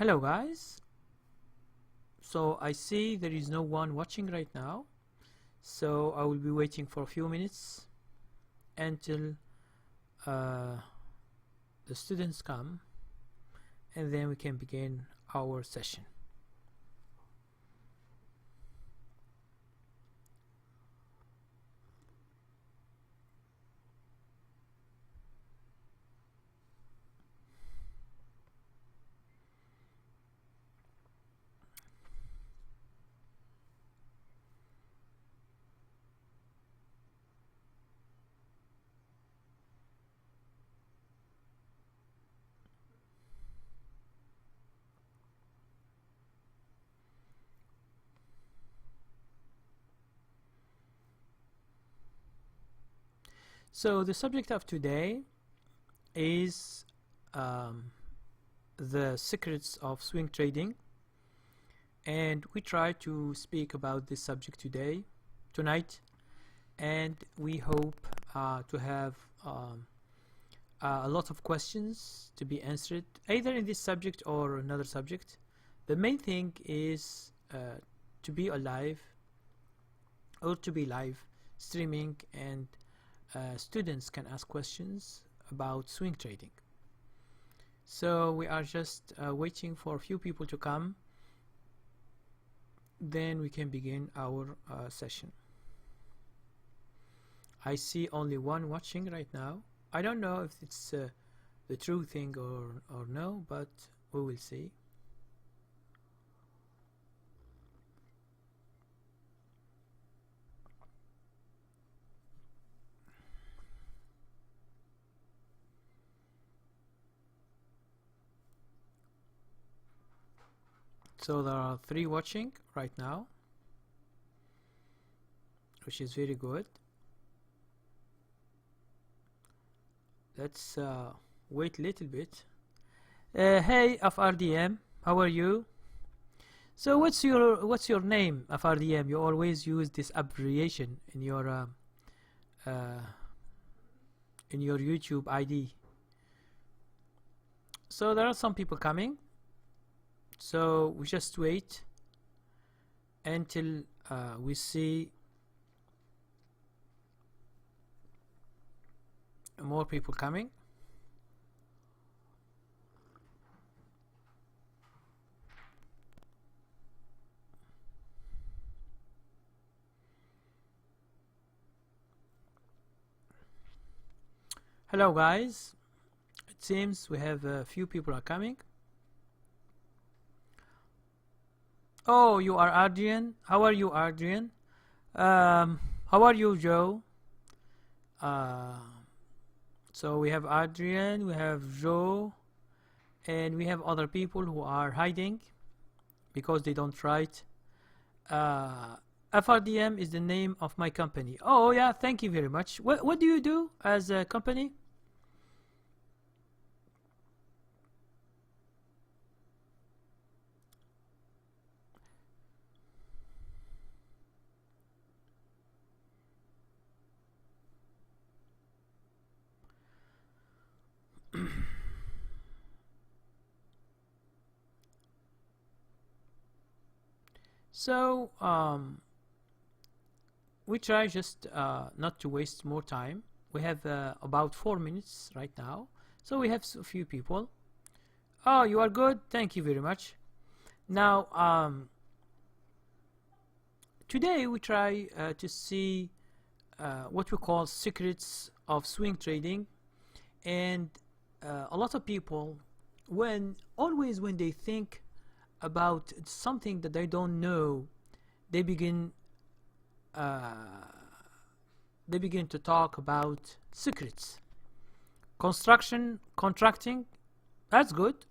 Hello guys. So I see there is no one watching right now, so I will be waiting for a few minutes until the students come, and then we can begin our session. So the subject of today is the secrets of swing trading, and we try to speak about this subject tonight, and we hope to have a lot of questions to be answered either in this subject or another subject. The main thing is to be alive or to be live streaming, and students can ask questions about swing trading. So we are just waiting for a few people to come, then we can begin our session. I see only one watching right now. I don't know if it's the true thing or no, but we will see. So there are 3 watching right now, which is very good. Let's wait a little bit. Hey FRDM, how are you? So what's your name, FRDM? You always use this abbreviation in your YouTube ID. So there are some people coming, so we just wait until we see more people coming. Hello guys, it seems we have a few people are coming. Oh, you are Adrian. How are you, Adrian? How are you, Joe? So we have Adrian, we have Joe, and we have other people who are hiding because they don't write. FRDM is the name of my company. Oh yeah, thank you very much. What do you do as a company? So we try just not to waste more time. We have about 4 minutes right now, so we have a few people. Oh, you are good, thank you very much. Now today we try to see what we call secrets of swing trading, and a lot of people always when they think about something that they don't know, they begin to talk about secrets. Contracting, that's good,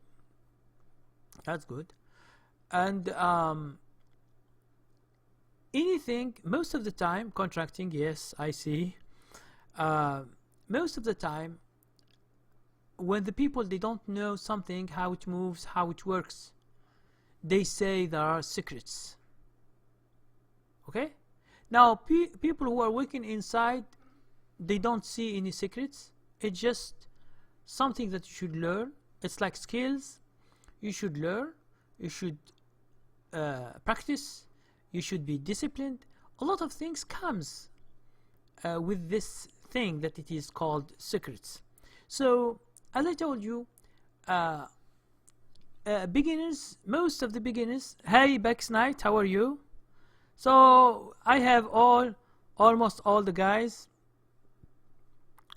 and anything, most of the time, contracting, yes, I see. Most of the time when the people, they don't know something, how it moves, how it works, they say there are secrets. Okay, now people who are working inside, they don't see any secrets. It's just something that you should learn. It's like skills you should learn, you should practice, you should be disciplined. A lot of things comes with this thing that it is called secrets. So as I told you, beginners, most of the beginners, hey Bex Knight, how are you? So I have almost all the guys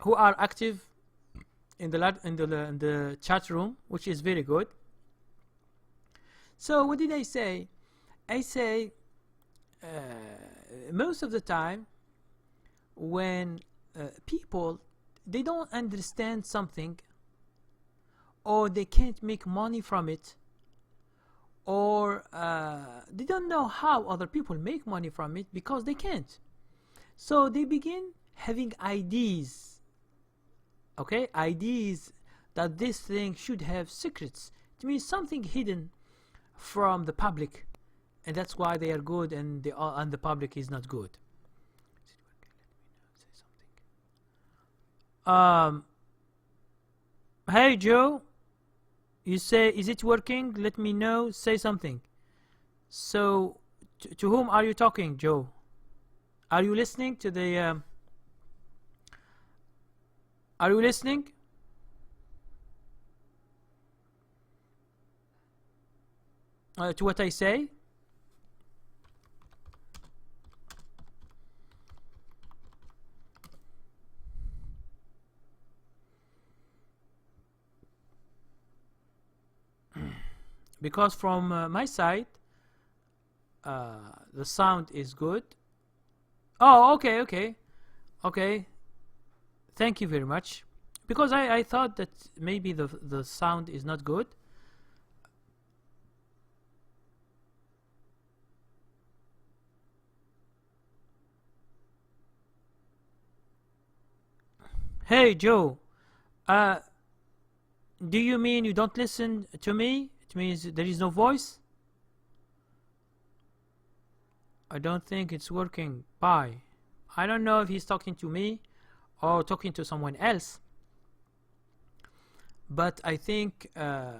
who are active in the chat room, which is very good. So what did I say? I say most of the time when people, they don't understand something, or they can't make money from it, or they don't know how other people make money from it because they can't. So they begin having ideas, okay, ideas that this thing should have secrets. It means something hidden from the public, and that's why they are good and the public is not good. Hey Joe, you say, is it working? Let me know, say something. So to whom are you talking, Joe? Are you listening to the are you listening? To what I say? Because from my side, the sound is good. Oh, okay. Thank you very much. Because I thought that maybe the sound is not good. Hey Joe, do you mean you don't listen to me? It means there is no voice? I don't think it's working. Bye. I don't know if he's talking to me or talking to someone else, but I think the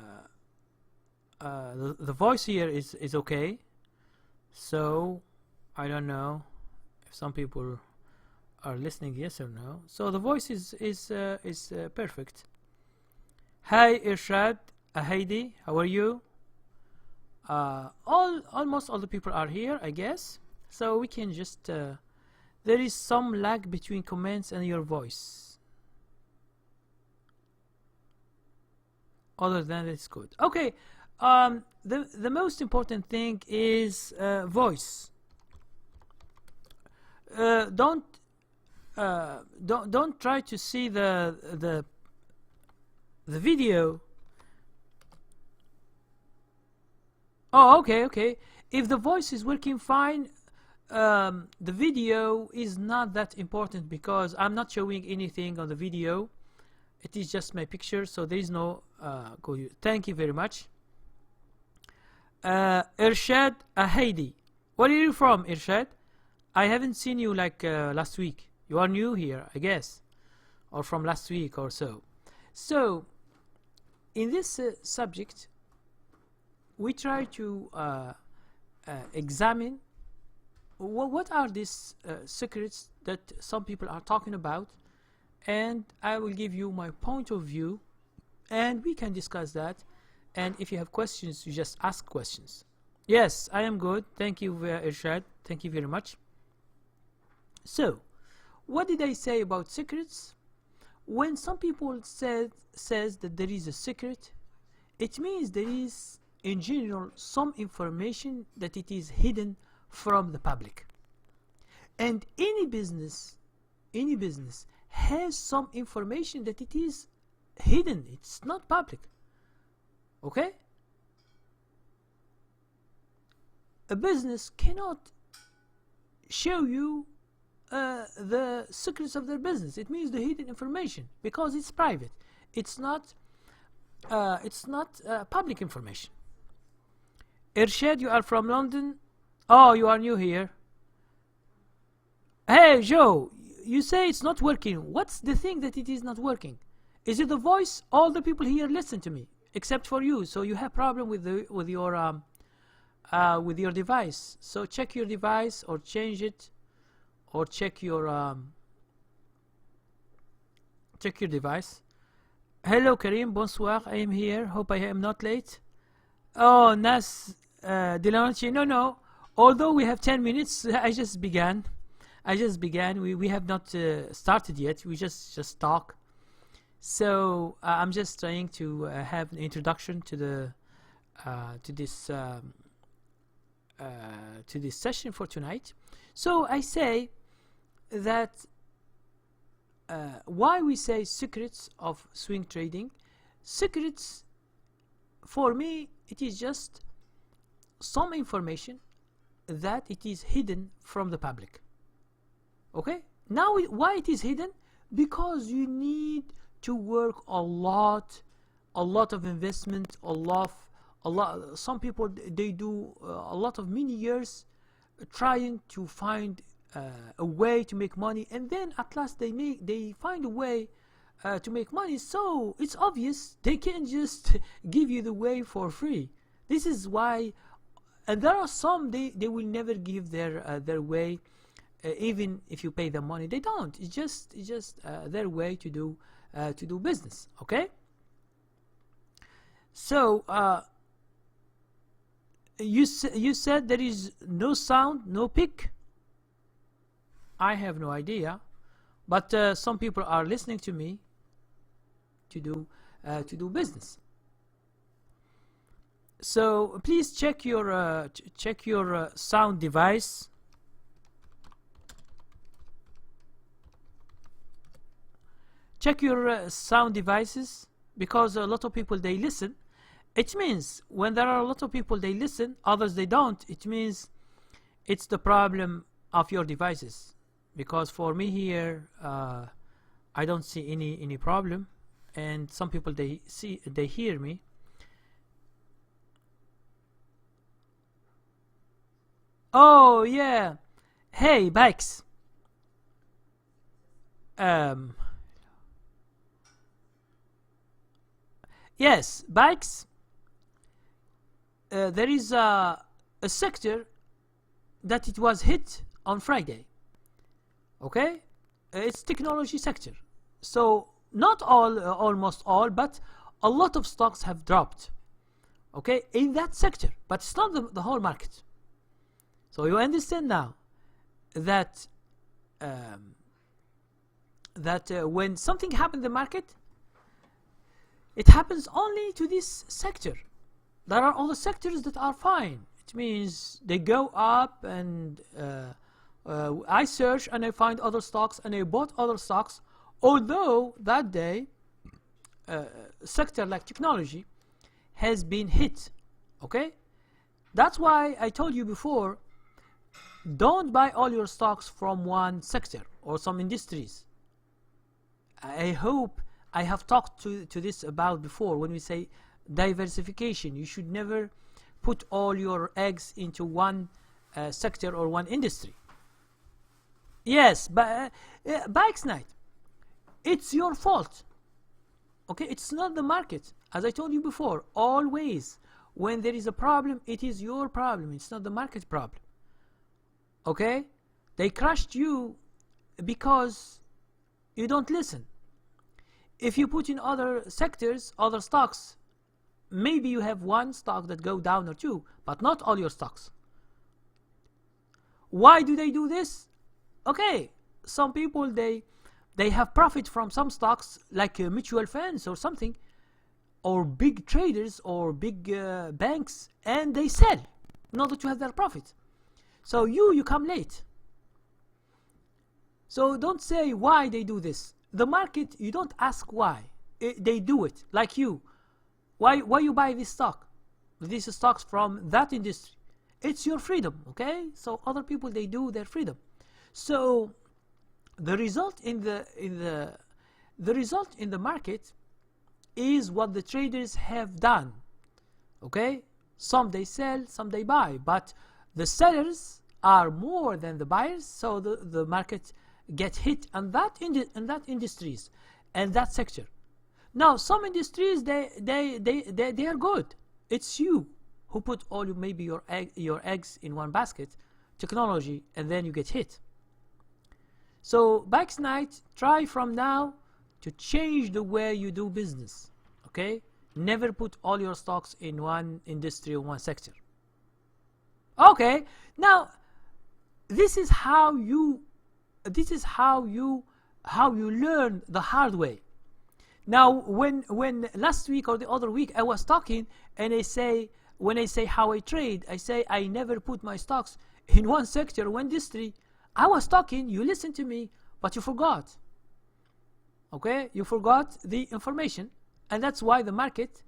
voice here is okay. So I don't know if some people are listening, yes or no. So the voice is perfect. Hi Irshad, Heidi, how are you? Almost all the people are here, I guess. So we can just there is some lag between comments and your voice. Other than that, it's good. Okay. The most important thing is voice. Don't try to see the video. Oh, okay. If the voice is working fine, the video is not that important because I'm not showing anything on the video. It is just my picture, so there is no go. Thank you very much. Irshad Heidi, where are you from, Irshad? I haven't seen you like last week. You are new here, I guess, or from last week or so. So in this subject, we try to examine what are these secrets that some people are talking about, and I will give you my point of view, and we can discuss that. And if you have questions, you just ask questions. Yes, I am good. Thank you, Irshad. Thank you very much. So, what did I say about secrets? When some people says that there is a secret, it means there is, in general, some information that it is hidden from the public. And any business has some information that it is hidden. It's not public. Okay? A business cannot show you the secrets of their business. It means the hidden information because it's private. It's not public information. Irshad, you are from London. Oh, you are new here. Hey Joe, you say it's not working. What's the thing that it is not working? Is it the voice? All the people here listen to me. except for you. So you have problem with your device. So check your device or change it, or check your device. Hello Karim, bonsoir. I am here. Hope I am not late. Oh, Nas Dilanchi, no. Although we have 10 minutes, I just began. We have not started yet. We just talk. So I'm just trying to have an introduction to the to this session for tonight. So I say that why we say secrets of swing trading. Secrets, for me, it is just some information that it is hidden from the public. Okay, now why it is hidden? Because you need to work a lot of investment, some people, they do a lot of many years trying to find a way to make money, and then at last they find a way to make money. So it's obvious they can't just give you the way for free. This is why, and there are some, they will never give their way, even if you pay them money. They don't. It's just their way to do business. Okay. So you said there is no sound, no pick. I have no idea, but some people are listening to me to do business. So please check your sound device. Check your sound devices, because a lot of people, they listen. It means when there are a lot of people, they listen, others they don't, it means it's the problem of your devices. Because for me here, I don't see any problem, and some people, they hear me. Oh yeah, hey Bikes. Yes, Bikes. There is a sector that it was hit on Friday. Okay, it's technology sector. So not all, almost all, but a lot of stocks have dropped. Okay, in that sector, but it's not the whole market. So you understand now that when something happens in the market, it happens only to this sector. There are other sectors that are fine. It means they go up, and I search and I find other stocks and I bought other stocks, although that day sector like technology has been hit. Okay, that's why I told you before, don't buy all your stocks from one sector or some industries. I hope I have talked to this about before. When we say diversification, you should never put all your eggs into one sector or one industry. Yes, but Bikes Night, it's your fault. Okay, it's not the market. As I told you before, always when there is a problem, it is your problem. It's not the market problem. Okay, they crushed you because you don't listen. If you put in other sectors, other stocks, maybe you have one stock that go down or two, but not all your stocks. Why do they do this? Okay, some people, they have profit from some stocks, like mutual funds or something, or big traders or big banks, and they sell in order to have their profit. So you come late. So don't say why they do this. The market, you don't ask why. They do it, like you. Why you buy this stock? These stocks from that industry. It's your freedom, okay? So other people, they do their freedom. So the result in the result in the market is what the traders have done. Okay? Some they sell, some they buy, but the sellers are more than the buyers, so the market get hit on that industries and that sector. Now, some industries, they are good. It's you who put all maybe your eggs in one basket, technology, and then you get hit. So back night, try from now to change the way you do business. Okay, never put all your stocks in one industry or one sector. Okay, now this is how you learn the hard way. Now, when last week or the other week I was talking, and when I say how I trade, I say I never put my stocks in one sector, one industry. I was talking, you listened to me, but you forgot. Okay, you forgot the information, and that's why the market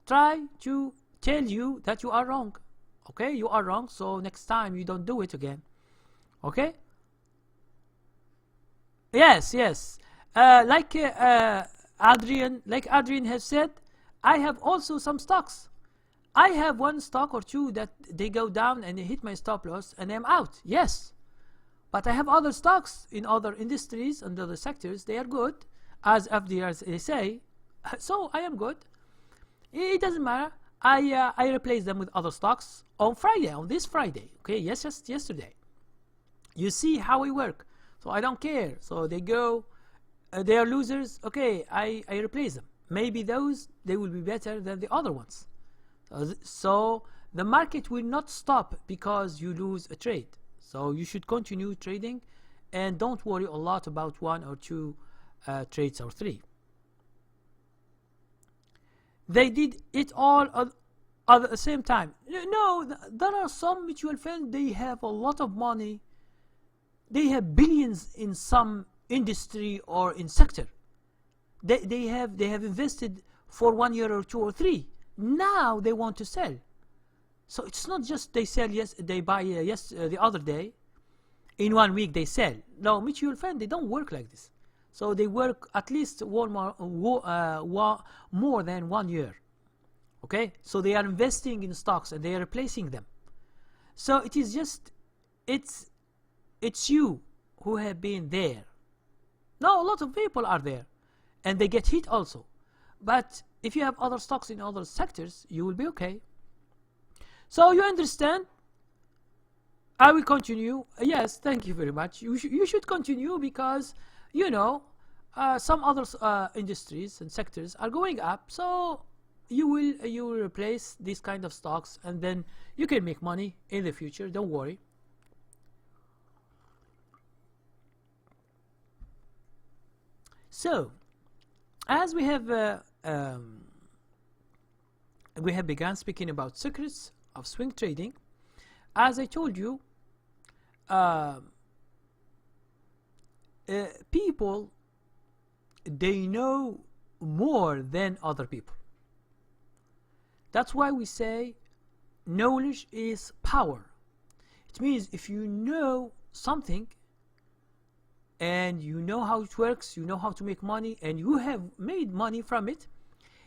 try to tell you that you are wrong. Okay, you are wrong, so next time you don't do it again. Okay. Yes, yes. Like Adrian has said, I have also some stocks. I have one stock or two that they go down and they hit my stop loss and I'm out. Yes, but I have other stocks in other industries and other sectors. They are good, as FDRs they say. So I am good. It doesn't matter. I replace them with other stocks on Friday, on this Friday. Okay, yes, just yesterday. You see how we work. So I don't care. So they go, they are losers. Okay, I replace them. Maybe they will be better than the other ones. So the market will not stop because you lose a trade. So you should continue trading and don't worry a lot about one or two trades or three. They did it all at the same time. No, there are some mutual funds, they have a lot of money. They have billions in some industry or in sector. They have invested for 1 year or 2 or 3. Now they want to sell. So it's not just they sell, yes, they buy the other day. In 1 week they sell. No, mutual fund, they don't work like this. So they work at least more than 1 year. Okay, so they are investing in stocks and they are replacing them. So it is just, it's you who have been there. Now a lot of people are there and they get hit also. But if you have other stocks in other sectors, you will be okay. So you understand? I will continue. Yes, thank you very much. You should continue because, you know, some other industries and sectors are going up. So you will replace these kind of stocks and then you can make money in the future. Don't worry. So, as we have begun speaking about secrets of swing trading, as I told you, people, they know more than other people. That's why we say knowledge is power. It means if you know something and you know how it works, you know how to make money, and you have made money from it,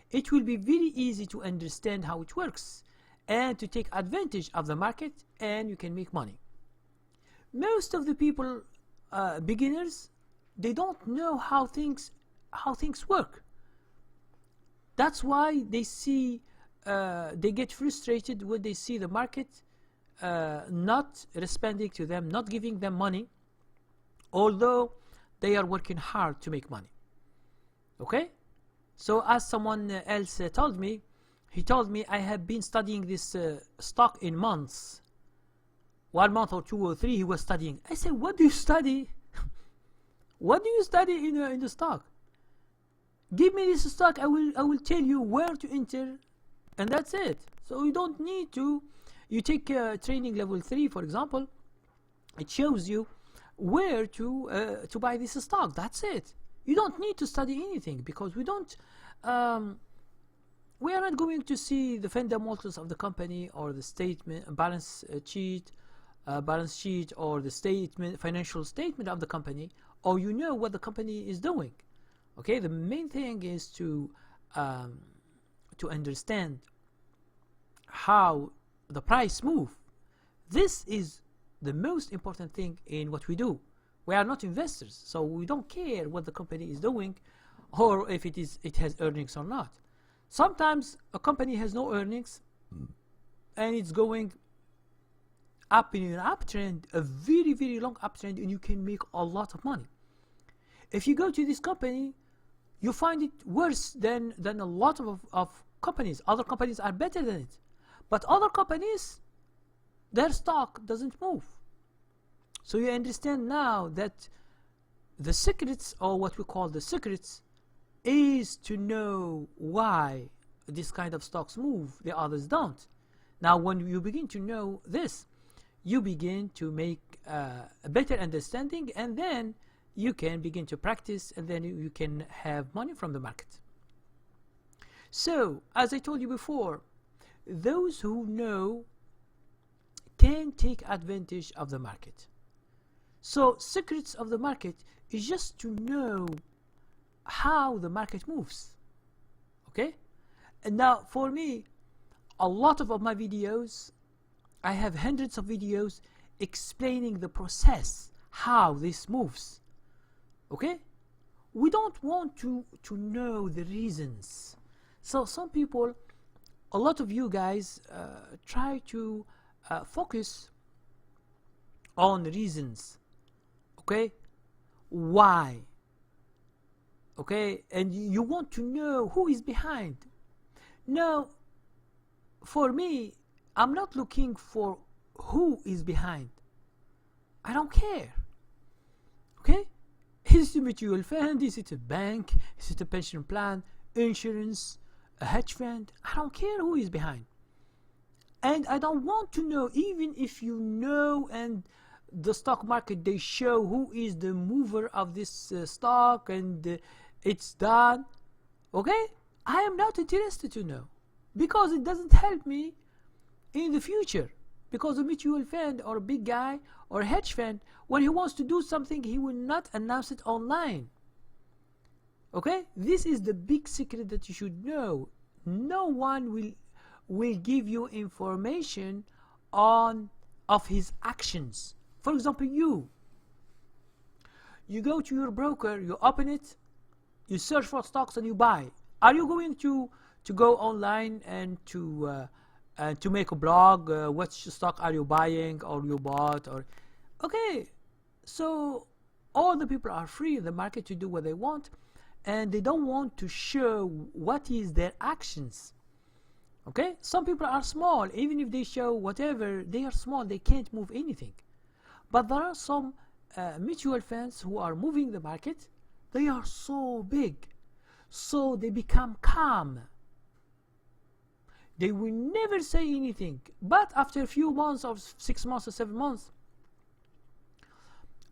it will be very easy to understand how it works and to take advantage of the market, and you can make money. Most of the people, beginners, they don't know how things work. That's why they see they get frustrated when they see the market not responding to them, not giving them money, although they are working hard to make money. Okay? So as someone else told me, he told me, I have been studying this stock in months. 1 month or 2 or 3 he was studying. I said, what do you study? What do you study in the stock? Give me this stock, I will tell you where to enter, and that's it. So you don't need to, you take training level 3 for example, it shows you where to buy this stock. That's it. You don't need to study anything because we don't we are not going to see the fundamentals of the company or the statement, balance sheet, or the statement, financial statement of the company, or you know what the company is doing. Okay, the main thing is to understand how the price move. This is the most important thing in what we do. We are not investors, so we don't care what the company is doing or if it has earnings or not. Sometimes a company has no earnings and it's going up in an uptrend, a very, very long uptrend, and you can make a lot of money. If you go to this company, you find it worse than a lot of companies. Other companies are better than it. But other companies, their stock doesn't move. So you understand now that the secrets, or what we call the secrets, is to know why this kind of stocks move, the others don't. Now, when you begin to know this, you begin to make a better understanding, and then you can begin to practice, and then you can have money from the market. So, as I told you before, those who know can take advantage of the market. So, secrets of the market is just to know how the market moves. Okay? And now, for me, a lot of my videos, I have hundreds of videos explaining the process, how this moves. Okay? We don't want to know the reasons. So some people, a lot of you guys try to focus on reasons. Okay? Why? Okay? And you want to know who is behind. Now, for me, I'm not looking for who is behind. I don't care. Okay? Is it a mutual fund? Is it a bank? Is it a pension plan? Insurance? A hedge fund? I don't care who is behind. And I don't want to know, even if you know, and the stock market, they show who is the mover of this stock, and it's done. Okay? I am not interested to know, because it doesn't help me in the future. Because a mutual fund or a big guy or a hedge fund, when he wants to do something, he will not announce it online. Okay? This is the big secret that you should know. No one will give you information of his actions. For example, you go to your broker, you open it, you search for stocks, and you buy. Are you going to go online and to make a blog? Which stock are you buying, or you bought? Or okay, so all the people are free in the market to do what they want, and they don't want to show what is their actions. Okay, some people are small. Even if they show whatever, they are small, they can't move anything. But there are some mutual funds who are moving the market. They are so big, so they become calm. They will never say anything. But after a few months, or 6 months or 7 months,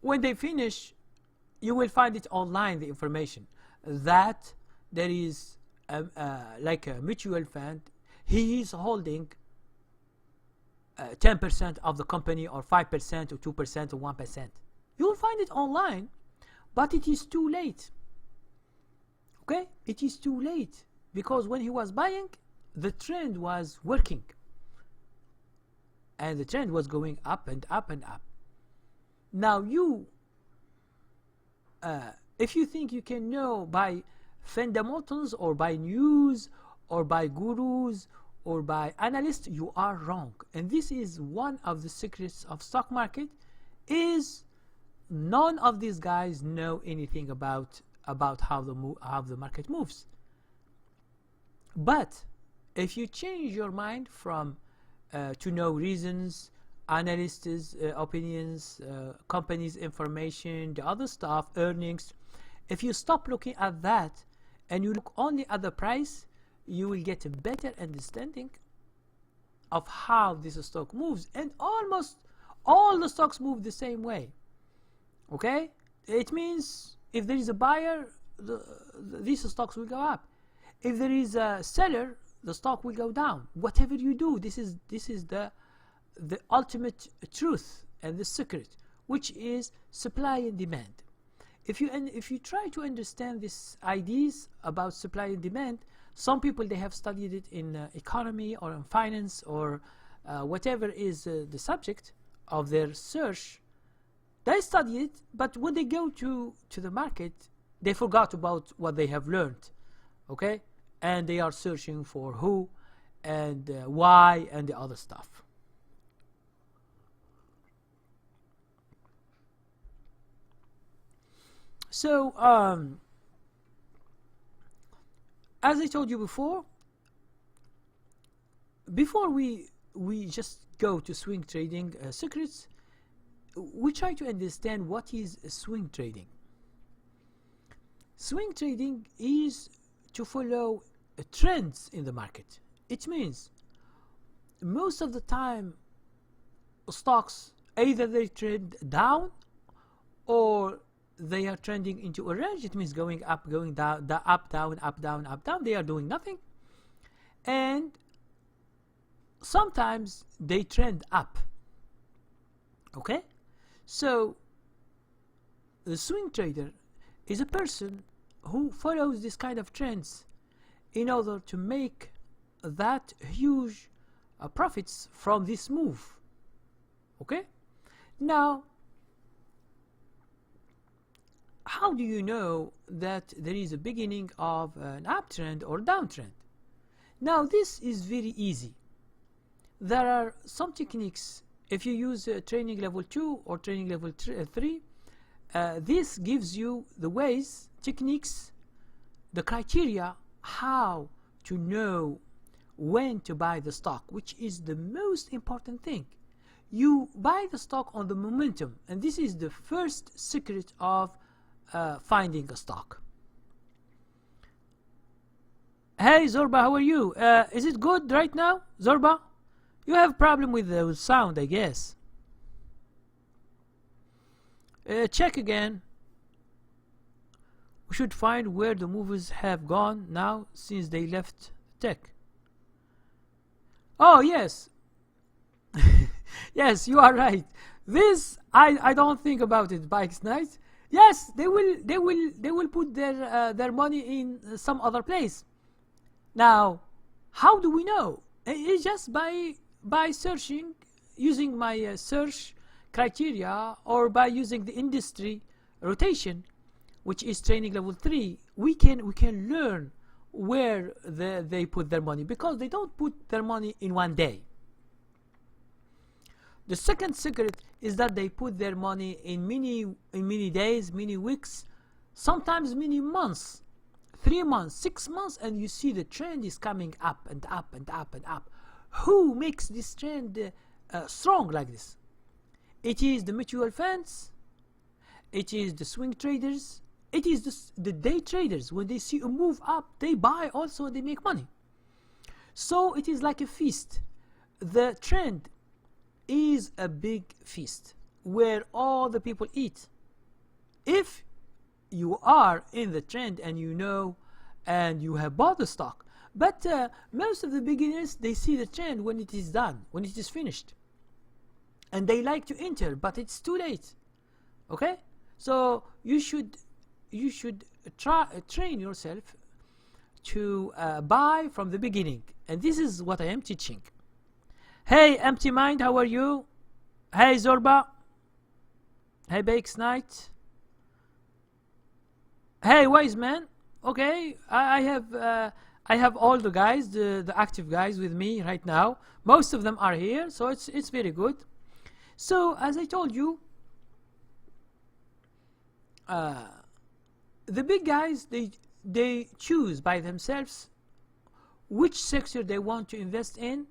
when they finish, you will find it online, the information, that there is like a mutual fund. He is holding 10% of the company, or 5%, or 2%, or 1%. You will find it online, but it is too late. Okay? It is too late, because when he was buying, the trend was working, and the trend was going up and up and up. Now you, if you think you can know by fundamentals, or by news, or by gurus, or by analysts, you are wrong. And this is one of the secrets of stock market, is none of these guys know anything about how the market moves. But if you change your mind from to know reasons, analysts' opinions, companies' information, the other stuff, earnings, if you stop looking at that and you look only at the price, you will get a better understanding of how this stock moves. And almost all the stocks move the same way. Okay? It means if there is a buyer, these stocks will go up. If there is a seller, the stock will go down. Whatever you do, this is the ultimate truth and the secret, which is supply and demand. If you try to understand these ideas about supply and demand, some people, they have studied it in economy, or in finance, or whatever is the subject of their search. They study it, but when they go to the market, They forgot about what they have learned, okay? And they are searching for who and why and the other stuff. So, as I told you before we just go to swing trading secrets, we try to understand what is swing trading. Swing trading is to follow trends in the market. It means most of the time stocks either they trend down or they are trending into a range. It means going up, going down, up, down, up, down, up, down. They are doing nothing. And sometimes they trend up. Okay? So the swing trader is a person who follows this kind of trends in order to make that huge profits from this move. Okay? Now, how do you know that there is a beginning of an uptrend or downtrend? Now, this is very easy. There are some techniques. If you use training level 2 or training level 3, this gives you the ways, techniques, the criteria, how to know when to buy the stock, which is the most important thing. You buy the stock on the momentum, and this is the first secret of finding a stock. Hey Zorba, how are you? Is it good right now, Zorba? You have problem with the sound, I guess. Check again. We should find where the movers have gone now since they left tech. Oh yes. Yes, you are right. This I don't think about it, Bikes Night. Yes, they will put their money in some other place. Now, how do we know? It's just by searching, using my search criteria, or by using the industry rotation, which is training level 3. We can learn where they put their money, because they don't put their money in one day. The second secret is that they put their money in many days, many weeks, sometimes many months, 3 months, 6 months, and you see the trend is coming up and up and up and up. Who makes this trend strong like this? It is the mutual funds, it is the swing traders, it is the day traders. When they see a move up, they buy also and they make money. So it is like a feast. The trend is a big feast where all the people eat. If you are in the trend and you know and you have bought the stock, but most of the beginners, they see the trend when it is done, when it is finished, and they like to enter, but it's too late. Okay, so you should train yourself to buy from the beginning, and this is what I am teaching. Hey Empty Mind, how are you? Hey Zorba. Hey Bakes Night. Hey Wise Man. Okay, I have all the guys, the active guys with me right now. Most of them are here, so it's very good. So as I told you, the big guys, they choose by themselves which sector they want to invest in,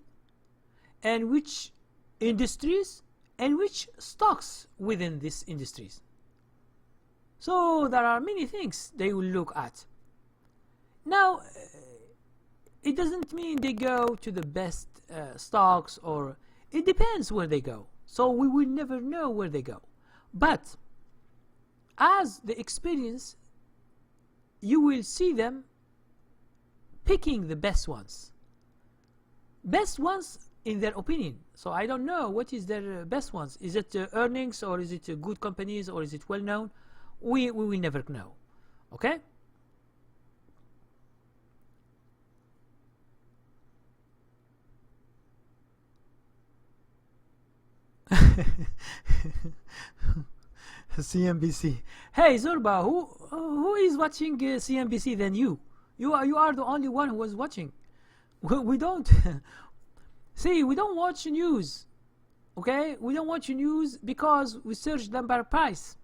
and which industries, and which stocks within these industries. So there are many things they will look at. Now, it doesn't mean they go to the best stocks, or it depends where they go. So we will never know where they go. But as the experience, you will see them picking the best ones. Best ones in their opinion. So I don't know what is their best ones. Is it earnings, or is it good companies, or is it well known? We will never know. Okay? CNBC. Hey Zorba, who is watching CNBC than you? You are the only one who was watching. We don't see. We don't watch news. Okay, we don't watch news because we search them by price.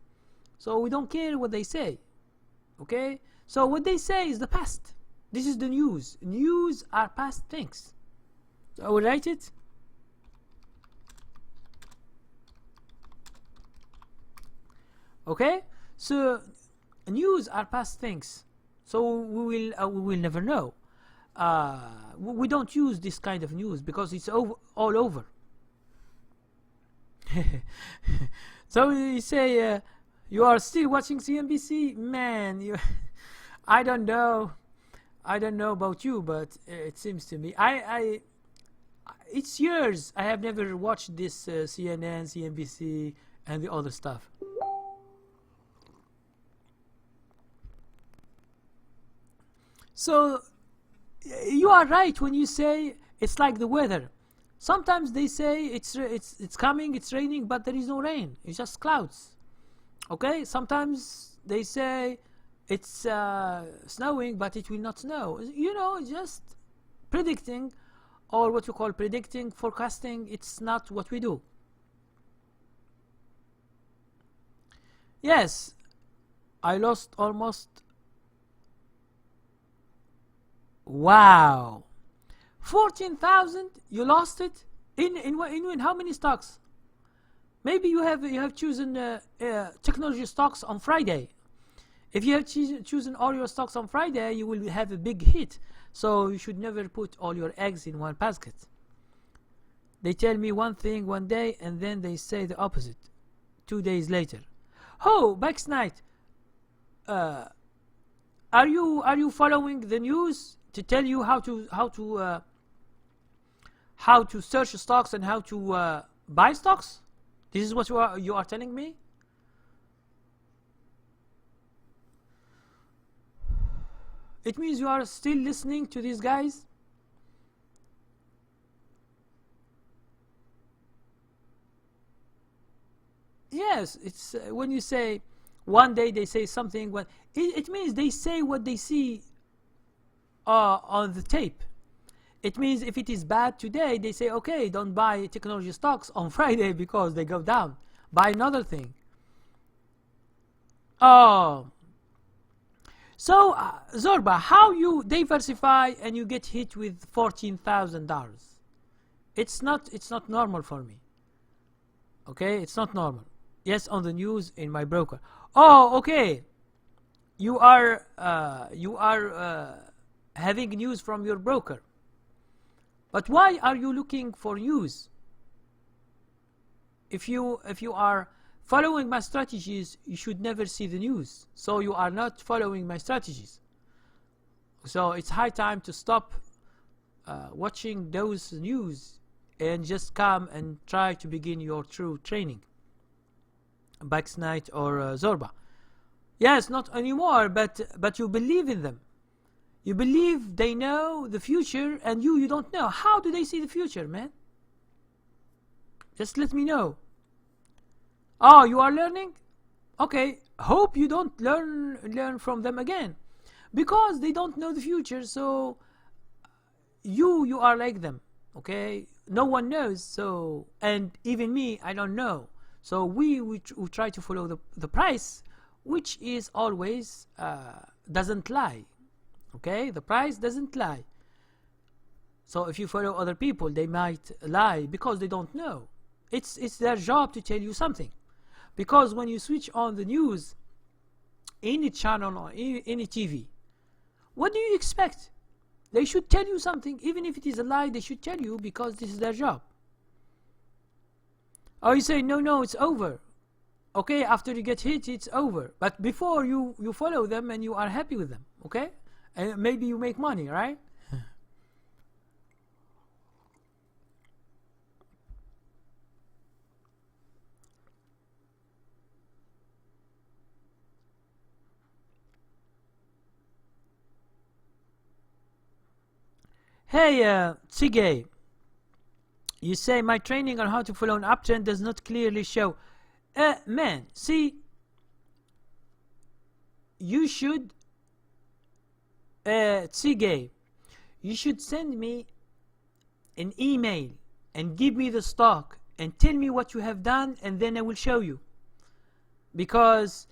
So we don't care what they say. Okay, so what they say is the past. This is the news. News are past things. So I will write it. Okay, so news are past things. So we will never know. We don't use this kind of news because it's all over. So you say you are still watching CNBC, man. I don't know about you, but it seems to me it's years I have never watched this CNN, CNBC, and the other stuff. So you are right when you say it's like the weather. Sometimes they say it's coming, it's raining, but there is no rain. It's just clouds. Okay. Sometimes they say it's snowing, but it will not snow. Just predicting, or what you call predicting, forecasting. It's not what we do. Yes, I lost almost. Wow, 14,000. You lost it in how many stocks? Maybe you have chosen technology stocks on Friday. If you have chosen all your stocks on Friday, you will have a big hit. So you should never put all your eggs in one basket. They tell me one thing one day and then they say the opposite 2 days later. Oh, Bax Knight, are you following the news to tell you how to search stocks and how to buy stocks? This is what you are telling me? It means you are still listening to these guys? Yes, it's when you say one day they say something, it means they say what they see on the tape. It means if it is bad today, they say, okay, don't buy technology stocks on Friday because they go down. Buy another thing. Oh. So, Zorba, how you diversify and you get hit with $14,000? It's not normal for me. Okay, it's not normal. Yes, on the news in my broker. Oh, okay. You are having news from your broker. But why are you looking for news? If you are following my strategies, you should never see the news. So you are not following my strategies. So it's high time to stop watching those news and just come and try to begin your true training. Bax Knight or Zorba. Yes, not anymore, but you believe in them. You believe they know the future and you don't know. How do they see the future, man? Just let me know. Oh, you are learning? Okay, hope you don't learn from them again. Because they don't know the future, so you are like them. Okay? No one knows, so, and even me, I don't know. So we try to follow the price, which is always doesn't lie. Okay, the price doesn't lie. So if you follow other people, they might lie because they don't know. It's their job to tell you something. Because when you switch on the news, any channel or any TV, what do you expect? They should tell you something. Even if it is a lie, they should tell you because this is their job. Or you say, no, it's over. Okay, after you get hit, it's over. But before you follow them and you are happy with them. Okay? And maybe you make money, right? Hey, Tsige, you say my training on how to follow an uptrend does not clearly show. Man, see, you should Tsige, you should send me an email and give me the stock and tell me what you have done, and then I will show you. Because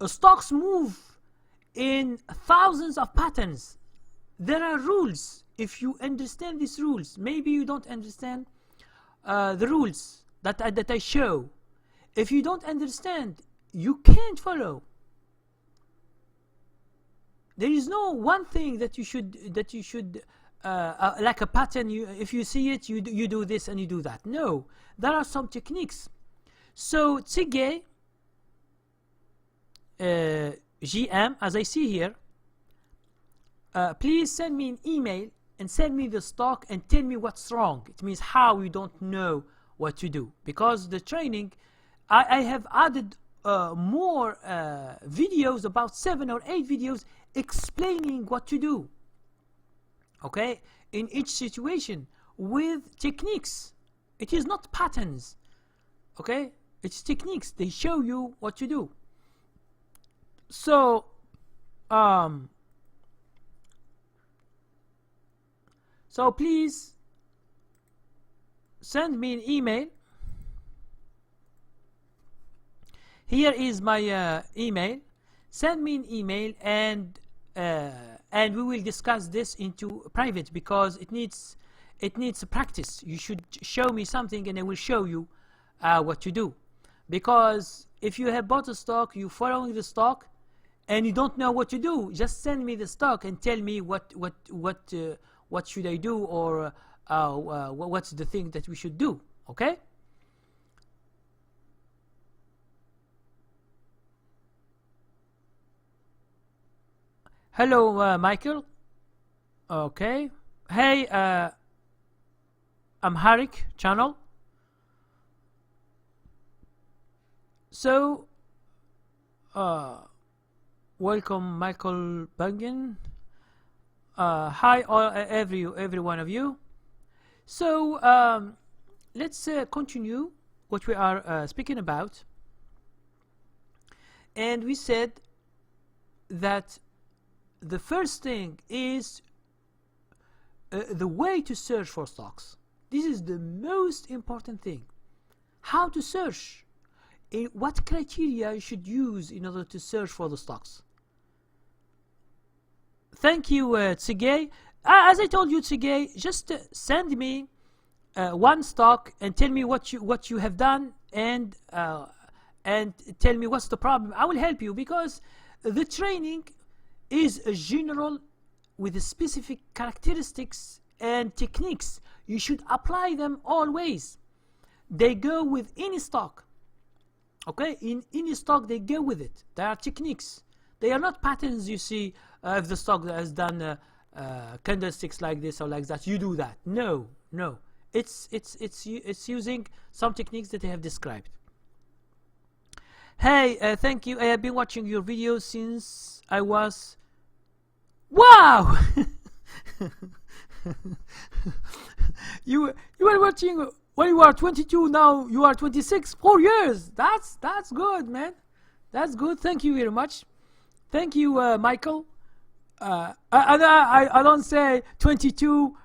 stocks move in thousands of patterns. There are rules. If you understand these rules, maybe you don't understand the rules that I show. If you don't understand, you can't follow. There is no one thing that you should like a pattern. If you see it, you do this and you do that. No, there are some techniques. So Tsige, GM, as I see here, please send me an email and send me the stock and tell me what's wrong. It means how you don't know what to do. Because the training, I have added more videos, about 7 or 8 videos explaining what to do, okay, in each situation with techniques. It is not patterns, okay, it's techniques. They show you what to do. So so please send me an email. Here is my email. Send me an email, and we will discuss this into private, because it needs practice. You should show me something and I will show you what to do. Because if you have bought a stock, you following the stock and you don't know what to do, just send me the stock and tell me what should I do, or what's the thing that we should do, okay? Hello, Michael. Okay. Hey, Amharic channel. So, welcome, Michael Bungen. Hi, every one of you. So, let's continue what we are speaking about. And we said that the first thing is the way to search for stocks. This is the most important thing. How to search. What criteria you should use in order to search for the stocks. Thank you, Tsige. As I told you, Tsige, just send me one stock and tell me what you have done, and tell me what's the problem. I will help you, because the training is a general with specific characteristics and techniques. You should apply them always. They go with any stock. Okay, in any stock they go with it. They are techniques. They are not patterns. You see, if the stock has done candlesticks like this or like that, you do that. No, no. It's using some techniques that I have described. Hey, thank you. I have been watching your videos since I was. Wow! you were watching when you are 22. Now you are 26. 4 years. That's good, man. That's good. Thank you very much. Thank you, Michael. I don't say 22.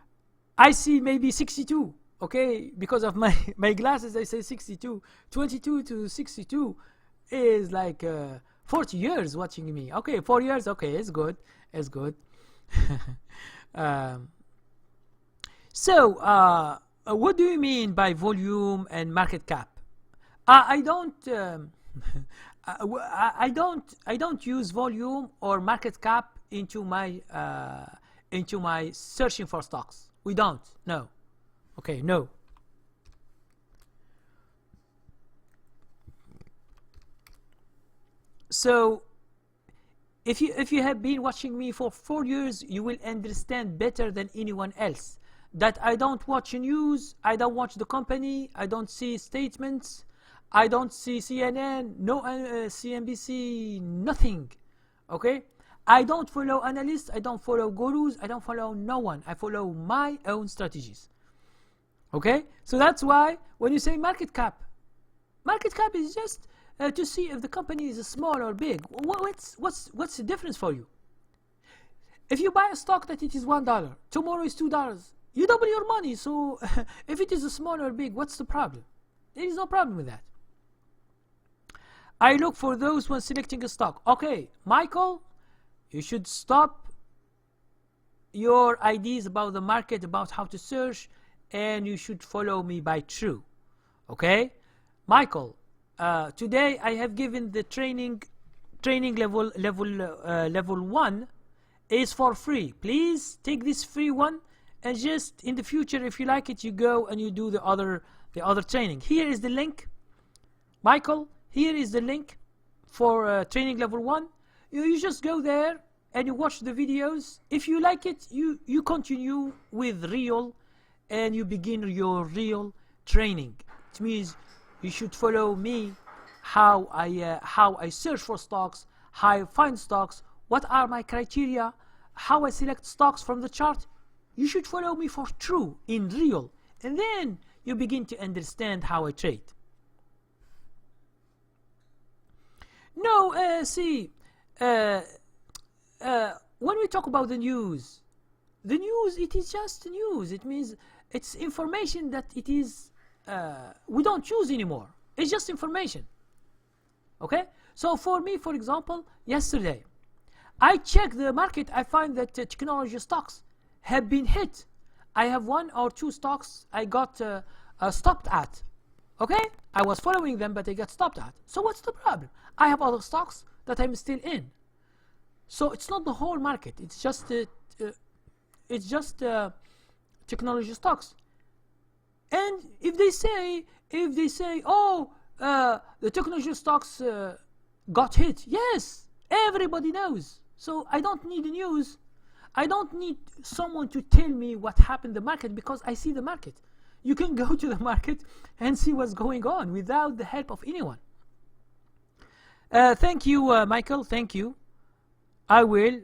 I see maybe 62. Okay, because of my glasses, I say 62. 22 to 62 is like 40 years watching me. Okay, 4 years. Okay, it's good. It's good. So, what do you mean by volume and market cap? I don't use volume or market cap into my searching for stocks. We don't. No. Okay. No. So, if you have been watching me for 4 years, you will understand better than anyone else that I don't watch news, I don't watch the company, I don't see statements, I don't see CNN, no CNBC, nothing. Okay, I don't follow analysts, I don't follow gurus, I don't follow no one. I follow my own strategies. Okay, so that's why when you say market cap is just to see if the company is small or big. What's the difference for you? If you buy a stock that it is $1, tomorrow is $2, you double your money. So if it is small or big, what's the problem? There is no problem with that. I look for those when selecting a stock. Okay, Michael, you should stop your ideas about the market, about how to search, and you should follow me by true. Okay, Michael, today I have given the training level 1 is for free. Please take this free one, and just in the future, if you like it, you go and you do the other training. Here is the link, Michael. Here is the link for training level 1. You just go there and you watch the videos. If you like it, you continue with real, and you begin your real training. It means you should follow me, how I search for stocks, how I find stocks, what are my criteria, how I select stocks from the chart. You should follow me for true, in real, and then you begin to understand how I trade. No, when we talk about the news, it is just news. It means it's information that it is we don't choose anymore. It's just information. Okay? So for me, for example, yesterday, I checked the market. I find that technology stocks have been hit. I have 1 or 2 stocks I got stopped at. Okay? I was following them, but I got stopped at. So what's the problem? I have other stocks that I'm still in. So it's not the whole market. It's just technology stocks. And if they say, oh, the technology stocks got hit, yes, everybody knows. So I don't need the news. I don't need someone to tell me what happened in the market, because I see the market. You can go to the market and see what's going on without the help of anyone. Thank you, Michael. Thank you. I will.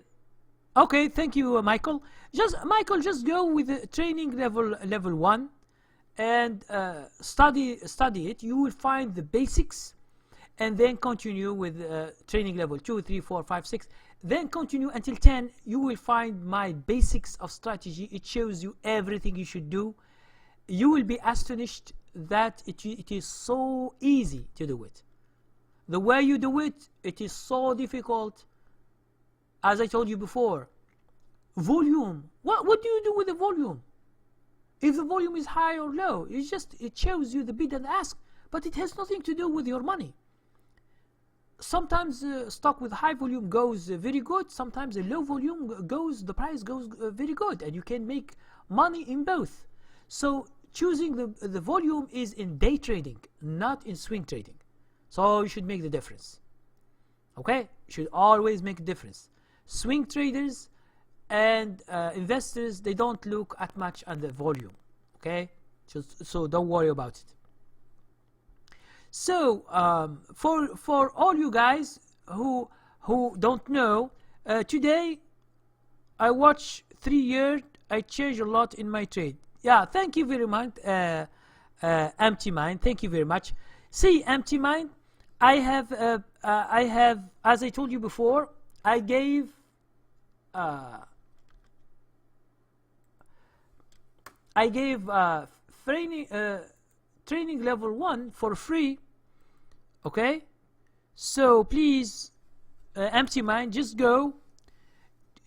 Okay, thank you, Michael. Just go with the training level 1 and study it. You will find the basics, and then continue with training level 2, 3, 4, 5, 6. Then continue until 10. You will find my basics of strategy. It shows you everything you should do. You will be astonished that it is so easy to do it. The way you do it, it is so difficult. As I told you before, volume. What do you do with the volume? If the volume is high or low, it shows you the bid and ask, but it has nothing to do with your money. Sometimes stock with high volume goes very good. Sometimes a low volume the price goes very good, and you can make money in both. So choosing the volume is in day trading, not in swing trading. So you should make the difference. Okay, you should always make a difference. Swing traders and investors, they don't look at much at the volume. Okay, so don't worry about it. So for all you guys who don't know, today I watch 3 years. I changed a lot in my trade. Yeah, thank you very much, Empty Mind. Thank you very much. See, Empty Mind, I have, as I told you before, I gave training level 1 for free. Okay, so please, Empty Mind, just go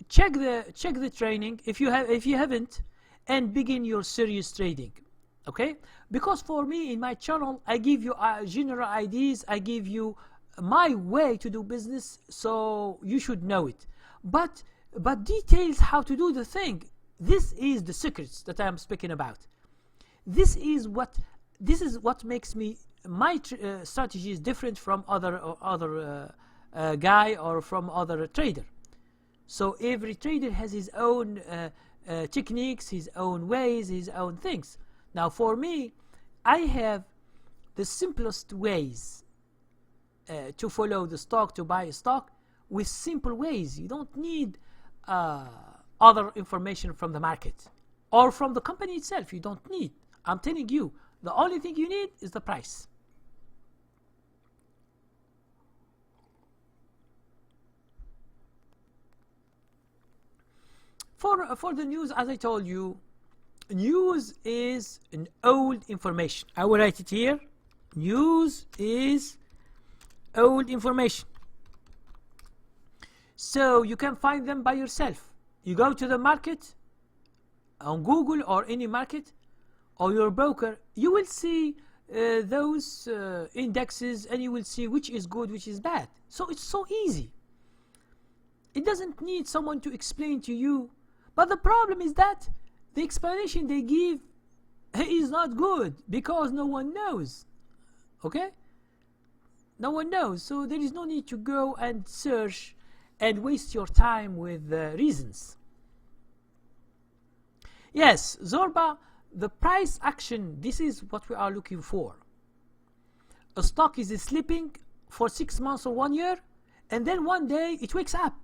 check the training if you haven't, and begin your serious trading. Okay, because for me in my channel, I give you general ideas. I give you my way to do business, so you should know it. But details how to do the thing, this is the secrets that I am speaking about. This is what makes me my strategy is different from other guy or from other trader. So every trader has his own techniques, his own ways, his own things. Now for me, I have the simplest ways to follow the stock, to buy a stock, with simple ways. You don't need other information from the market or from the company itself. You don't need. I'm telling you, the only thing you need is the price. For the news, as I told you, news is an old information. I will write it here. News is old information. So you can find them by yourself. You go to the market on Google or any market or your broker, you will see those indexes, and you will see which is good, which is bad. So it's so easy. It doesn't need someone to explain to you. But the problem is that the explanation they give is not good because no one knows. Okay? No one knows. So there is no need to go and search and waste your time with reasons. Yes, Zorba, the price action, this is what we are looking for. A stock is sleeping for 6 months or 1 year, and then one day it wakes up.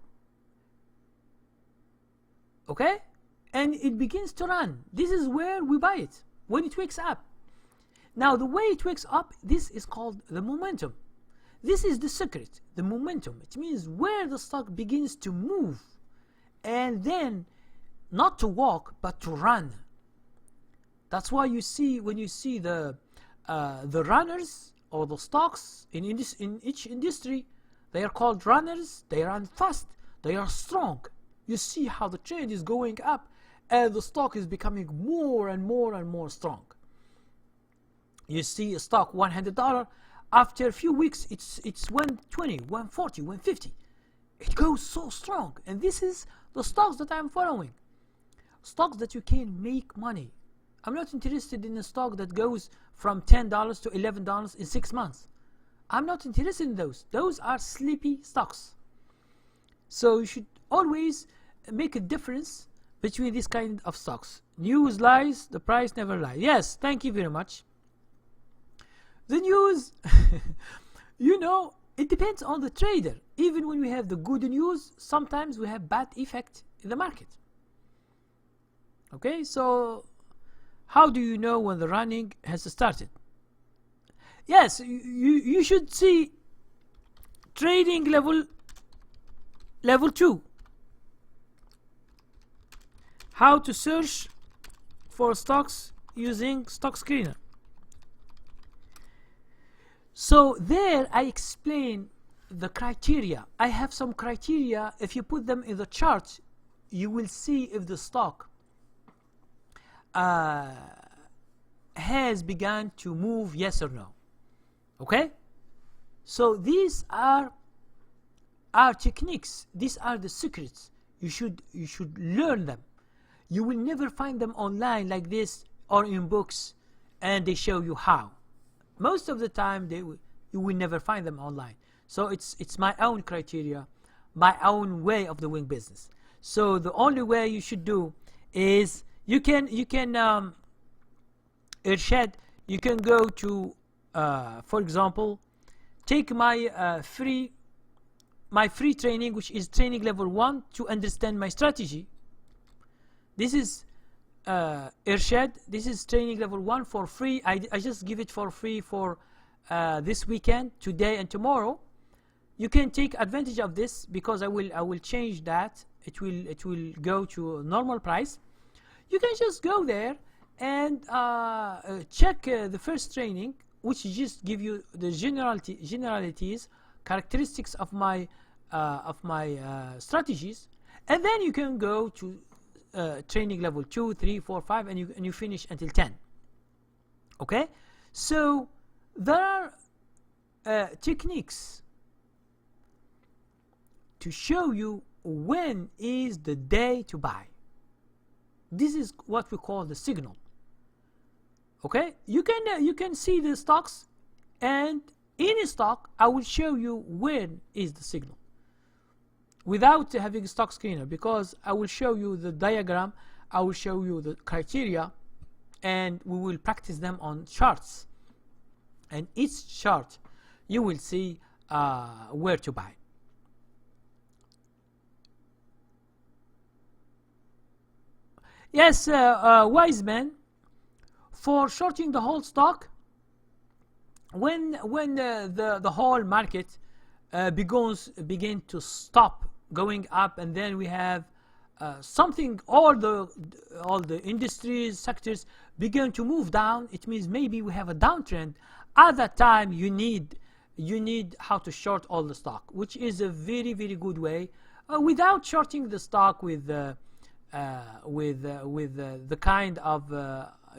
Okay? And it begins to run. This is where we buy it, when it wakes up. Now, the way it wakes up, this is called the momentum. This is the secret, the momentum. It means where the stock begins to move, and then not to walk, but to run. That's why you see, when you see the runners or the stocks in each industry, they are called runners. They run fast. They are strong. You see how the trend is going up, and the stock is becoming more and more and more strong. You see a stock $100. After a few weeks, it's 120, 140, 150. It goes so strong, and this is the stocks that I'm following. Stocks that you can make money. I'm not interested in a stock that goes from $10 to $11 in 6 months. I'm not interested in those. Those are sleepy stocks. So you should always make a difference between this kind of stocks. News lies, the price never lies. Yes, thank you very much. The news, you know, it depends on the trader. Even when we have the good news, sometimes we have bad effect in the market. Okay, so how do you know when the running has started? Yes, you should see trading level 2. How to search for stocks using stock screener. So there I explain the criteria. I have some criteria. If you put them in the chart, you will see if the stock has begun to move, yes or no. Okay? So these are our techniques. These are the secrets. You should learn them. You will never find them online like this or in books, and they show you how. Most of the time, you will never find them online. So it's my own criteria, my own way of doing business. So the only way you should do is you can Irshad, you can go to for example, take my free training, which is training level 1 to understand my strategy. This is Irshad. This is training level 1 for free. I just give it for free for this weekend, today and tomorrow. You can take advantage of this because I will change that. It will go to a normal price. You can just go there and check the first training, which just give you the generalities, characteristics of my strategies, and then you can go to training level 2, 3, 4, 5, and you finish until 10. Okay, so there are techniques to show you when is the day to buy. This is what we call the signal. Okay, you can see the stocks, and in a stock I will show you when is the signal without having a stock screener, because I will show you the diagram, I will show you the criteria, and we will practice them on charts, and each chart you will see where to buy. Yes, wise man, for shorting the whole stock, when the whole market begin to stop going up, and then we have something, all the industries sectors begin to move down, it means maybe we have a downtrend. At that time, you need how to short all the stock, which is a very very good way, without shorting the stock with the kind of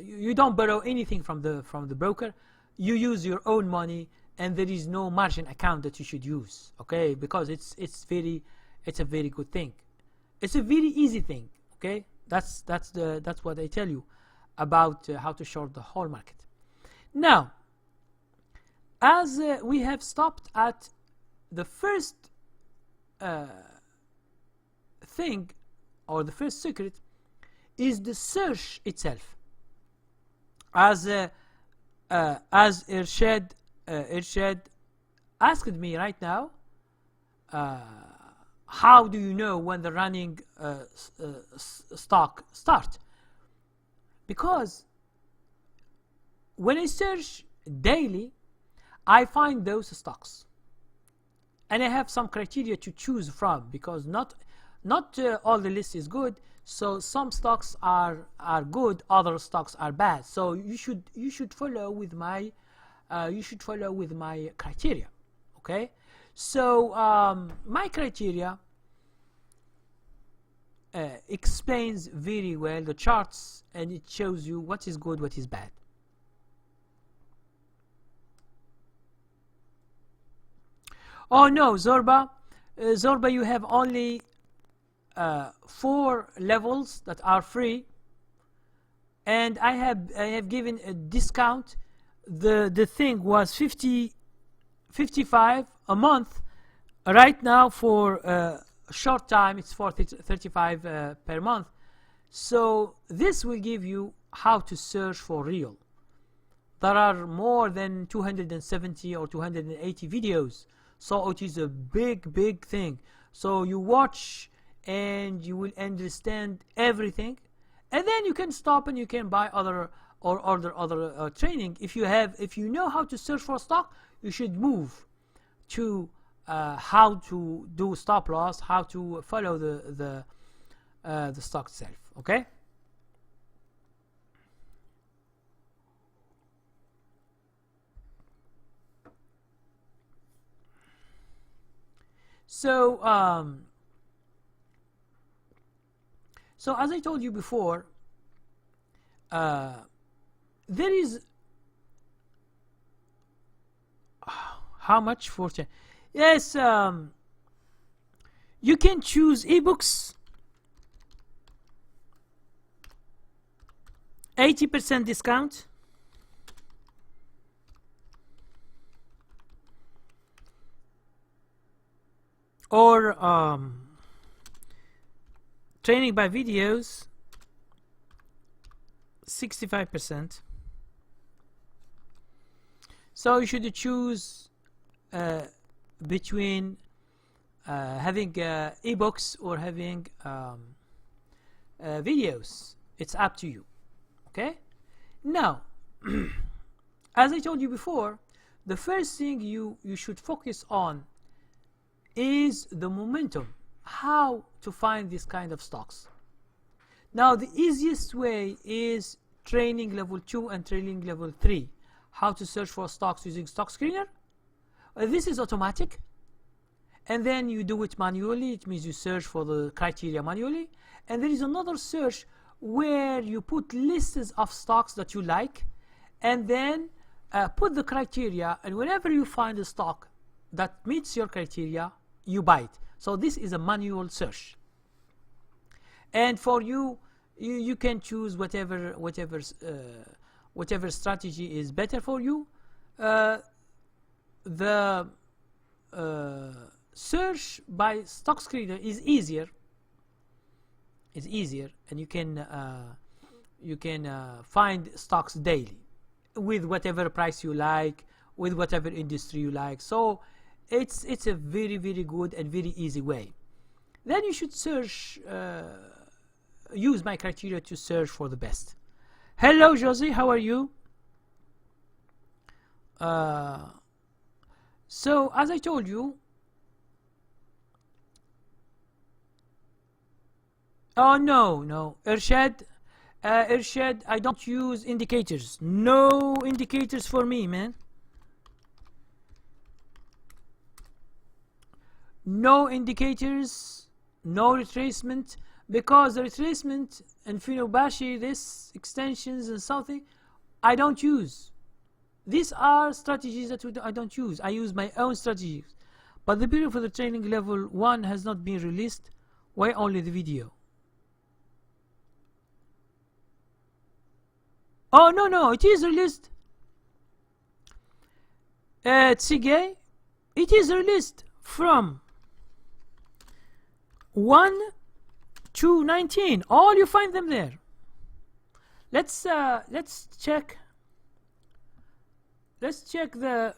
you don't borrow anything from the broker. You use your own money, and there is no margin account that you should use, okay? Because it's a very good thing. It's a very easy thing, okay? That's what I tell you about how to short the whole market. Now, as we have stopped at the first thing, or the first secret, is the search itself. As Irshad asked me right now, how do you know when the running stock start? Because when I search daily, I find those stocks, and I have some criteria to choose from, because not all the list is good. So some stocks are good, other stocks are bad. So you should follow with my criteria, okay? So my criteria explains very well the charts, and it shows you what is good, what is bad. Oh no, Zorba, you have only 4 levels that are free, and I have given a discount. The thing was 55 a month. Right now, for a short time, it's 35 per month. So this will give you how to search for real. There are more than 270 or 280 videos, so it is a big thing. So you watch and you will understand everything, and then you can stop and you can buy other or order other training. If you know how to search for stock, you should move to how to do stop loss, how to follow the stock itself, okay? So so as I told you before, there is how much for yes, you can choose ebooks, 80% discount, or training by videos, 65%. So you should choose between having ebooks or having videos. It's up to you, okay? Now, as I told you before, the first thing you should focus on is the momentum, how to find this kind of stocks. Now, the easiest way is training level 2 and training level 3, how to search for stocks using stock screener. This is automatic, and then you do it manually. It means you search for the criteria manually, and there is another search where you put lists of stocks that you like, and then put the criteria, and whenever you find a stock that meets your criteria, you buy it. So this is a manual search, and for you can choose whatever strategy is better for you. The search by stock screener is easier. It's easier, and you can find stocks daily with whatever price you like, with whatever industry you like. So it's a very good and very easy way. Then you should search, use my criteria to search for the best. Hello Josie, how are you? So as I told you, Oh no, no, Irshad, Irshad, I don't use indicators. No indicators for me, man. No indicators, no retracement, because the retracement and Fibonacci, this extensions and something, I don't use. These are strategies that I don't use. I use my own strategies. But the period for the training level 1 has not been released. Why only the video? Oh, no, no, it is released. Tsige, it is released from 1 to 19. All you find them there. Let's check. Let's check the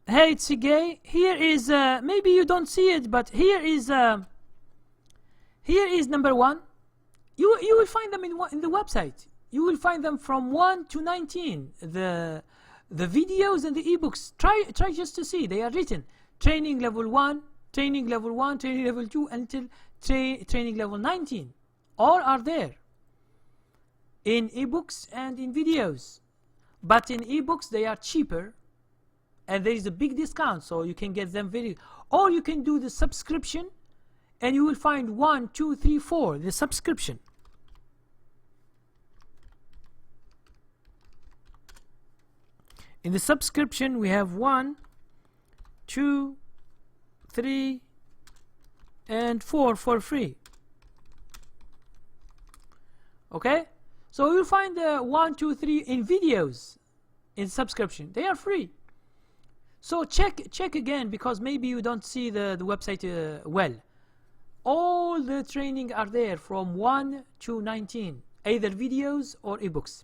Hey Tsige, here is maybe you don't see it, but here is number 1. You will find them in the website. You will find them from 1 to 19. The videos and the ebooks. Try just to see. They are written. Training level 1, training level 1, training level 2 until training level 19. All are there in ebooks and in videos. But in ebooks they are cheaper. And there is a big discount, so you can get them very. Or you can do the subscription, and you will find 1, 2, 3, 4. The subscription. In the subscription, we have 1, 2, 3, and 4 for free. Okay, so you'll find 1, 2, 3 in videos in subscription. They are free. So check again, because maybe you don't see the website well. All the training are there from 1 to 19, either videos or ebooks.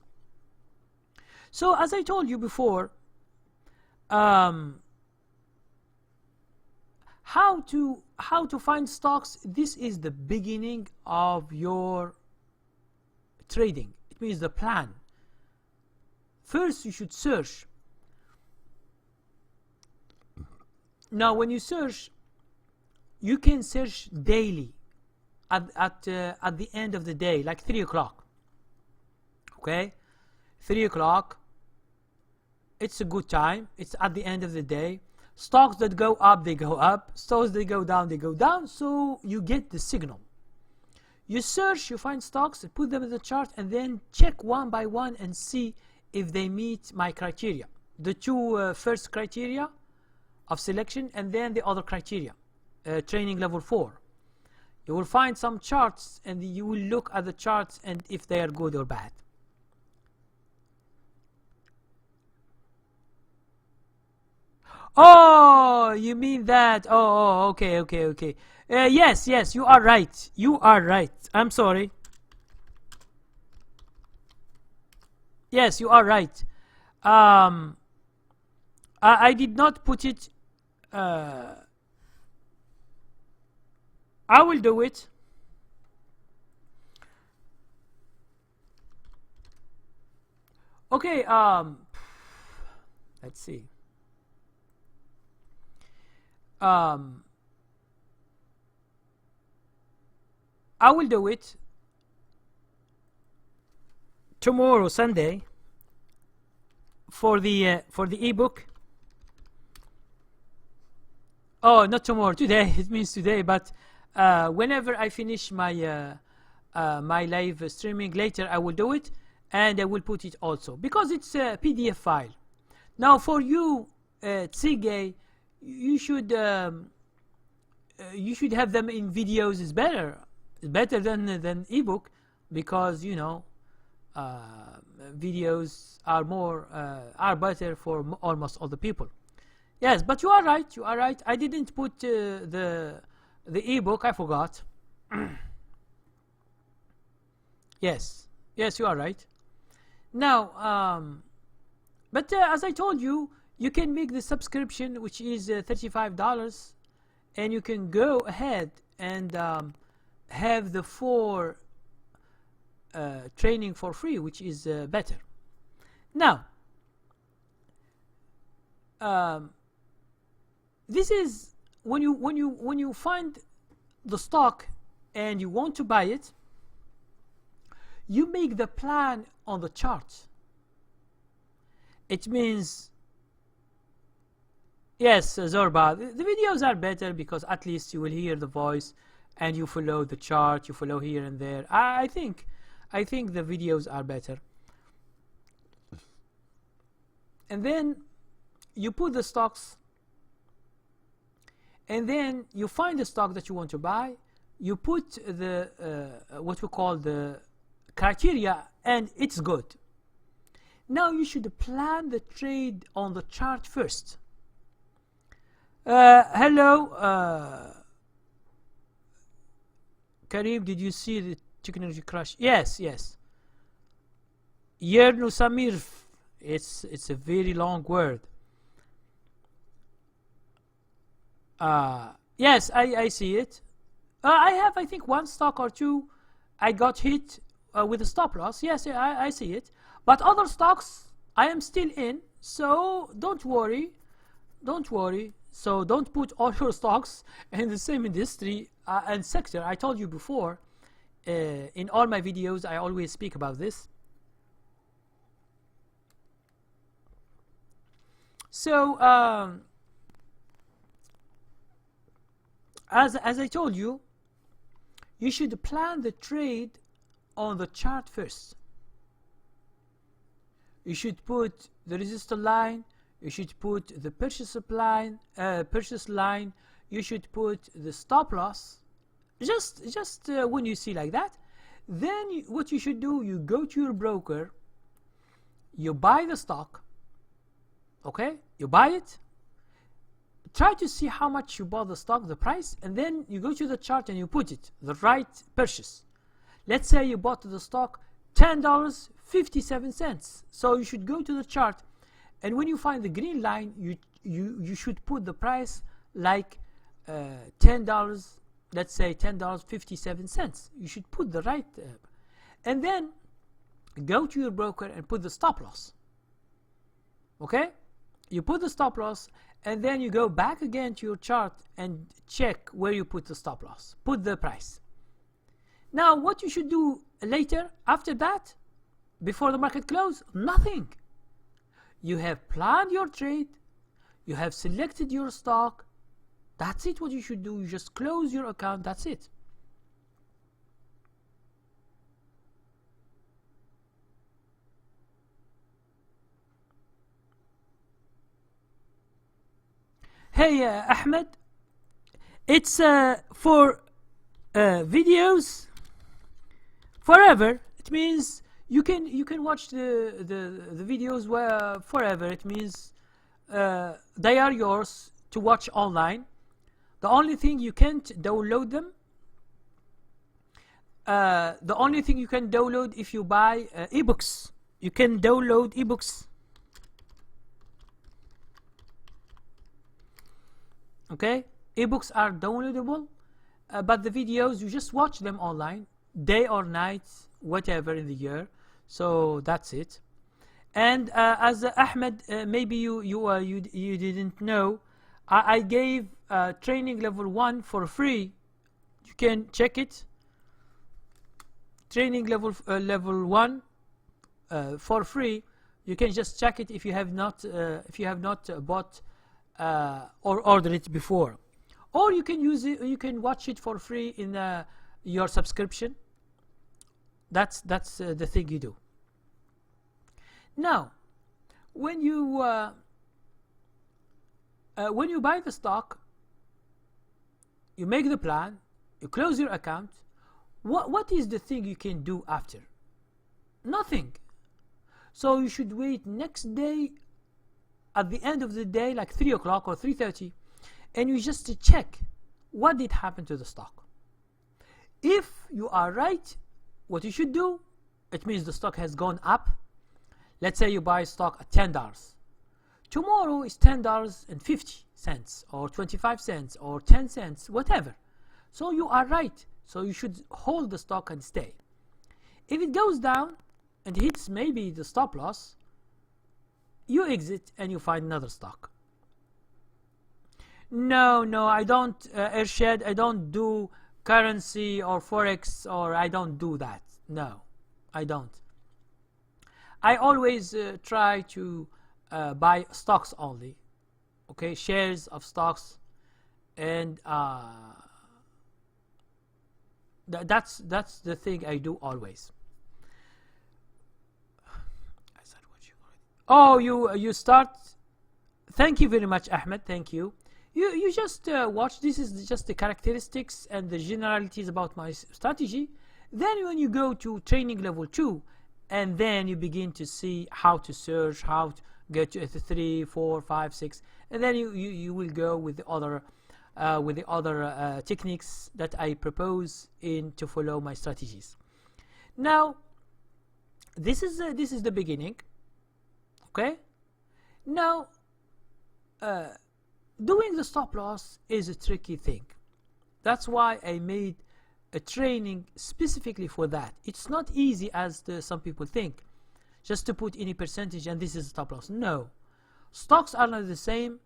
So as I told you before, how to find stocks. This is the beginning of your trading. It means the plan. First you should search. Now when you search, you can search daily at the end of the day, like 3 o'clock. Okay, 3 o'clock, it's a good time. It's at the end of the day. Stocks that go up, they go up. Stocks that go down, they go down. So you get the signal. You search, you find stocks, put them in the chart, and then check one by one and see if they meet my criteria. The two first criteria of selection, and then the other criteria, training level 4. You will find some charts, and you will look at the charts and if they are good or bad. Oh, you mean that? Oh, okay. Yes, you are right. You are right. I'm sorry. Yes, you are right. I did not put it. I will do it. Okay. Let's see. I will do it tomorrow, Sunday, for the ebook. Oh, not tomorrow, today. It means today, but whenever I finish my my live streaming later, I will do it, and I will put it also because it's a PDF file. Now for you, Tsige, you should have them in videos. Is better than ebook, because you know videos are more are better for almost all the people. Yes, but you are right. You are right. I didn't put the ebook. I forgot. Yes, you are right. Now, but as I told you, you can make the subscription, which is $35, and you can go ahead and have the 4 training for free, which is better. Now, this is when you find the stock and you want to buy it, you make the plan on the chart. It means, yes, Zorba, the videos are better because at least you will hear the voice and you follow the chart, you follow here and there. I think the videos are better. And then you put the stocks, and then you find the stock that you want to buy. You put the what we call the criteria, and it's good. Now you should plan the trade on the chart first. Hello, Karim, did you see the technology crash? Yes. Yernu Samir, it's a very long word. Yes, I see it. I have, I think, 1 stock or 2. I got hit with a stop loss. Yes, I see it. But other stocks, I am still in. So don't worry. So don't put all your stocks in the same industry and sector. I told you before, in all my videos, I always speak about this. So as I told you, you should plan the trade on the chart first. You should put the resistance line, you should put the purchase line, you should put the stop loss. Just when you see like that, then what you should do, you go to your broker, you buy the stock, okay? You buy it, try to see how much you bought the stock, the price, and then you go to the chart and you put it, the right purchase. Let's say you bought the stock $10.57. So you should go to the chart, and when you find the green line, you should put the price like $10, let's say $10.57. You should put the right, and then go to your broker and put the stop loss. Okay? You put the stop loss, and then you go back again to your chart and check where you put the stop loss. Put the price. Now, what you should do later, after that, before the market close, nothing. You have planned your trade, you have selected your stock. That's it. What you should do, you just close your account. That's it. Hey, Ahmed, it's for videos forever. It means you can watch the videos forever. It means they are yours to watch online. The only thing you can't download them. The only thing you can download if you buy ebooks. You can download ebooks. Okay, ebooks are downloadable, but the videos, you just watch them online, day or night, whatever in the year. So that's it. And as Ahmed, maybe you didn't know, I gave training level 1 for free. You can check it. Training level 1 for free. You can just check it if you have not bought or ordered it before, or you can use it. You can watch it for free in your subscription. That's the thing you do. Now, when you buy the stock, you make the plan, you close your account. What is the thing you can do after? Nothing. So you should wait next day, at the end of the day, like 3 o'clock or 3:30, and you just check what did happen to the stock. If you are right, what you should do, it means the stock has gone up. Let's say you buy stock at $10. Tomorrow is $10.50 or 25 cents or 10 cents, whatever. So you are right. So you should hold the stock and stay. If it goes down and hits maybe the stop loss, you exit and you find another stock. No, I don't, Irshad, I don't do currency or forex, or I don't do that. No, I don't. I always try to buy stocks only, okay, shares of stocks, and that's the thing I do always. Oh, you start. Thank you very much, Ahmed. Thank you. You just watch. This is just the characteristics and the generalities about my strategy. Then when you go to training level 2, and then you begin to see how to search, how to get to 3, 4, 5, 6, and then you will go with the other techniques that I propose to follow my strategies. Now, this is the beginning. Okay. Now, doing the stop loss is a tricky thing. That's why I made a training specifically for that. It's not easy as some people think, just to put any percentage and this is stop loss. No, stocks are not the same,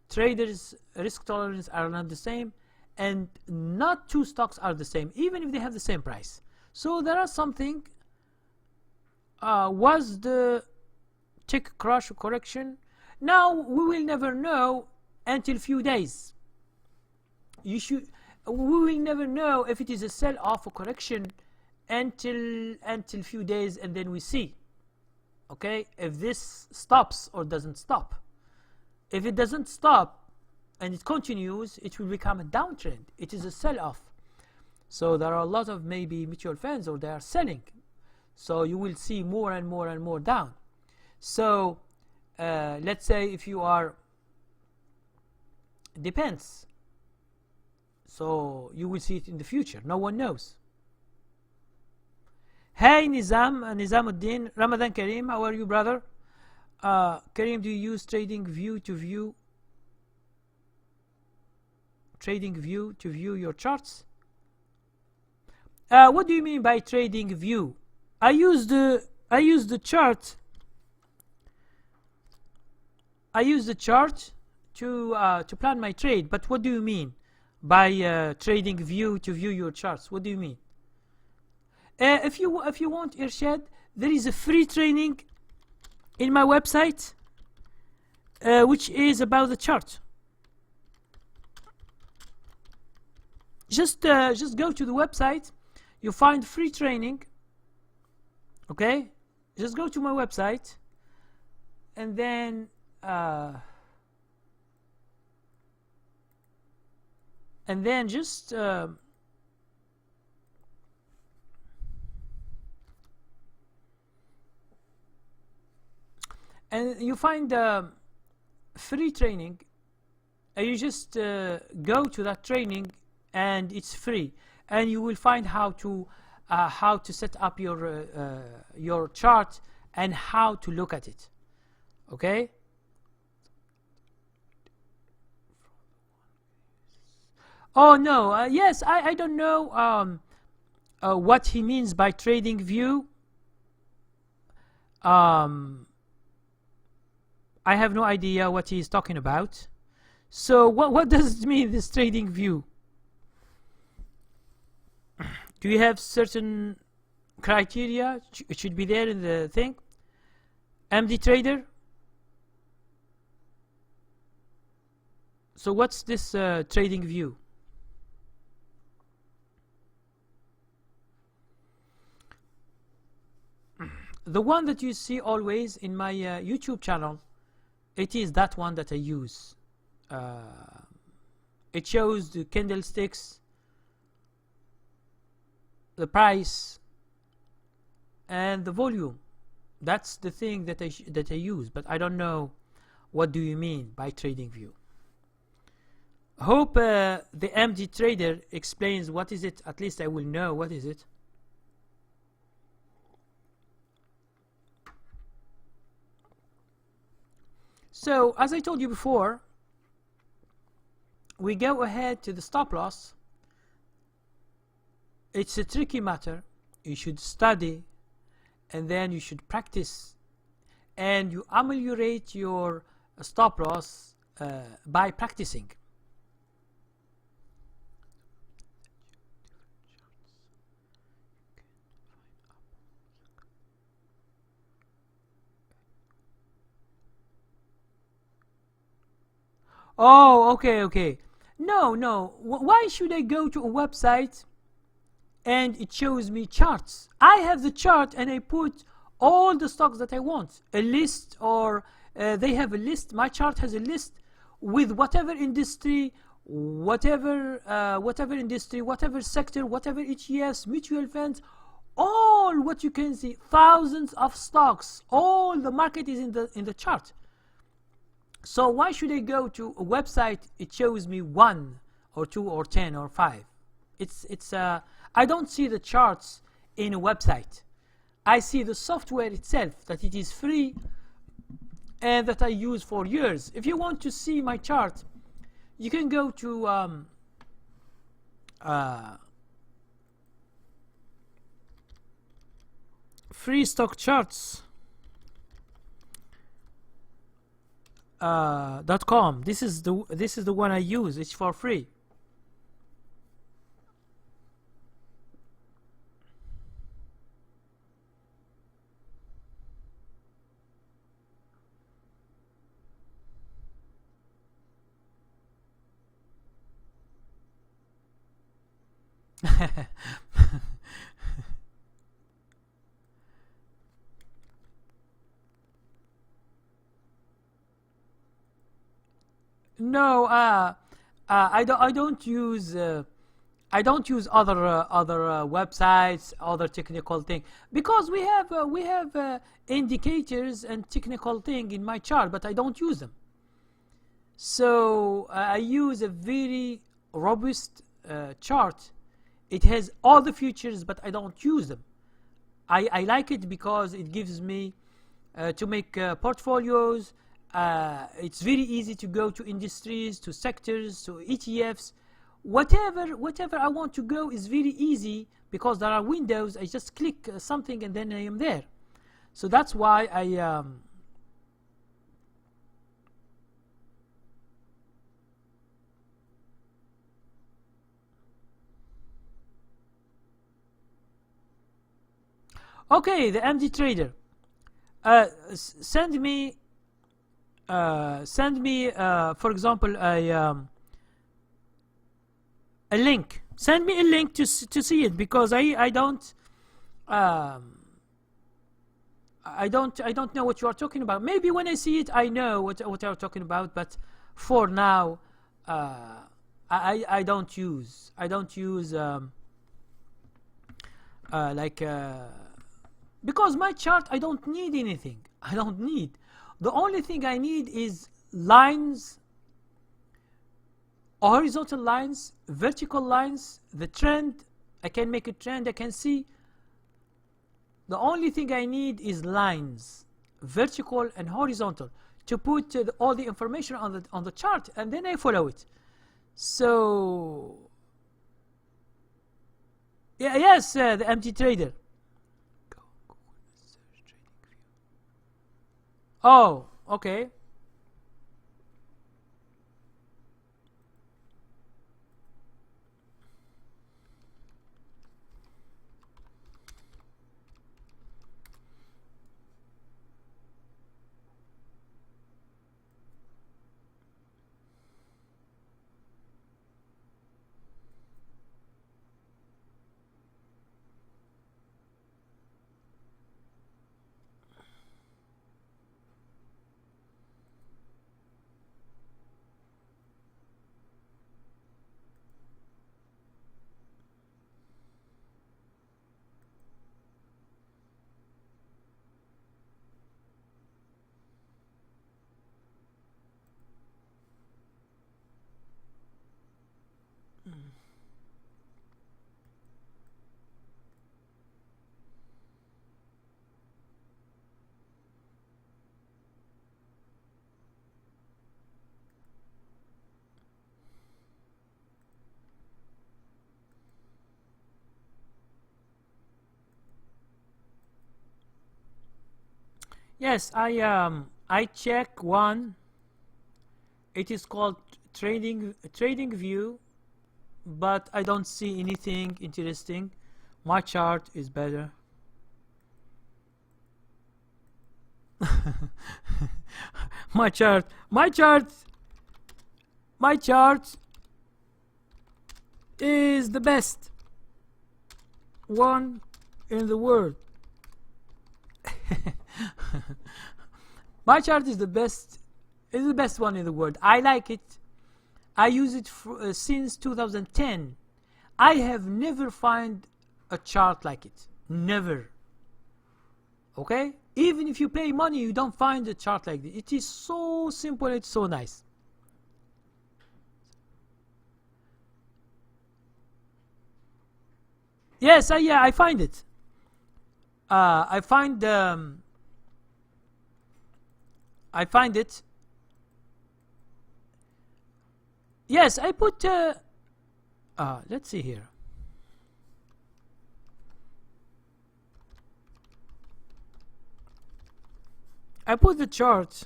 traders' risk tolerance are not the same, and not two stocks are the same, even if they have the same price. So there are something. Was the tick crash correction? Now we will never know until few days. We will never know if it is a sell-off or correction until few days, and then we see, okay, if this stops or doesn't stop. If it doesn't stop and it continues, it will become a downtrend. It is a sell-off. So there are a lot of maybe mutual funds, or they are selling. So you will see more and more and more down. So let's say if you are, depends. So you will see it in the future. No one knows. Hey Nizamuddin, Ramadan Kareem, how are you, brother? Kareem, do you use trading view to view your charts? What do you mean by trading view? I use the chart. I use the chart to plan my trade. But what do you mean by trading view to view your charts? What do you mean? If you want, Irshad, there is a free training in my website which is about the chart. Just go to the website. You find free training. Okay, just go to my website, and then just and you find free training, and you just go to that training, and it's free, and you will find how to set up your chart and how to look at it. Okay. Oh no, yes, I don't know what he means by trading view. I have no idea what he is talking about. So what does it mean, this trading view? Do you have certain criteria? It should be there in the thing. MD trader. So what's this trading view? The one that you see always in my YouTube channel, it is that one that I use. It shows the candlesticks, the price, and the volume. That's the thing that I use, but I don't know what do you mean by trading view. Hope the MD trader explains what is it. At least I will know what is it. So as I told you before, we go ahead to the stop loss. It's a tricky matter. You should study, and then you should practice, and you ameliorate your stop loss by practicing. Oh, okay. No. Why should I go to a website and it shows me charts? I have the chart and I put all the stocks that I want. A list, or they have a list. My chart has a list with whatever industry, whatever industry, whatever sector, whatever ETFs, mutual funds, all what you can see, thousands of stocks. All the market is in the chart. So why should I go to a website? It shows me 1 or 2 or 10 or 5. I don't see the charts in a website. I see the software itself, that it is free and that I use for years. If you want to see my chart, you can go to free stock charts. .com. This is the one I use. It's for free. No, I don't use other websites, other technical thing, because we have indicators and technical thing in my chart, but I don't use them. So I use a very robust chart. It has all the features, but I don't use them. I like it because it gives me to make portfolios. It's very easy to go to industries, to sectors, to ETFs. Whatever I want to go is very easy because there are windows. I just click something and then I am there. So that's why I okay, the MD trader. Send me for example a link. Send me a link to see it, because I don't know what you are talking about. Maybe when I see it I know what you are talking about, but for now I don't use because my chart, I don't need anything. I don't need. The only thing I need is lines, horizontal lines, vertical lines, the trend. I can make a trend, I can see. The only thing I need is lines, vertical and horizontal, to put all the information on the chart, and then I follow it. So yeah, yes, the MT trader. Oh, okay. Yes, I check one. It is called trading view, but I don't see anything interesting. My chart is better. my chart is the best one in the world. My chart is the best one in the world. I like it. I use it since 2010. I have never found a chart like it. Never. Okay? Even if you pay money, you don't find a chart like this. It is so simple. It's so nice. Yes, yeah, I find it. I find it. Yes, I put. Let's see here. I put the chart.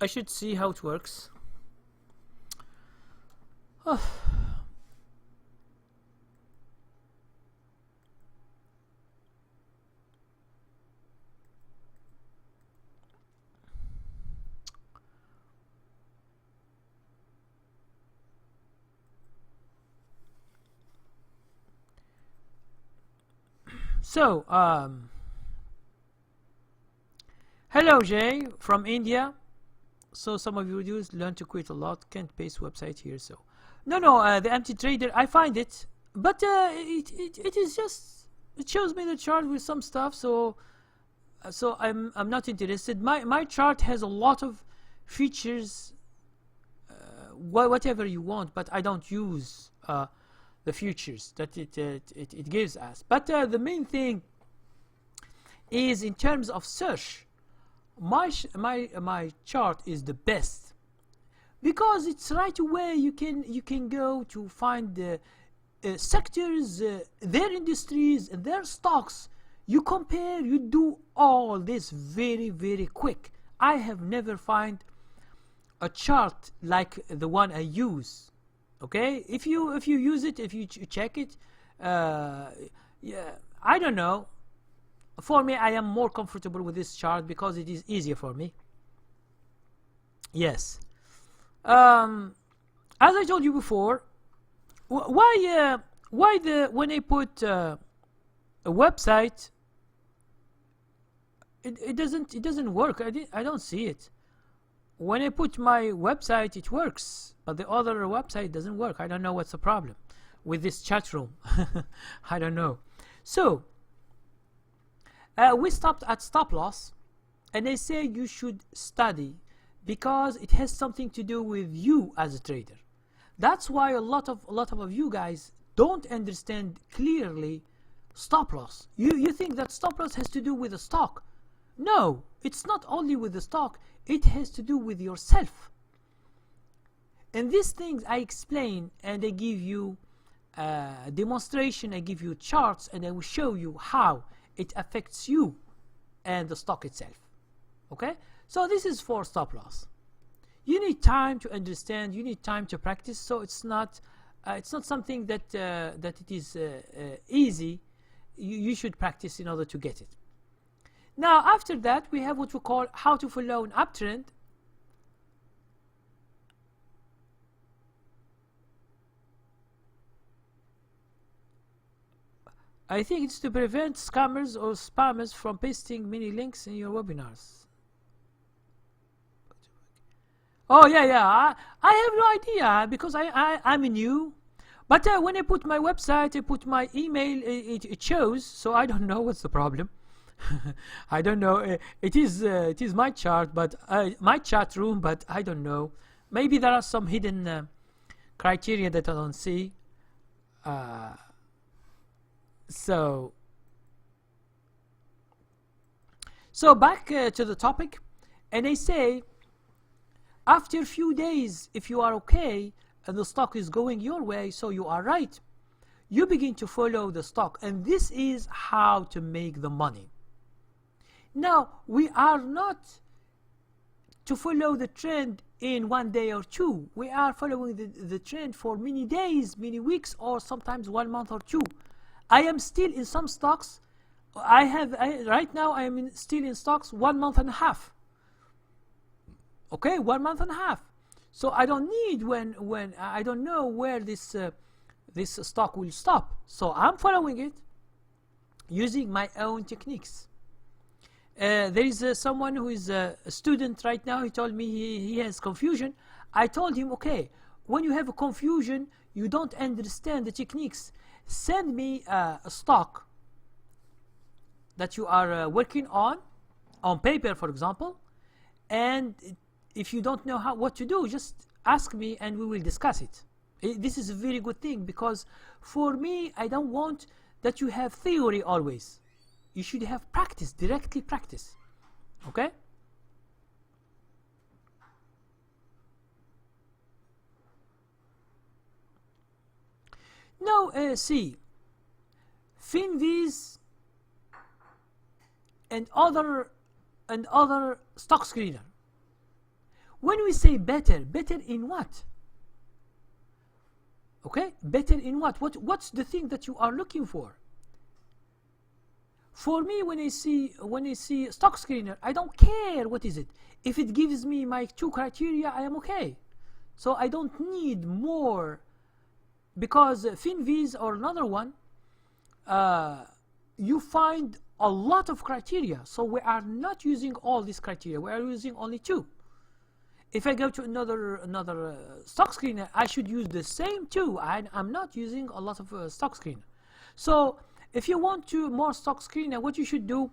I should see how it works. So, hello Jay from India. So some of you do learn to quit a lot. Can't paste website here. So, no, the empty trader. I find it, but it is just, it shows me the chart with some stuff. So I'm not interested. My chart has a lot of features, whatever you want, but I don't use the features that it gives us. But the main thing is in terms of search. My chart is the best because it's right away. You can go to find the sectors, their industries, and their stocks. You compare. You do all this very, very quick. I have never found a chart like the one I use. Okay, if you use it, if you check it, yeah, I don't know. For me, I am more comfortable with this chart because it is easier for me. Yes. As I told you before, why when I put a website, it doesn't work. I don't see it. When I put my website, it works, but the other website doesn't work. I don't know what's the problem with this chat room. I don't know. So we stopped at stop loss, and they say you should study because it has something to do with you as a trader. That's why a lot of you guys don't understand clearly stop loss. You think that stop loss has to do with the stock. No, it's not only with the stock. It has to do with yourself. And these things I explain, and I give you a demonstration. I give you charts, and I will show you how it affects you and the stock itself. Okay, so this is for stop loss. You need time to understand. You need time to practice. So it's not something that it is easy. You should practice in order to get it. Now after that, we have what we call how to follow an uptrend. I think it's to prevent scammers or spammers from pasting many links in your webinars. Oh yeah. I have no idea because I'm new. But when I put my website, I put my email, it shows. So I don't know what's the problem. I don't know. It is my chart, but my chat room, but I don't know. Maybe there are some hidden criteria that I don't see. So back to the topic, and they say after a few days, if you are okay and the stock is going your way, so you are right, you begin to follow the stock, and this is how to make the money. Now, we are not to follow the trend in 1 day or 2. We are following the trend for many days, many weeks, or sometimes 1 month or 2. I am still in some stocks. Right now I am still in stocks 1 month and a half. Okay, 1 month and a half. So I don't need when I don't know where this stock will stop. So I'm following it using my own techniques. There is someone who is a student right now. He told me he has confusion. I told him, okay, when you have a confusion, you don't understand the techniques, send me a stock that you are working on paper, for example, and if you don't know what to do, just ask me and we will discuss it. This is a very good thing, because for me, I don't want that you have theory always. You should have practice, directly practice. Okay? Now, see, Finviz and other stock screener. When we say better in what? Okay, better in what? What's the thing that you are looking for? For me, when I see stock screener, I don't care what is it. If it gives me my 2 criteria, I am okay. So I don't need more, because Finviz or another one, you find a lot of criteria. So we are not using all these criteria. We are using only 2. If I go to another stock screener, I should use the same 2. I'm not using a lot of stock screener. So if you want to more stock screener, what you should do,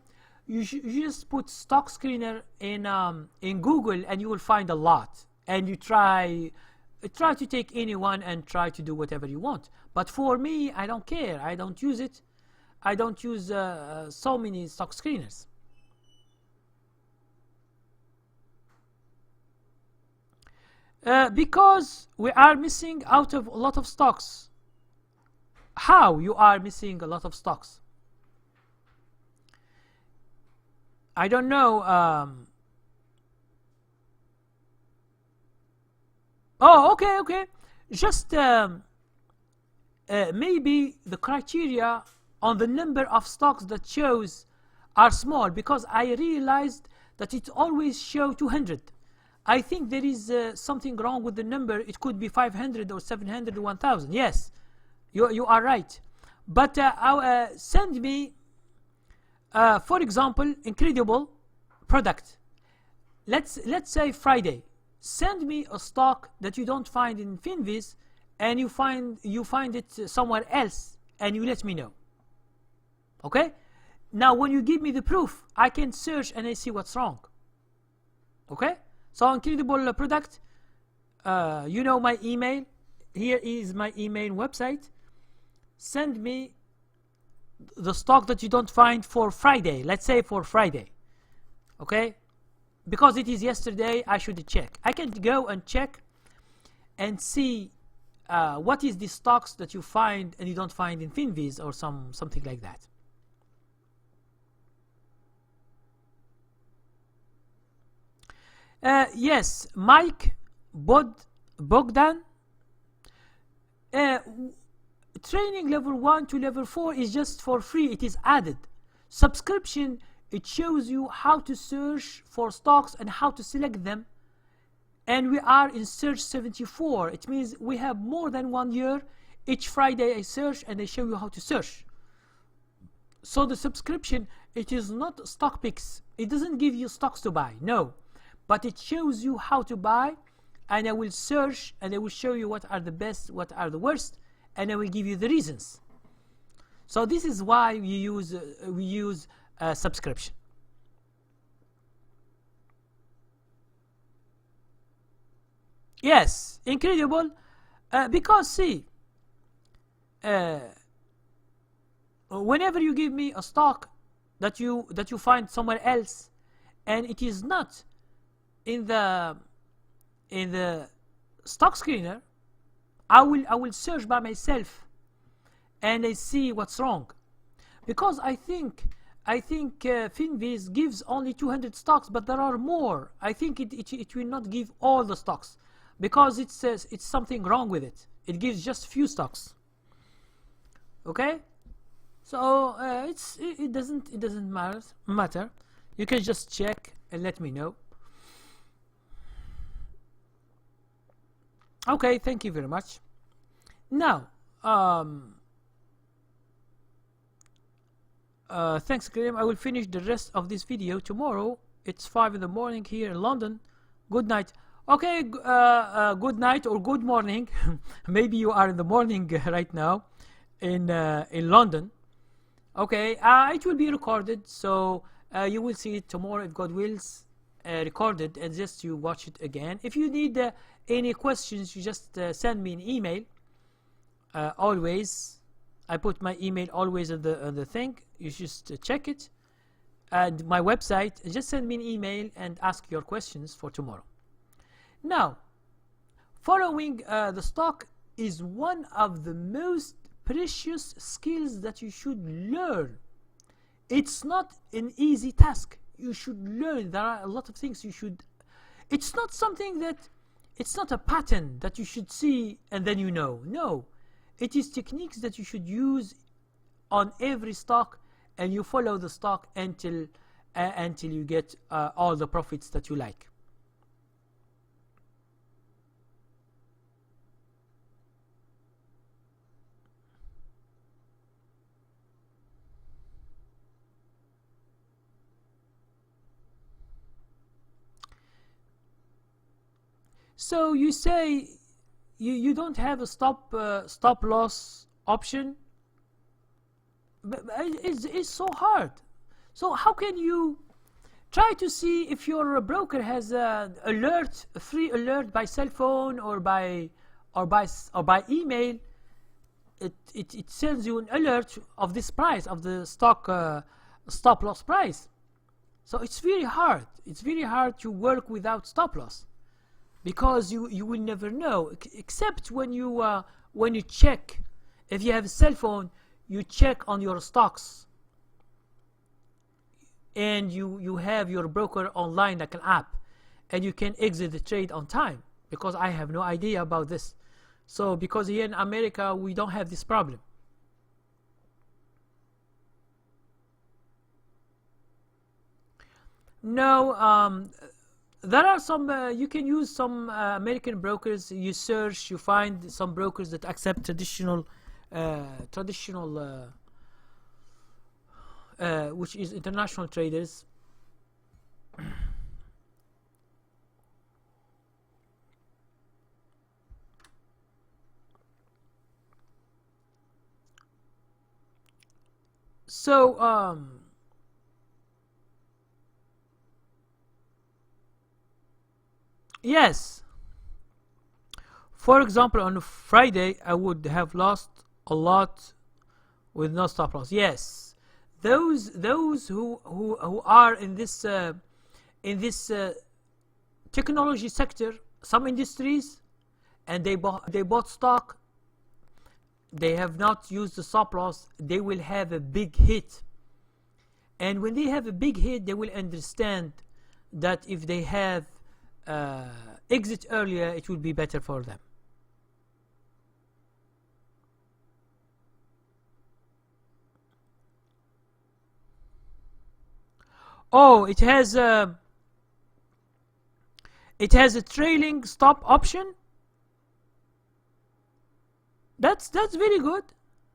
you just put stock screener in Google, and you will find a lot. And you try to take any one and try to do whatever you want. But for me, I don't care. I don't use it. I don't use so many stock screeners. Because we are missing out of a lot of stocks. How you are missing a lot of stocks? I don't know. Oh, okay. Just maybe the criteria on the number of stocks that shows are small, because I realized that it always show 200. I think there is something wrong with the number. It could be 500 or 700 or 1000. Yes, you are right. But send me, for example, incredible product. Let's say Friday. Send me a stock that you don't find in Finviz, and you find it somewhere else, and you let me know. Okay? Now, when you give me the proof, I can search and I see what's wrong. Okay? So, incredible product. You know my email. Here is my email website. Send me the stock that you don't find for Friday. Let's say for Friday. Okay? Because it is yesterday, I should check. I can go and check and see what is the stocks that you find and you don't find in Finviz or something like that. Yes, Mike Bogdan. Training level 1 to level 4 is just for free. It is added. Subscription, it shows you how to search for stocks and how to select them. And we are in search 74. It means we have more than 1 year. Each Friday I search and I show you how to search. So the subscription, it is not stock picks. It doesn't give you stocks to buy. No. But it shows you how to buy, and I will search and I will show you what are the best, what are the worst, and I will give you the reasons. So this is why we use subscription. Yes, incredible, because see, whenever you give me a stock that you find somewhere else, and it is not in the stock screener, I will search by myself, and I see what's wrong, because I think Finviz gives only 200 stocks, but there are more. I think it will not give all the stocks, because it says it's something wrong with it. It gives just few stocks. Okay, so it doesn't matter. You can just check and let me know. Okay, thank you very much. Now, thanks, Graham. I will finish the rest of this video tomorrow. It's 5 in the morning here in London. Good night. Okay, good night or good morning. Maybe you are in the morning right now in London. Okay, it will be recorded, so you will see it tomorrow if God wills, recorded, and just you watch it again. If you need any questions, you just send me an email. Always, I put my email always on the thing. You just check it, and my website. Just send me an email and ask your questions for tomorrow. Now, following the stock is one of the most precious skills that you should learn. It's not an easy task. You should learn. There are a lot of things you should. It's not something that. It's not a pattern that you should see and then you know. No, it is techniques that you should use on every stock, and you follow the stock until you get all the profits that you like. So you say you don't have a stop loss option, but it's so hard. So how can you try to see if your broker has a free alert by cell phone or by email? It sends you an alert of this price, of the stock stop loss price. So it's very hard. It's very hard to work without stop loss, because you will never know, except when you check. If you have a cell phone, you check on your stocks, and you have your broker online like an app, and you can exit the trade on time, because I have no idea about this. So because here in America we don't have this problem. No, there are some, you can use some American brokers. You search, you find some brokers that accept traditional, which is international traders. So, yes. For example, on Friday, I would have lost a lot with no stop loss. Yes, those who are in this technology sector, some industries, and they bought stock. They have not used the stop loss. They will have a big hit, and when they have a big hit, they will understand that if they have exit earlier, it will be better for them. Oh, it has a trailing stop option. That's very good.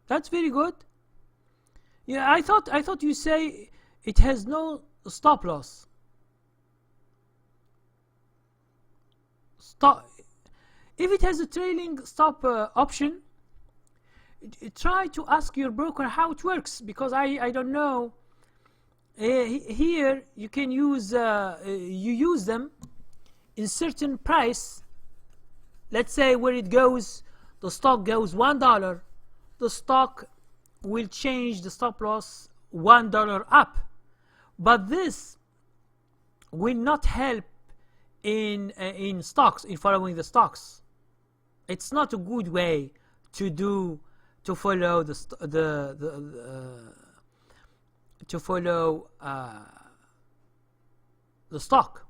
That's very good. Yeah, I thought you say it has no stop loss. If it has a trailing stop option, try to ask your broker how it works, because I don't know. Here you can use you use them in certain price. Let's say where it goes, the stock goes $1, the stock will change the stop loss $1 up, but this will not help in stocks, in following the stocks. It's not a good way to do to follow to follow the stock.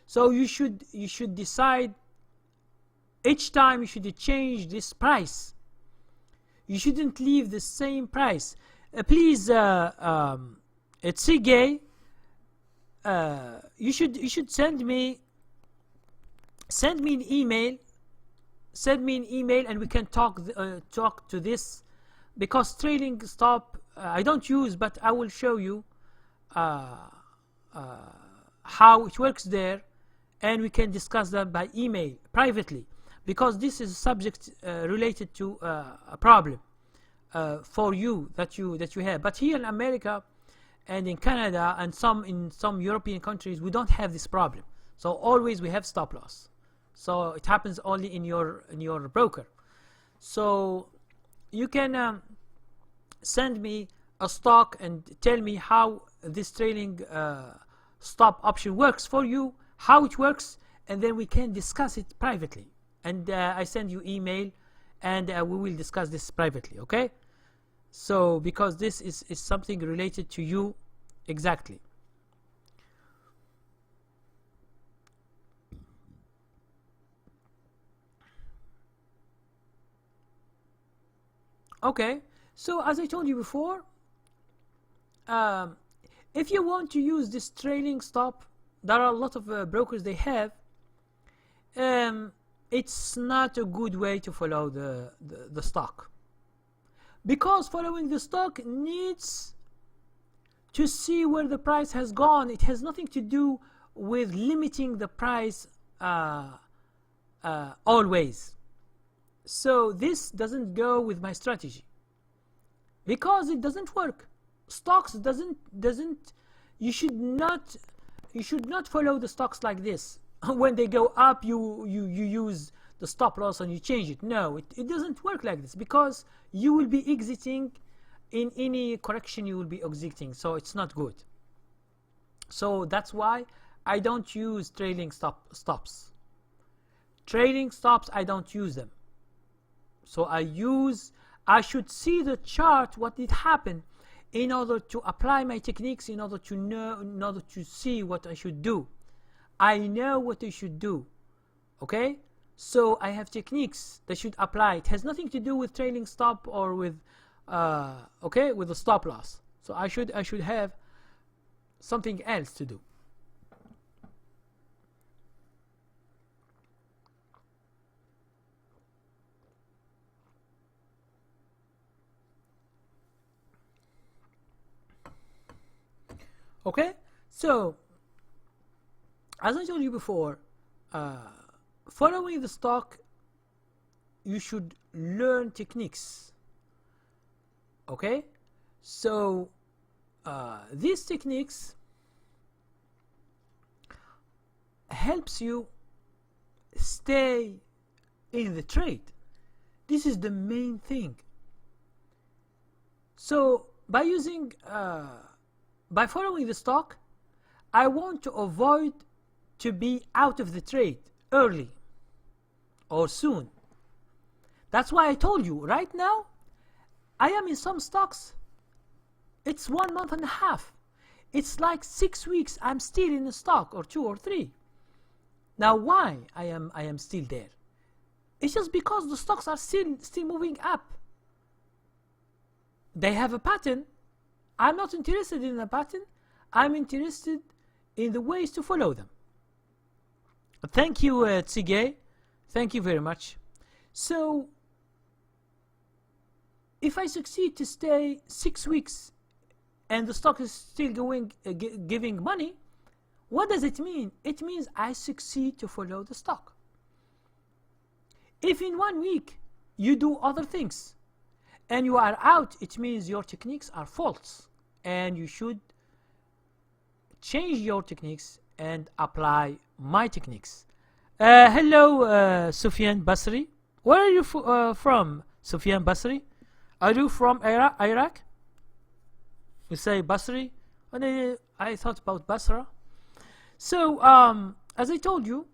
So you should decide each time. You should change this price. You shouldn't leave the same price. Please, Tsige, you should send me an email. Send me an email and we can talk to this, because trailing stop I don't use, but I will show you how it works there, and we can discuss that by email privately, because this is a subject related to a problem for you that you have. But here in America and in Canada and in some European countries, we don't have this problem. So always we have stop loss. So it happens only in your broker. So you can send me a stock and tell me how this trailing stop option works for you, how it works, and then we can discuss it privately. And I send you email, and we will discuss this privately. Okay? So because this is something related to you exactly. Okay, so as I told you before, if you want to use this trailing stop, there are a lot of brokers they have. It's not a good way to follow the stock, because following the stock needs to see where the price has gone. It has nothing to do with limiting the price always. So this doesn't go with my strategy, because it doesn't work. Stocks doesn't you should not follow the stocks like this. When they go up, you use the stop loss and you change it. No, it doesn't work like this, because you will be exiting in any correction. You will be exiting, so it's not good. So that's why I don't use trailing stops. Trailing stops, I don't use them. So I should see the chart, what did happen, in order to apply my techniques, in order to see what I should do. I know what I should do. Okay? So I have techniques that should apply. It has nothing to do with trailing stop or with with the stop loss. So I should have something else to do. Okay, so as I told you before, following the stock, you should learn techniques. Okay, so these techniques helps you stay in the trade. This is the main thing. So by following the stock, I want to avoid to be out of the trade early or soon. That's why I told you right now I am in some stocks. It's 1 month and a half. It's like 6 weeks I'm still in the stock, or 2 or 3. Now why I am still there? It's just because the stocks are still moving up. They have a pattern. I'm not interested in a pattern. I'm interested in the ways to follow them. Thank you, Tsige. Thank you very much. So if I succeed to stay 6 weeks and the stock is still going giving money, what does it mean? It means I succeed to follow the stock. If in 1 week you do other things and you are out, it means your techniques are false, and you should change your techniques and apply my techniques. Hello, Sufyan Basri. Where are you from, Sufyan Basri? Are you from Iraq? You say Basri? And I thought about Basra. So, as I told you,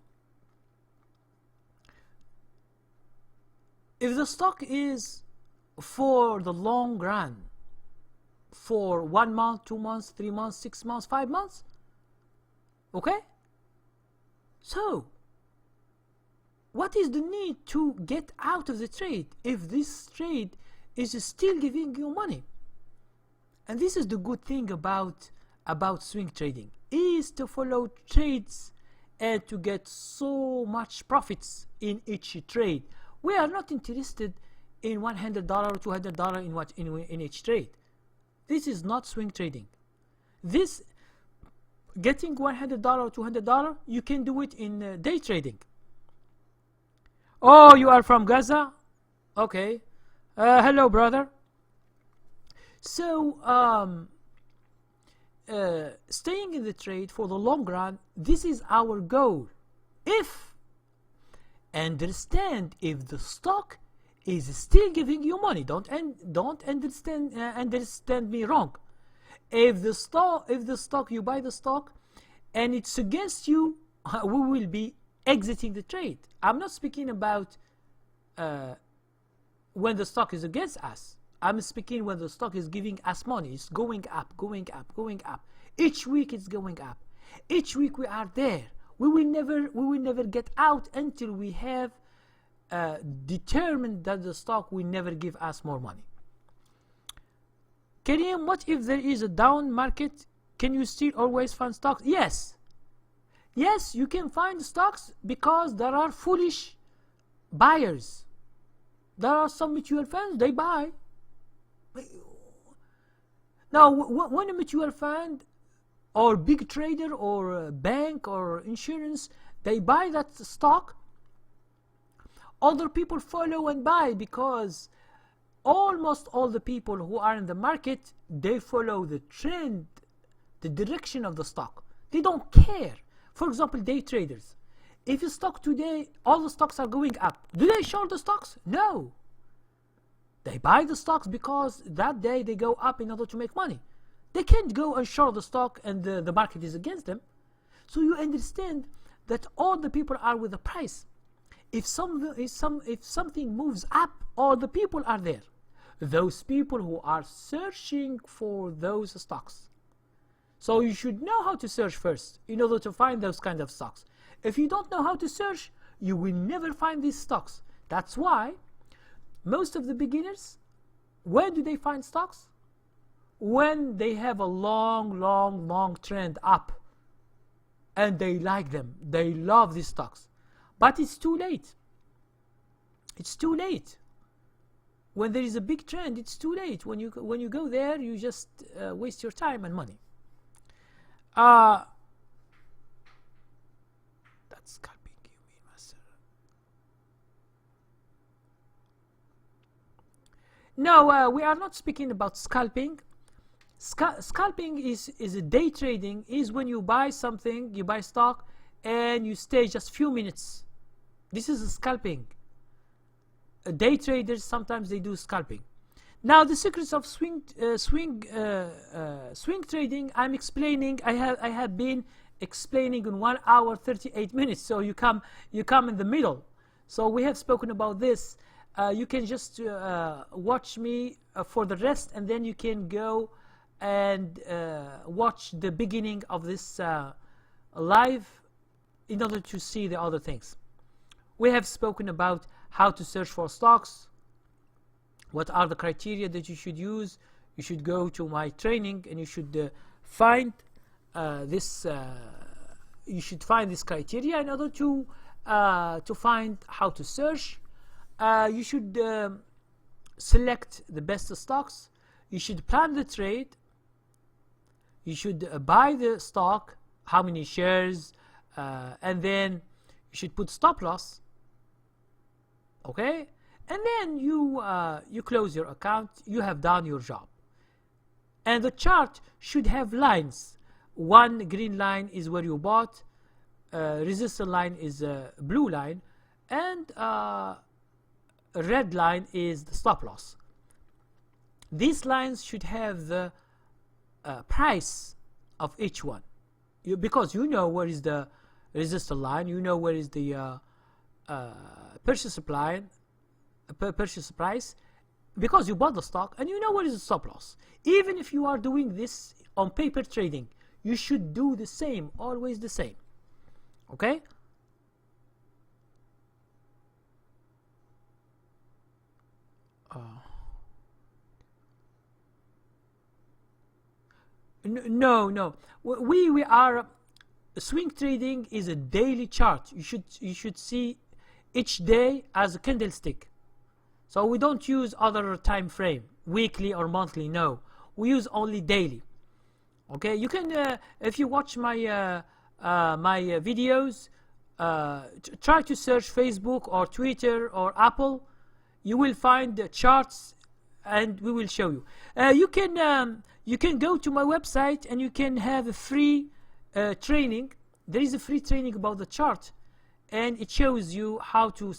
If the stock is for the long run, for 1 month, 2 months, 3 months, 6 months, 5 months, okay? So, what is the need to get out of the trade if this trade is still giving you money? And this is the good thing about swing trading, is to follow trades and to get so much profits in each trade. We are not interested in $100, $200 in each trade. This is not swing trading. This getting $100 or $200, you can do it in day trading. Oh, you are from Gaza? Okay. Hello, brother. So, staying in the trade for the long run, this is our goal. Understand if the stock is still giving you money. Don't understand me wrong. If the stock you buy the stock and it's against you, we will be exiting the trade. I'm not speaking about when the stock is against us. I'm speaking when the stock is giving us money. It's going up, going up, going up. Each week it's going up. Each week we are there. We will never get out until we have determined that the stock will never give us more money. Kareem, what if there is a down market? Can you still always find stocks? Yes. Yes, you can find stocks because there are foolish buyers. There are some mutual funds, they buy. Now, when a mutual fund or big trader or a bank or insurance, they buy that stock, other people follow and buy, because almost all the people who are in the market, they follow the trend, the direction of the stock. They don't care. For example, day traders. If a stock today, all the stocks are going up, do they short the stocks? No. They buy the stocks because that day they go up in order to make money. They can't go and short the stock and the market is against them. So you understand that all the people are with the price. If something moves up, all the people are there. Those people who are searching for those stocks. So you should know how to search first in order to find those kind of stocks. If you don't know how to search, you will never find these stocks. That's why most of the beginners, when do they find stocks? When they have a long trend up and they like them, they love these stocks. But it's too late. It's too late. When there is a big trend, it's too late. When you go there, you just waste your time and money. That's scalping, you mean, master? No, we are not speaking about scalping. Scalping is a day trading, is when you buy something, you buy stock, and you stay just few minutes. This is a scalping. Day traders, sometimes they do scalping. Now the secrets of swing trading, I'm explaining. I have been explaining in 1 hour 38 minutes. So you come in the middle. So we have spoken about this. You can just watch me for the rest, and then you can go and watch the beginning of this live in order to see the other things. We have spoken about how to search for stocks. What are the criteria that you should use? You should go to my training and you should find this. You should find this criteria in order to find how to search. You should select the best stocks. You should plan the trade. You should buy the stock, how many shares, and then you should put stop loss. Okay, and then you close your account. You have done your job. And the chart should have lines. One green line is where you bought, resistance line is a blue line, and a red line is the stop loss. These lines should have the price of each one, because you know where is the resistance line, you know where is the purchase line, purchase price, because you bought the stock and you know what is the stop loss. Even if you are doing this on paper trading, you should do the same, always the same. Okay? No. We are swing trading is a daily chart. You should see each day as a candlestick. So we don't use other time frame, weekly or monthly. No, we use only daily. Okay, you can if you watch my videos, try to search Facebook or Twitter or Apple. You will find the charts, and we will show you. You can go to my website and you can have a free training. There is a free training about the chart, and it shows you how to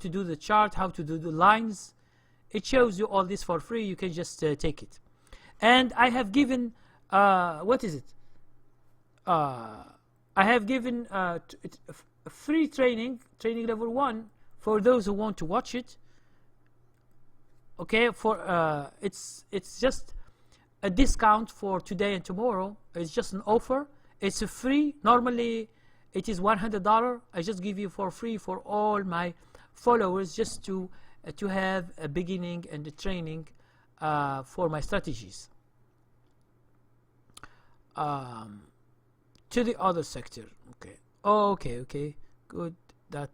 do the chart, how to do the lines. It shows you all this for free. You can just take it. And I have given what is it? I have given a free training level 1 for those who want to watch it. Okay, for it's just a discount for today and tomorrow. It's just an offer. It's a free. Normally it is $100. I just give you for free for all my followers, just to have a beginning and a training for my strategies. To the other sector. Okay, good. That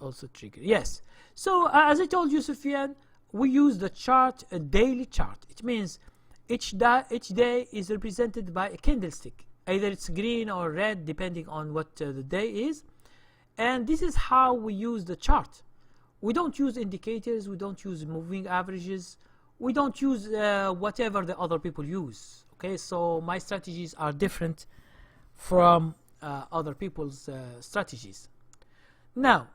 also trigger. Yes. So as I told you, Sufyan, we use the chart, a daily chart. It means each day is represented by a candlestick. Either it's green or red, depending on what the day is. And this is how we use the chart. We don't use indicators. We don't use moving averages. We don't use whatever the other people use. Okay, so my strategies are different from other people's strategies. Now,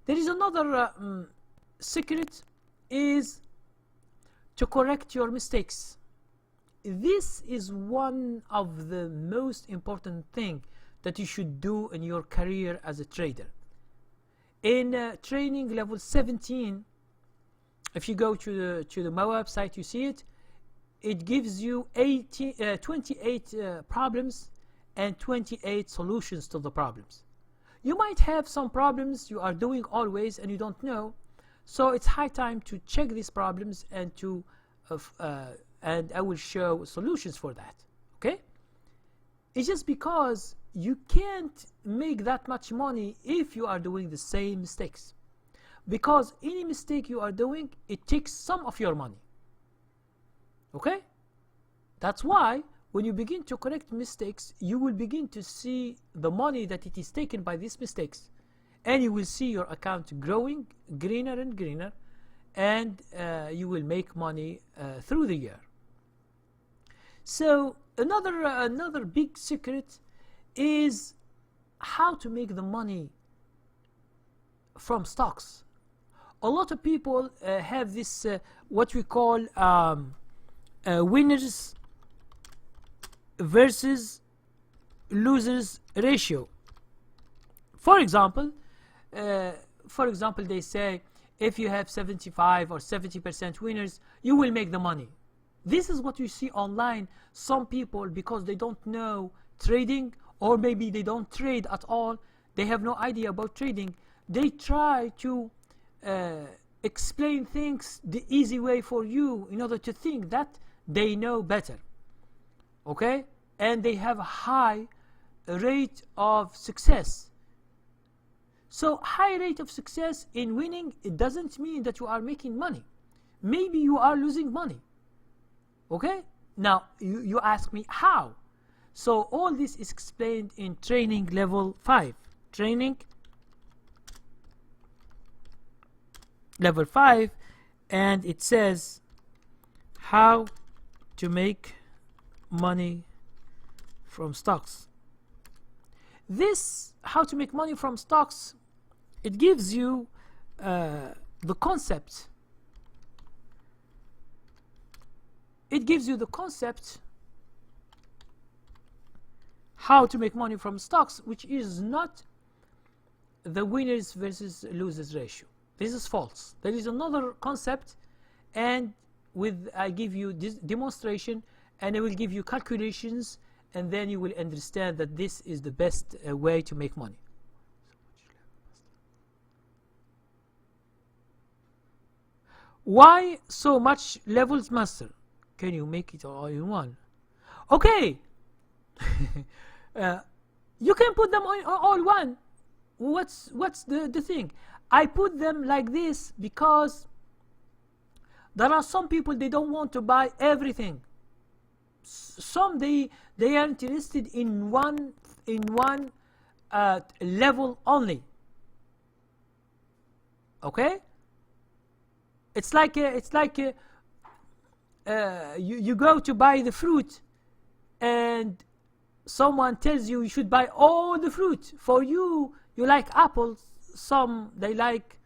there is another secret, is to correct your mistakes. This is one of the most important thing that you should do in your career as a trader. In training level 17, if you go to my website, you see it. It gives you 28 problems and 28 solutions to the problems. You might have some problems you are doing always and you don't know, so it's high time to check these problems and and I will show solutions for that. Okay? It's just because you can't make that much money if you are doing the same mistakes, because any mistake you are doing, it takes some of your money. Okay? That's why when you begin to correct mistakes, you will begin to see the money that it is taken by these mistakes, and you will see your account growing greener and greener, and you will make money through the year. So another big secret is how to make the money from stocks. A lot of people have this what we call winners versus losers ratio. For example, they say if you have 75 or 70% winners, you will make the money. This is what you see online. Some people, because they don't know trading, or maybe they don't trade at all, they have no idea about trading, they try to explain things the easy way for you in order to think that they know better. Okay? And they have a high rate of success. So high rate of success in winning, it doesn't mean that you are making money. Maybe you are losing money. Okay? Now you ask me how. So all this is explained in training level 5. Training level 5, and it says how to make money from stocks. This how to make money from stocks, it gives you the concept. It gives you the concept how to make money from stocks, which is not the winners versus losers ratio. This is false. There is another concept, and I give you this demonstration, and I will give you calculations, and then you will understand that this is the best way to make money. Why so much levels, master? Can you make it all in one? Okay. You can put them all one. What's the thing? I put them like this because there are some people, they don't want to buy everything. Some they are interested in one level only. Okay? It's like you go to buy the fruit, and someone tells you should buy all the fruit. For you like apples. Some they like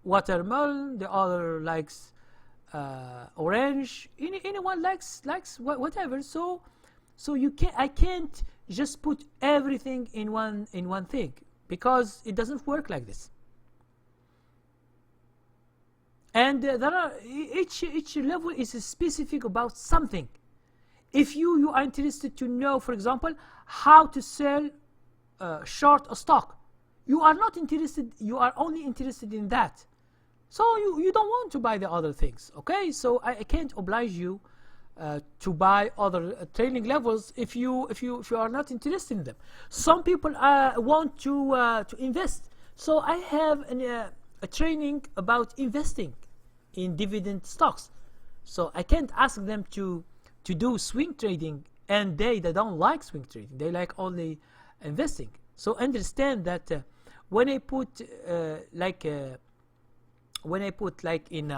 watermelon. The other likes orange. Anyone likes whatever. So I can't just put everything in one thing, because it doesn't work like this. And there are each level is specific about something. If you are interested to know, for example, how to sell short a stock, you are not interested. You are only interested in that. So you don't want to buy the other things. Okay, so I can't oblige you to buy other training levels if you are not interested in them. Some people want to invest. So I have a training about investing in dividend stocks. So I can't ask them to do swing trading, and they don't like swing trading. They like only investing. So understand that when I put in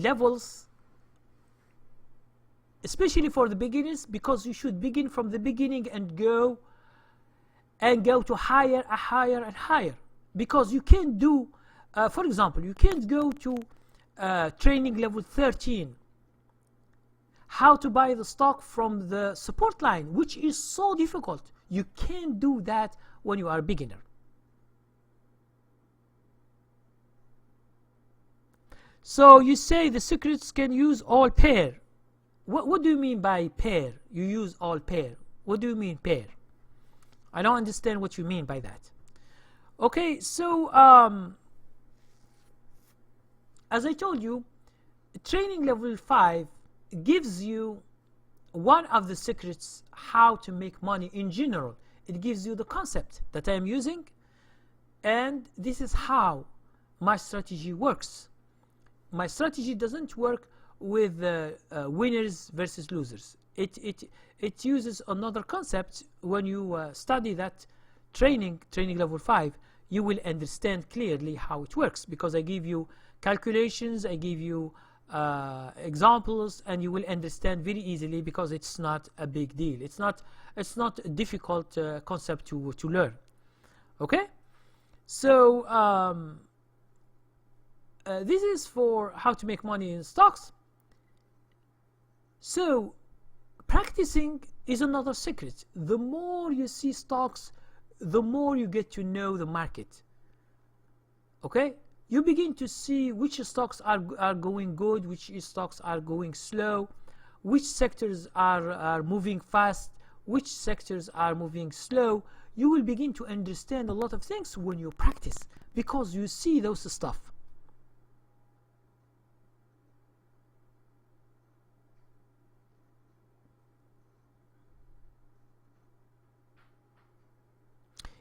levels, especially for the beginners, because you should begin from the beginning and go to higher and higher, because you can't do for example, you can't go to training level 13, how to buy the stock from the support line, which is so difficult. You can't do that when you are a beginner. So you say the secrets can use all pair. What do you mean by pair? You use all pair. What do you mean pair? I don't understand what you mean by that. Okay, so as I told you, training level 5 gives you one of the secrets how to make money in general. It gives you the concept that I am using, and this is how my strategy works. My strategy doesn't work with winners versus losers. It uses another concept. When you study that training level 5, you will understand clearly how it works, because I give you calculations, I give you examples, and you will understand very easily, because it's not a big deal. It's not a difficult concept to learn. Okay, so this is for how to make money in stocks. So practicing is another secret. The more you see stocks, the more you get to know the market. Okay, you begin to see which stocks are going good, which stocks are going slow, which sectors are moving fast, which sectors are moving slow. You will begin to understand a lot of things when you practice, because you see those stuff.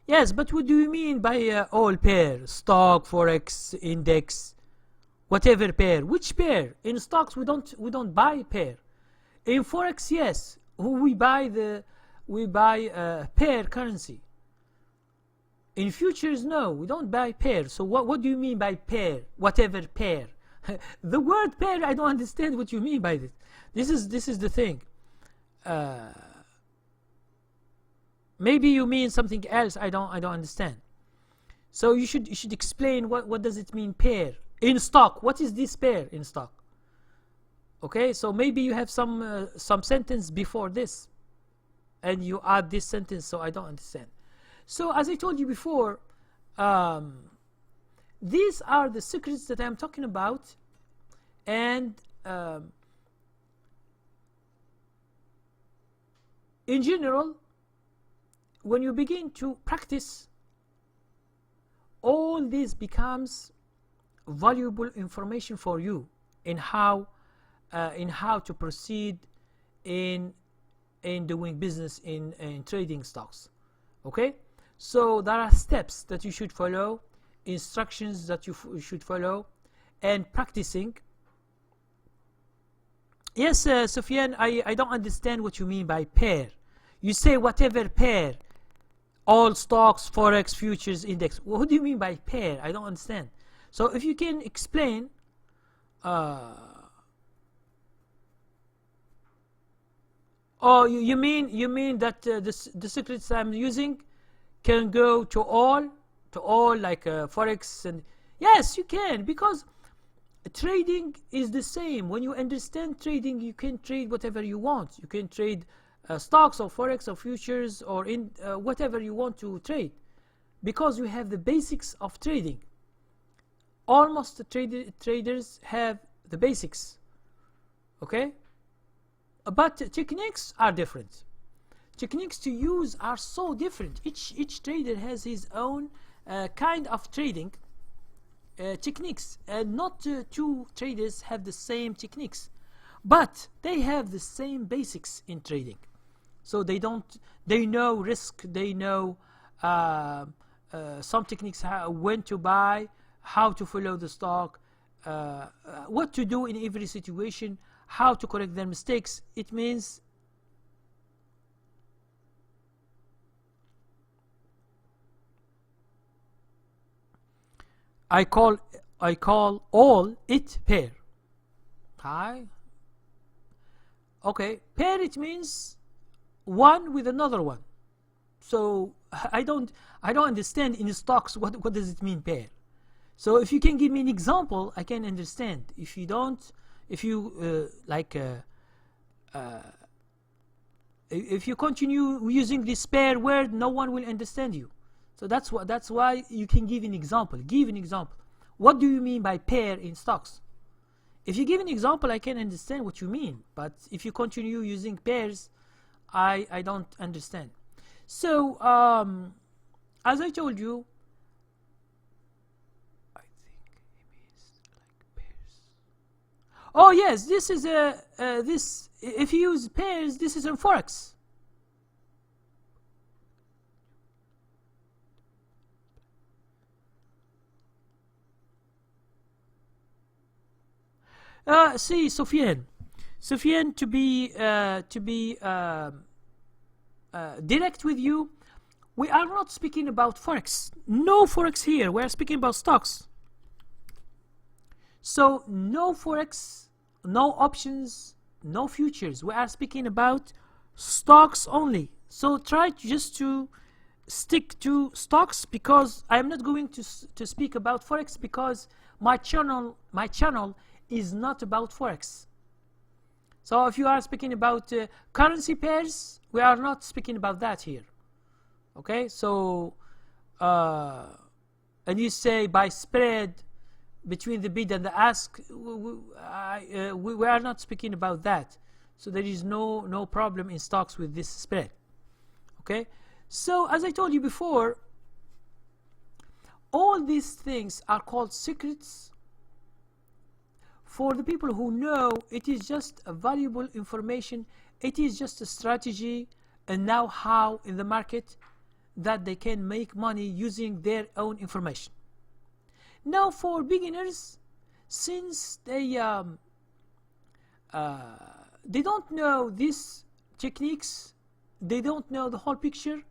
Yes, but what do you mean by all pair? Stock, forex, index, whatever pair. Which pair? In stocks we don't buy pair. In forex, yes, we buy pair currency. In futures, no, we don't buy pair. So what do you mean by pair? Whatever pair. The word pair, I don't understand what you mean by this. This is the thing. Maybe you mean something else. I don't understand. So you should explain what does it mean pair in stock. What is this pair in stock? Okay, so maybe you have some sentence before this. and you add this sentence, so I don't understand. So as I told you before, these are the secrets that I'm talking about, and in general, when you begin to practice, all this becomes valuable information for you in how to proceed in doing business in trading stocks. Okay, so there are steps that you should follow, instructions that you should follow, and practicing. Yes, Sufyan, I don't understand what you mean by pair. You say whatever pair, all stocks, forex, futures, index. What do you mean by pair? I don't understand. So if you can explain. Oh, you mean that the secrets I'm using can go to all like forex, and yes, you can, because trading is the same. When you understand trading, you can trade whatever you want. You can trade stocks or forex or futures or in whatever you want to trade, because you have the basics of trading. Almost the traders have the basics. Okay, but techniques are different. Techniques to use are so different. Each trader has his own kind of trading techniques, and not two traders have the same techniques, but they have the same basics in trading. So they know risk, they know some techniques, when to buy, how to follow the stock, what to do in every situation, how to correct their mistakes. It means I call all it pair. Hi. Okay, pair, it means one with another one. So I don't understand in stocks what does it mean, pair. So if you can give me an example, I can understand. If you don't, if you if you continue using this pair word, no one will understand you. So that's why you can give an example. Give an example. What do you mean by pair in stocks? If you give an example, I can understand what you mean. But if you continue using pairs, I don't understand. So as I told you, I think it means like pairs. Oh yes, this is this. If you use pairs, this is in forex. See, Sufyan, to be direct with you, we are not speaking about forex. No forex here. We are speaking about stocks. So no forex, no options, no futures. We are speaking about stocks only. So try just to stick to stocks, because I am not going to speak about forex, because my channel is not about forex. So if you are speaking about currency pairs, we are not speaking about that here. Okay, so and you say by spread between the bid and the ask, we are not speaking about that. So there is no problem in stocks with this spread. Okay, so as I told you before, all these things are called secrets. For the people who know, it is just a valuable information. It is just a strategy and know-how in the market that they can make money using their own information. Now for beginners, since they don't know these techniques, they don't know the whole picture,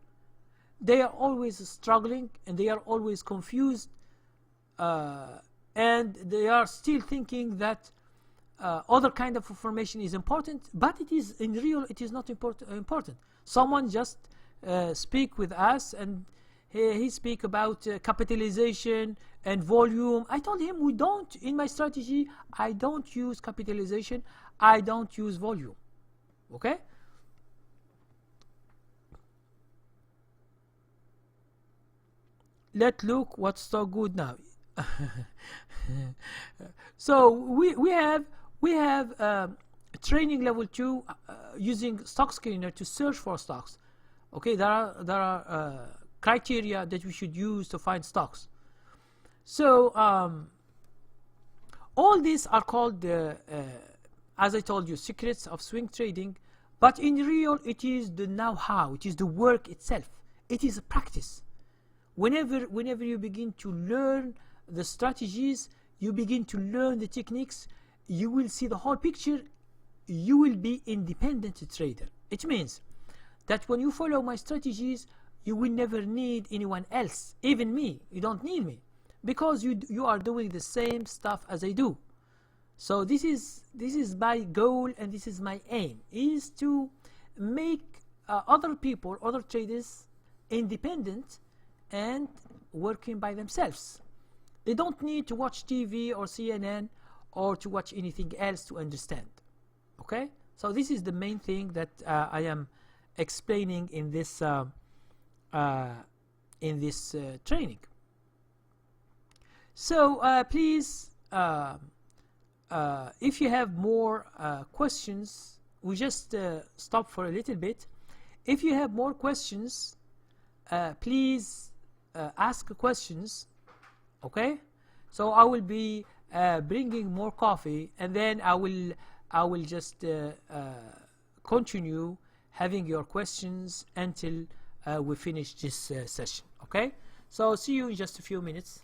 they are always struggling and they are always confused, and they are still thinking that other kind of information is important, but it is in real, it is not important. Someone just speak with us, and he speak about capitalization and volume. I told him, we don't, in my strategy, I don't use capitalization, I don't use volume. Okay, Let's look what's so good now. So we have training level 2 using stock screener to search for stocks. Okay, there are criteria that we should use to find stocks. So all these are called as I told you, secrets of swing trading, but in real it is the know-how, it is the work itself, it is a practice. Whenever you begin to learn the strategies, you begin to learn the techniques, you will see the whole picture, you will be independent trader. It means that when you follow my strategies, you will never need anyone else, even me. You don't need me, because you are doing the same stuff as I do. So this is my goal, and this is my aim, is to make other people, other traders, independent and working by themselves. They don't need to watch TV or CNN or to watch anything else to understand. Okay, so this is the main thing that I am explaining in this training. So please, if you have more questions, we just stop for a little bit. If you have more questions, please ask questions. Okay, so I will be bringing more coffee, and then I will just continue having your questions until we finish this session. Okay, so see you in just a few minutes.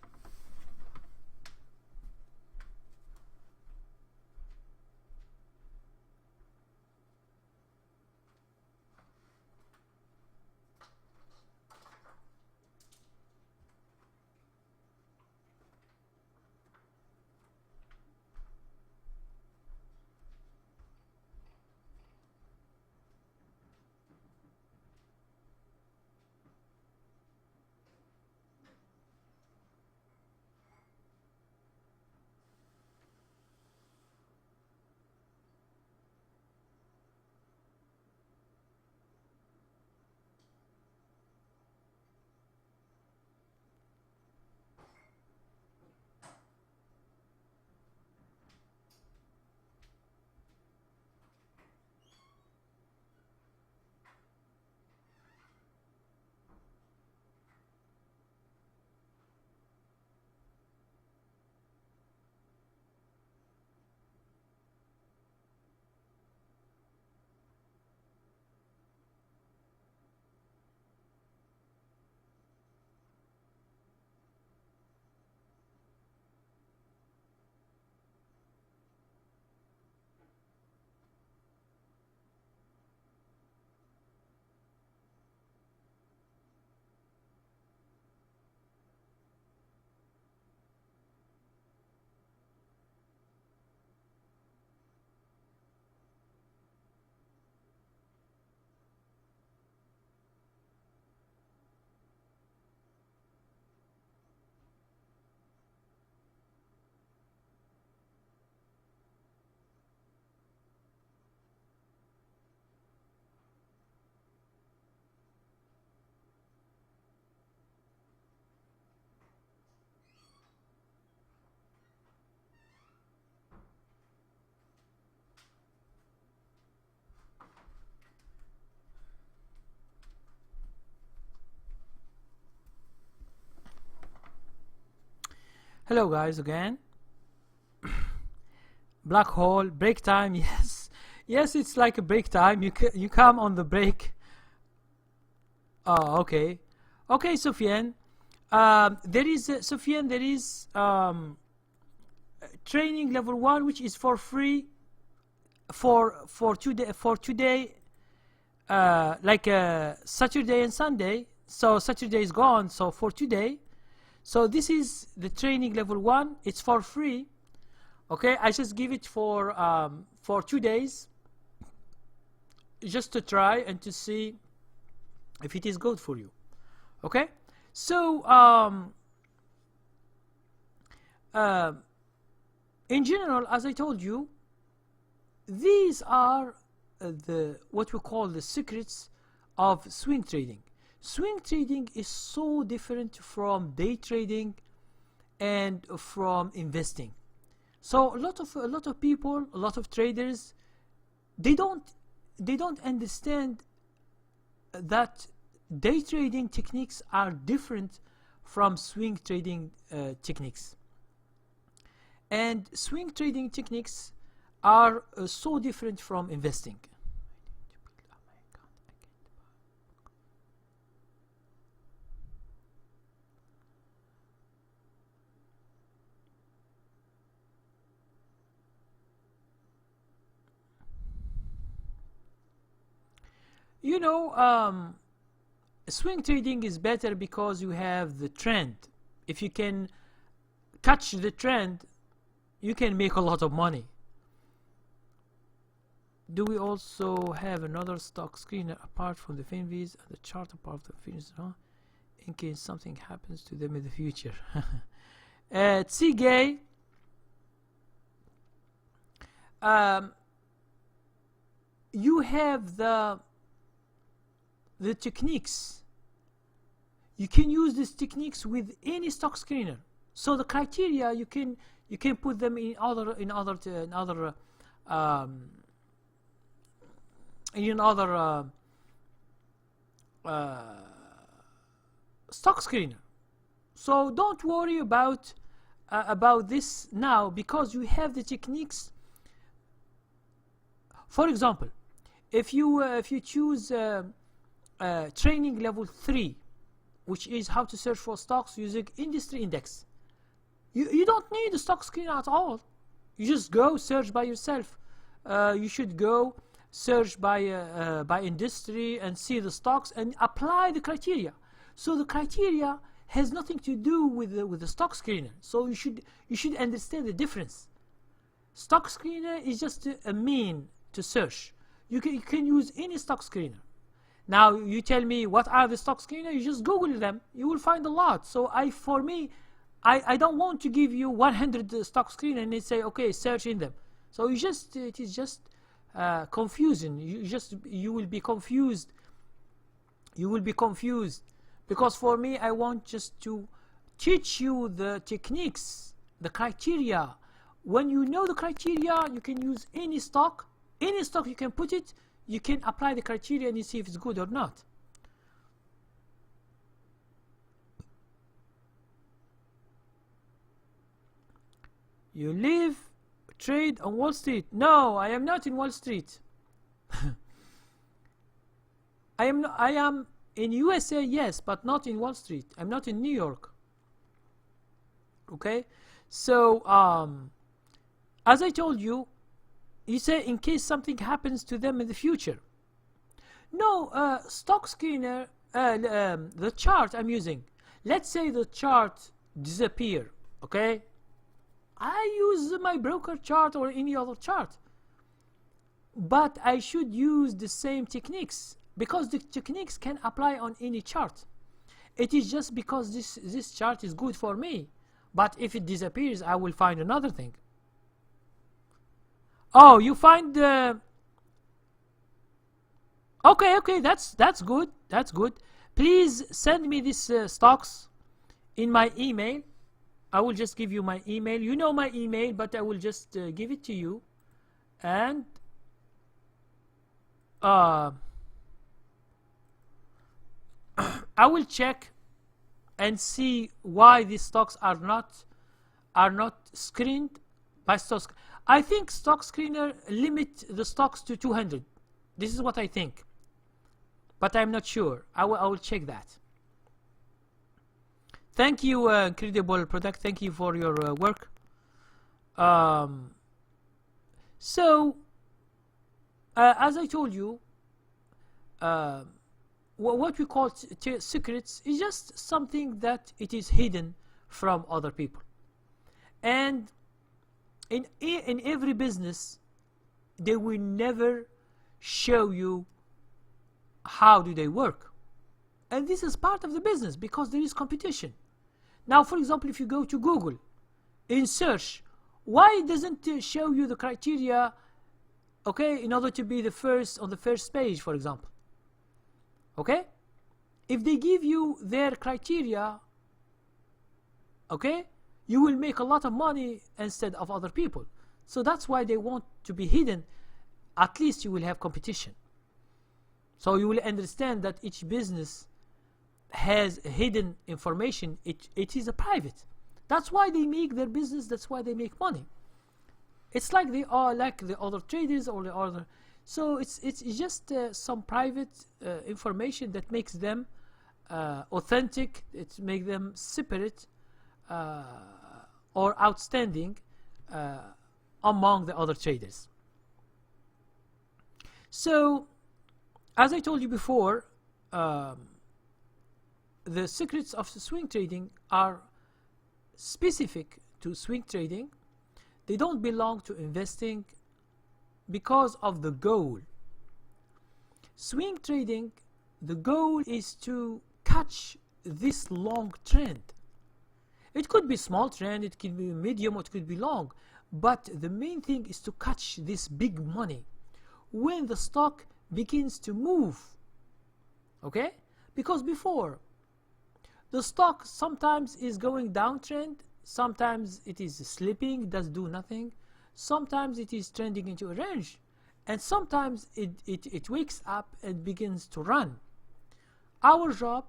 Hello guys again. Black hole break time. Yes, it's like a break time. You come on the break. Oh, okay, Sofiane. There is Sofiane. There is training level 1, which is for free for today, like Saturday and Sunday. So Saturday is gone. So for today. So this is the training level 1. It's for free. Okay, I just give it for 2 days, just to try and to see if it is good for you. Okay, so in general, as I told you, these are what we call the secrets of swing trading. Swing trading is so different from day trading and from investing. So a lot of people, a lot of traders, they don't understand that day trading techniques are different from swing trading techniques. And swing trading techniques are so different from investing. You know, swing trading is better because you have the trend. If you can catch the trend, you can make a lot of money. Do we also have another stock screener apart from the FinViz and the chart apart from the FinViz, huh? In case something happens to them in the future? Tsigay, you have the techniques. You can use these techniques with any stock screener. So the criteria you can put them in other stock screener. So don't worry about this now, because you have the techniques. For example, if you choose training level 3, which is how to search for stocks using industry index, you don't need a stock screener at all. You just go search by yourself. You should go search by industry and see the stocks and apply the criteria. So the criteria has nothing to do with the stock screener. So you should understand the difference. Stock screener is just a mean to search. You can use any stock screener. Now you tell me what are the stock screener, you just Google them, you will find a lot. So for me, I don't want to give you 100 stock screener and say, okay, search in them. So it is just confusing. You will be confused. You will be confused, because for me, I want just to teach you the techniques, the criteria. When you know the criteria, you can use any stock. Any stock you can put it, you can apply the criteria and you see if it's good or not. You live, trade on Wall Street? No, I am not in Wall Street. I am in USA, yes, but not in Wall Street. I'm not in New York. Okay, so as I told you, you say in case something happens to them in the future. No, stock screener, the chart I'm using. Let's say the chart disappear. Okay, I use my broker chart or any other chart, but I should use the same techniques, because the techniques can apply on any chart. It is just because this chart is good for me, but if it disappears, I will find another thing. Oh, you find the... Okay, that's good. That's good. Please send me these stocks in my email. I will just give you my email. You know my email, but I will just give it to you. And I will check and see why these stocks are not screened by stocks. I think stock screener limit the stocks to 200. This is what I think, but I'm not sure. I will check that. Thank you, Incredible Product. Thank you for your work. So, as I told you, what we call secrets is just something that it is hidden from other people. And in every business, they will never show you how do they work. And this is part of the business, because there is competition. Now, for example, if you go to Google in search, why doesn't it show you the criteria, okay, in order to be the first on the first page, for example? Okay, if they give you their criteria, okay, you will make a lot of money instead of other people. So that's why they want to be hidden. At least you will have competition. So you will understand that each business has hidden information. It is a private. That's why they make their business. That's why they make money. It's like they are like the other traders or the other. So it's just some private information that makes them authentic. It makes them separate or outstanding among the other traders. So, as I told you before, the secrets of swing trading are specific to swing trading. They don't belong to investing because of the goal. Swing trading, the goal is to catch this long trend. It could be small trend, it could be medium, or it could be long, but the main thing is to catch this big money when the stock begins to move. Okay? Because before, the stock sometimes is going downtrend, sometimes it is slipping, does do nothing, sometimes it is trending into a range, and sometimes it wakes up and begins to run. Our job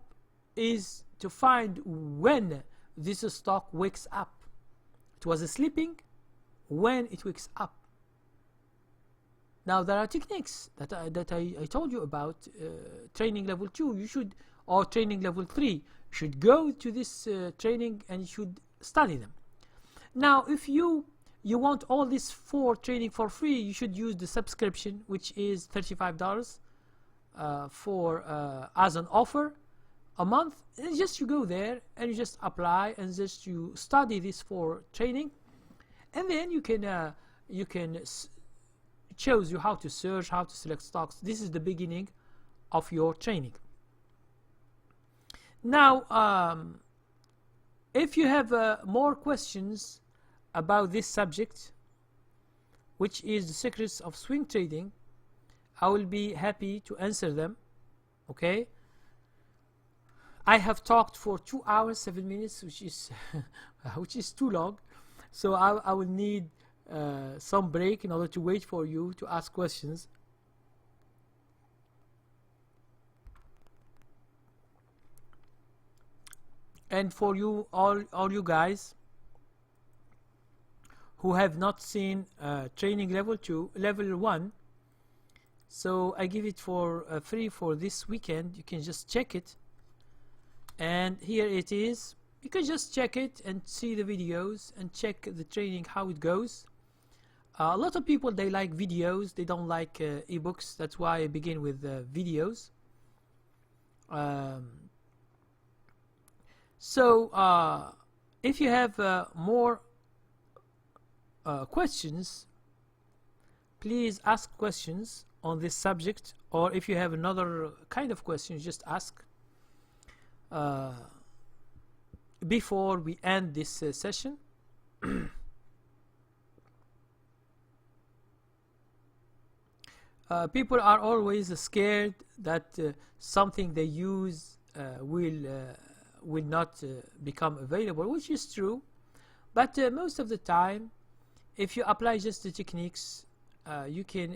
is to find when this stock wakes up. It was sleeping, when it wakes up. Now there are techniques that I told you about. Training level 2, you should, or training level 3, you should go to this training and you should study them. Now if you want all this for training for free, you should use the subscription, which is $35 for as an offer a month. And just you go there and you just apply and just you study this for training, and then you can shows you how to search, how to select stocks. This is the beginning of your training. Now if you have more questions about this subject, which is the secrets of swing trading, I will be happy to answer them. Okay, I have talked for 2 hours 7 minutes, which is which is too long, so I will need some break in order to wait for you to ask questions. And for you all you guys who have not seen training level 2, level 1, so I give it for free for this weekend. You can just check it, and here it is. You can just check it and see the videos and check the training, how it goes. A lot of people, they like videos, they don't like ebooks. That's why I begin with videos. So if you have more questions, please ask questions on this subject, or if you have another kind of question, just ask before we end this session. People are always scared that something they use will not become available, which is true, but most of the time, if you apply just the techniques, you can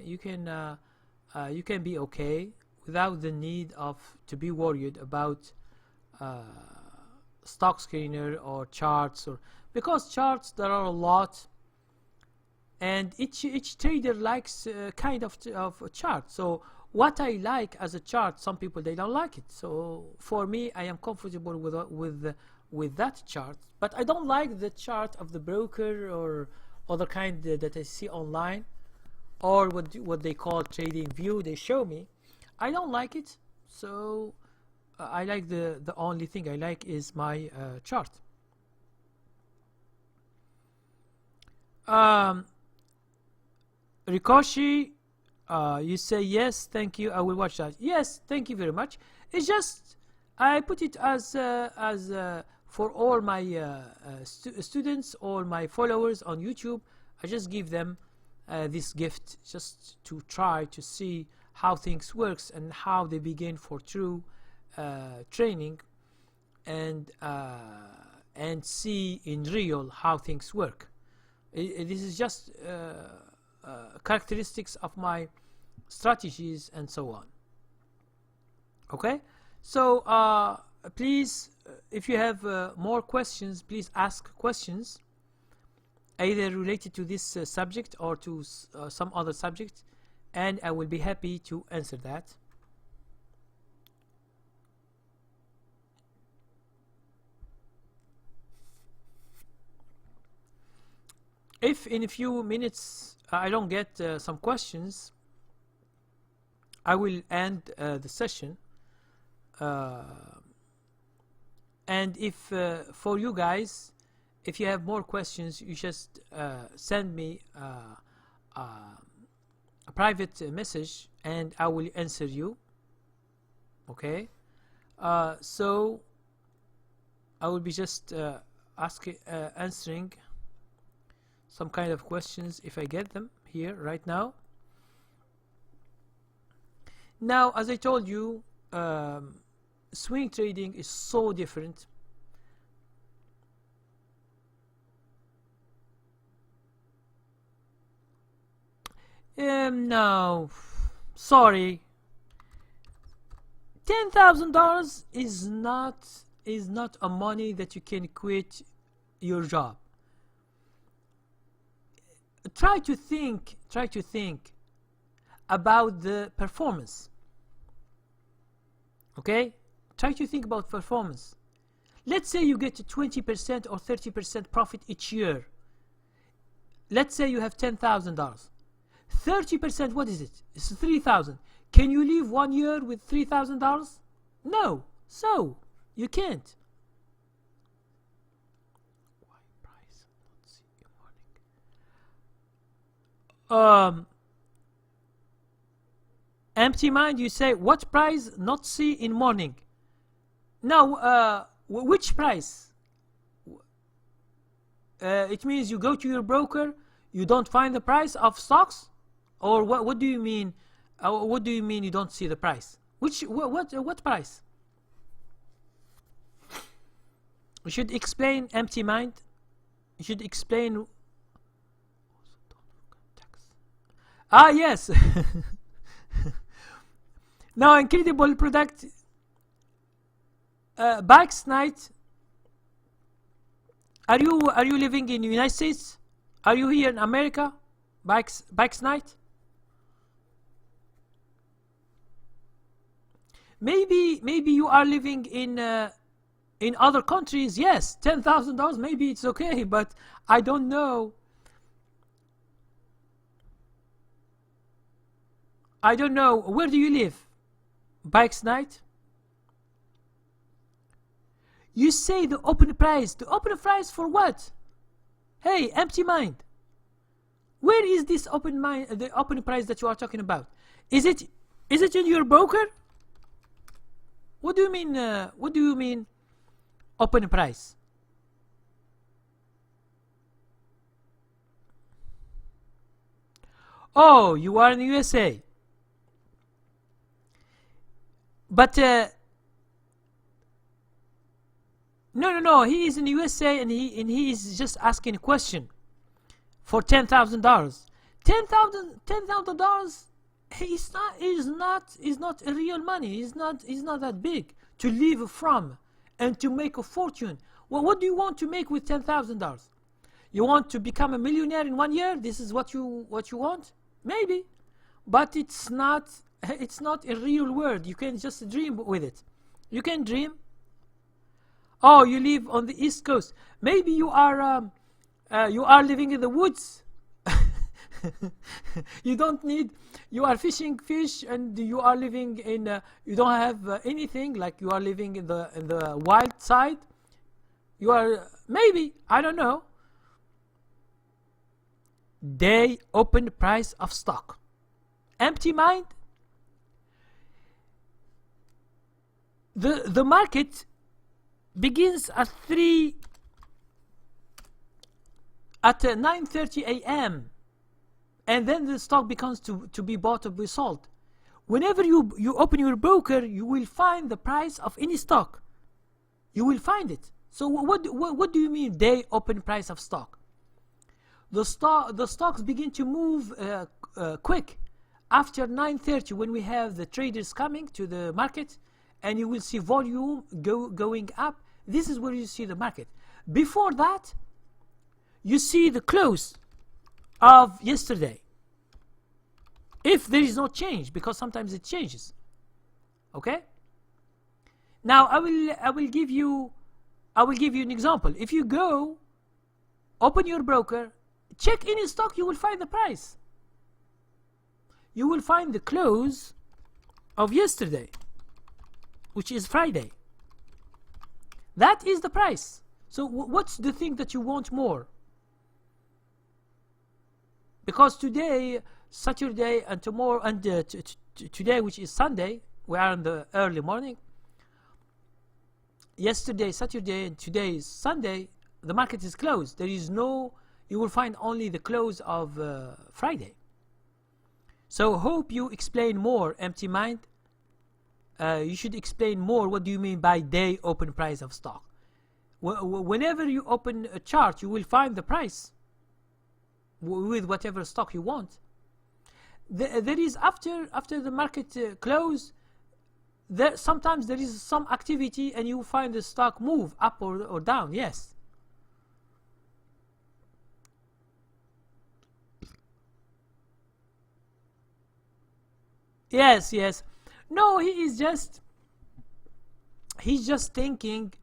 be okay without the need of to be worried about stock screener or charts, or because charts there are a lot, and each trader likes kind of a chart. So what I like as a chart, some people they don't like it. So for me, I am comfortable with that chart, but I don't like the chart of the broker or other kind that I see online, or what they call trading view they show me. I don't like it. So I like the only thing I like is my chart. Rikoshi, you say yes, thank you, I will watch that. Yes, thank you very much. It's just I put it as for all my students, all my followers on YouTube. I just give them this gift just to try to see how things works and how they begin for true training and see in real how things work. This is just characteristics of my strategies and so on. Okay, so please, if you have more questions, please ask questions either related to this subject or to some other subject, and I will be happy to answer that. If in a few minutes I don't get some questions, I will end the session. And if for you guys, if you have more questions, you just send me a private message and I will answer you. Okay, so I will be just answering some kind of questions if I get them here right now. Now, as I told you, swing trading is so different. No, sorry. $10,000 is not a money that you can quit your job. Try to think about the performance. Okay, try to think about performance. Let's say you get 20% or 30% profit each year. Let's say you have $10,000. 30%, what is it? It's 3,000. Can you live 1 year with $3,000? No, so you can't. Empty mind, you say, what price not see in morning? Now, which price? It means you go to your broker, you don't find the price of stocks, or what do you mean? What do you mean you don't see the price? What price? You should explain, empty mind. You should explain. Ah, yes. Now, incredible product. Bikes night. Are you living in the United States? Are you here in America? Bikes night. Maybe you are living in other countries. Yes, $10,000. Maybe it's okay, but I don't know. I don't know. Where do you live? Bikes night. You say the open price. The open price for what? Hey, empty mind. Where is this open mind? The open price that you are talking about? Is it in your broker? What do you mean? What do you mean? Open price. Oh, you are in the USA. But no. He is in the USA and he is just asking a question for $10,000. $10,000 is not a real money. Is not that big to live from and to make a fortune. Well, what do you want to make with $10,000? You want to become a millionaire in 1 year? This is what you want? Maybe, but it's not a real world. You can just dream with it. You can dream. Oh, you live on the East Coast. Maybe you are living in the woods. You are fishing fish and you are living in you don't have anything, like you are living in the wild side. You are, maybe, I don't know. They open price of stock. Empty mind. The market begins at 9:30 a.m. and then the stock becomes to be bought or be sold. Whenever you open your broker, you will find the price of any stock. You will find it. So what do you mean day open price of stock? The stocks begin to move quick after 9:30 when we have the traders coming to the market, and you will see volume going up. This is where you see the market. Before that, you see the close of yesterday. If there is no change, because sometimes it changes. Okay? Now I will give you an example. If you go open your broker, check any stock, you will find the price. You will find the close of yesterday, which is Friday. That is the price. So what's the thing that you want more? Because today, Saturday, and tomorrow, and today, which is Sunday, we are in the early morning. Yesterday, Saturday, and today is Sunday. The market is closed. There is no. You will find only the close of Friday. So hope you explain more, empty mind. You should explain more. What do you mean by day open price of stock? Whenever you open a chart, you will find the price with whatever stock you want. There is after the market close, sometimes there is some activity and you find the stock move up or down. Yes. Yes. No, he's just thinking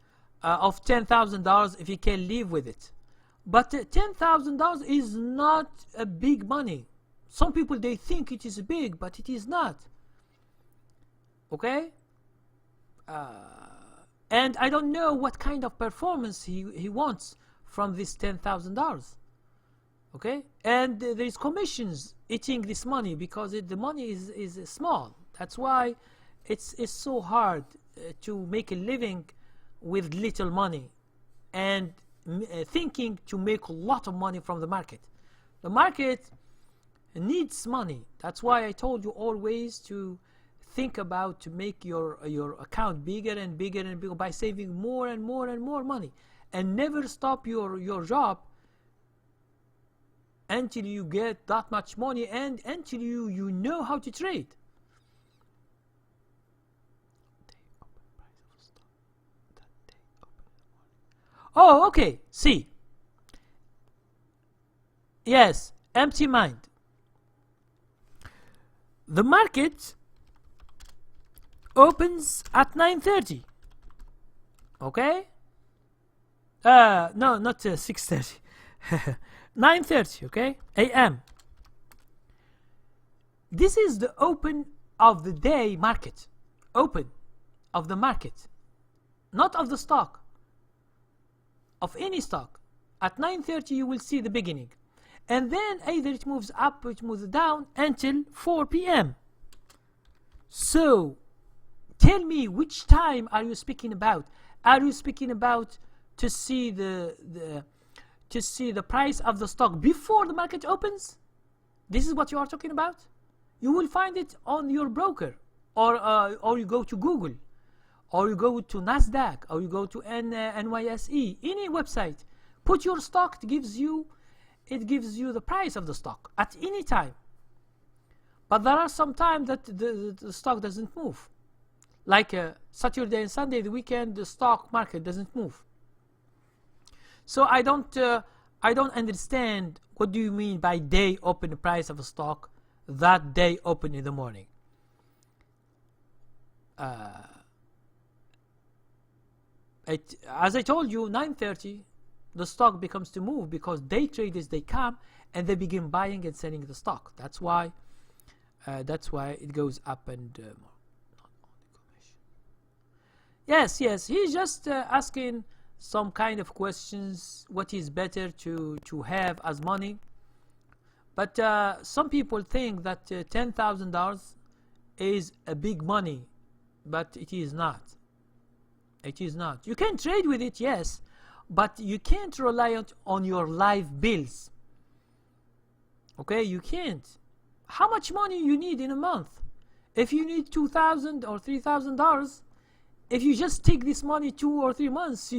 of $10,000 if he can live with it. But $10,000 is not a big money. Some people, they think it is big, but it is not. Okay? And I don't know what kind of performance he wants from this $10,000. Okay? And there is commissions eating this money because the money is small. That's why it's so hard to make a living with little money and thinking to make a lot of money from the market. The market needs money. That's why I told you always to think about to make your account bigger and bigger and bigger by saving more and more and more money, and never stop your job until you get that much money and until you know how to trade. Oh, okay. See. Yes, empty mind. The market opens at 9:30. Okay? No, not 6:30. 9:30, okay? AM. This is the open of the day market. Open of the market. Not of the stock. Of any stock. At 9:30 you will see the beginning. And then either it moves up or it moves down until 4 p.m. So, tell me, which time are you speaking about? Are you speaking about to see the price of the stock before the market opens? This is what you are talking about? You will find it on your broker, or you go to Google, or you go to Nasdaq, or you go to NYSE, any website. Put your stock, it gives you the price of the stock at any time. But there are some times that the stock doesn't move. Like Saturday and Sunday, the weekend, the stock market doesn't move. So I don't understand what do you mean by day open price of a stock, that day open in the morning. As I told you, 9:30, the stock becomes to move because day traders, they come and they begin buying and selling the stock. That's why it goes up and more. Yes, he's just asking some kind of questions. What is better to have as money? But some people think that $10,000 is a big money, but it is not. It is not. You can trade with it, yes, but you can't rely on your live bills. Okay, you can't. How much money you need in a month? If you need $2,000 or $3,000, if you just take this money 2 or 3 months,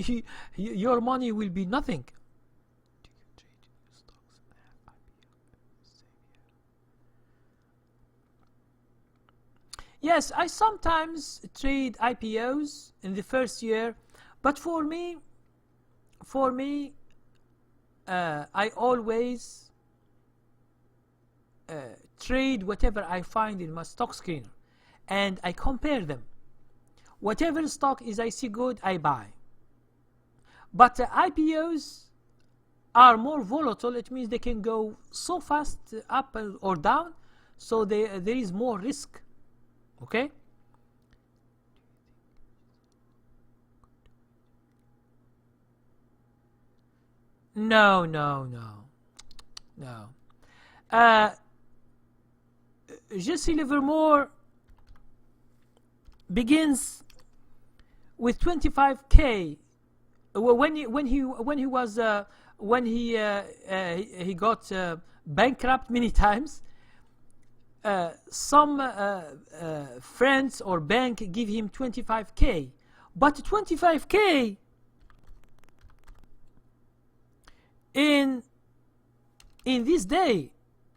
your money will be nothing. Yes, I sometimes trade IPOs in the first year, but for me, I always trade whatever I find in my stock screener, and I compare them. Whatever stock is I see good, I buy. But IPOs are more volatile. It means they can go so fast up or down, so there is more risk. Okay? No. Jesse Livermore begins with 25K. When he got bankrupt many times. Some friends or bank give him 25K, but 25K in this day,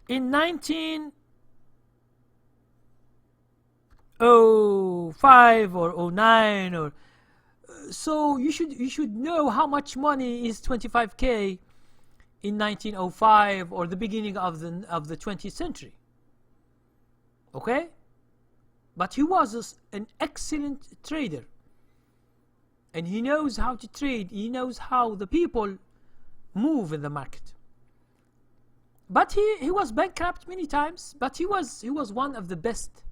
in 1905 or 09, or so you should know how much money is 25K in 1905 or the beginning of the 20th century. Okay, but he was an excellent trader, and he knows how to trade. He knows how the people move in the market. But he was bankrupt many times, but he was one of the best.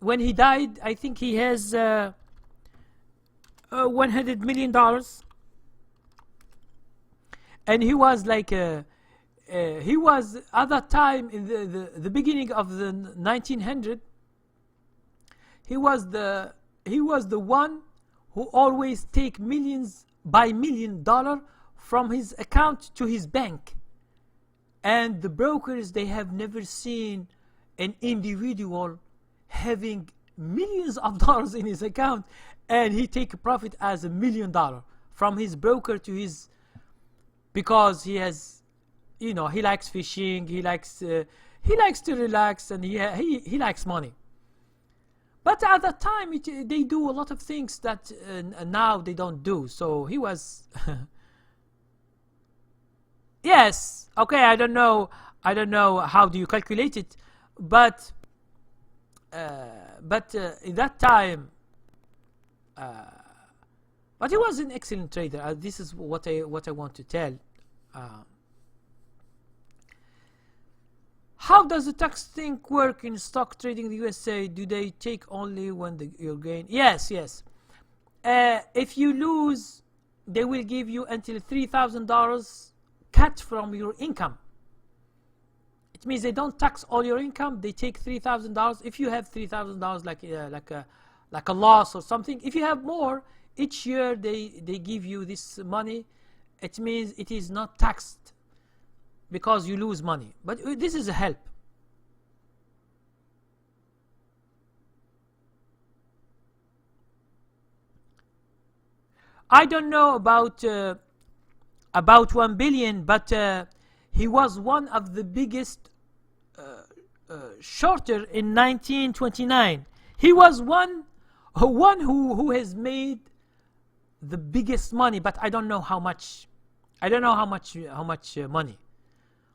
When he died, I think he has $100 million, and he was like he was at that time in the beginning of the 1900. He was the one who always take millions by $1 million from his account to his bank, and the brokers, they have never seen an individual having millions of dollars in his account, and he take a profit as $1 million from his broker to his, because he has, he likes fishing, he likes to relax, and he likes money. But at that time, they do a lot of things that now they don't do. So he was yes, okay, I don't know how do you calculate it, but in that time, but he was an excellent trader. This is what I want to tell. How does the tax thing work in stock trading in the USA? Do they take only when you gain? Yes. If you lose, they will give you until $3,000 cut from your income. It means they don't tax all your income. They take $3,000. If you have $3,000 like a loss or something, if you have more, each year they give you this money. It means it is not taxed because you lose money. But this is a help. I don't know about 1 billion, but he was one of the biggest shorter in 1929. He was one who has made the biggest money, but I don't know how much. I don't know how much money.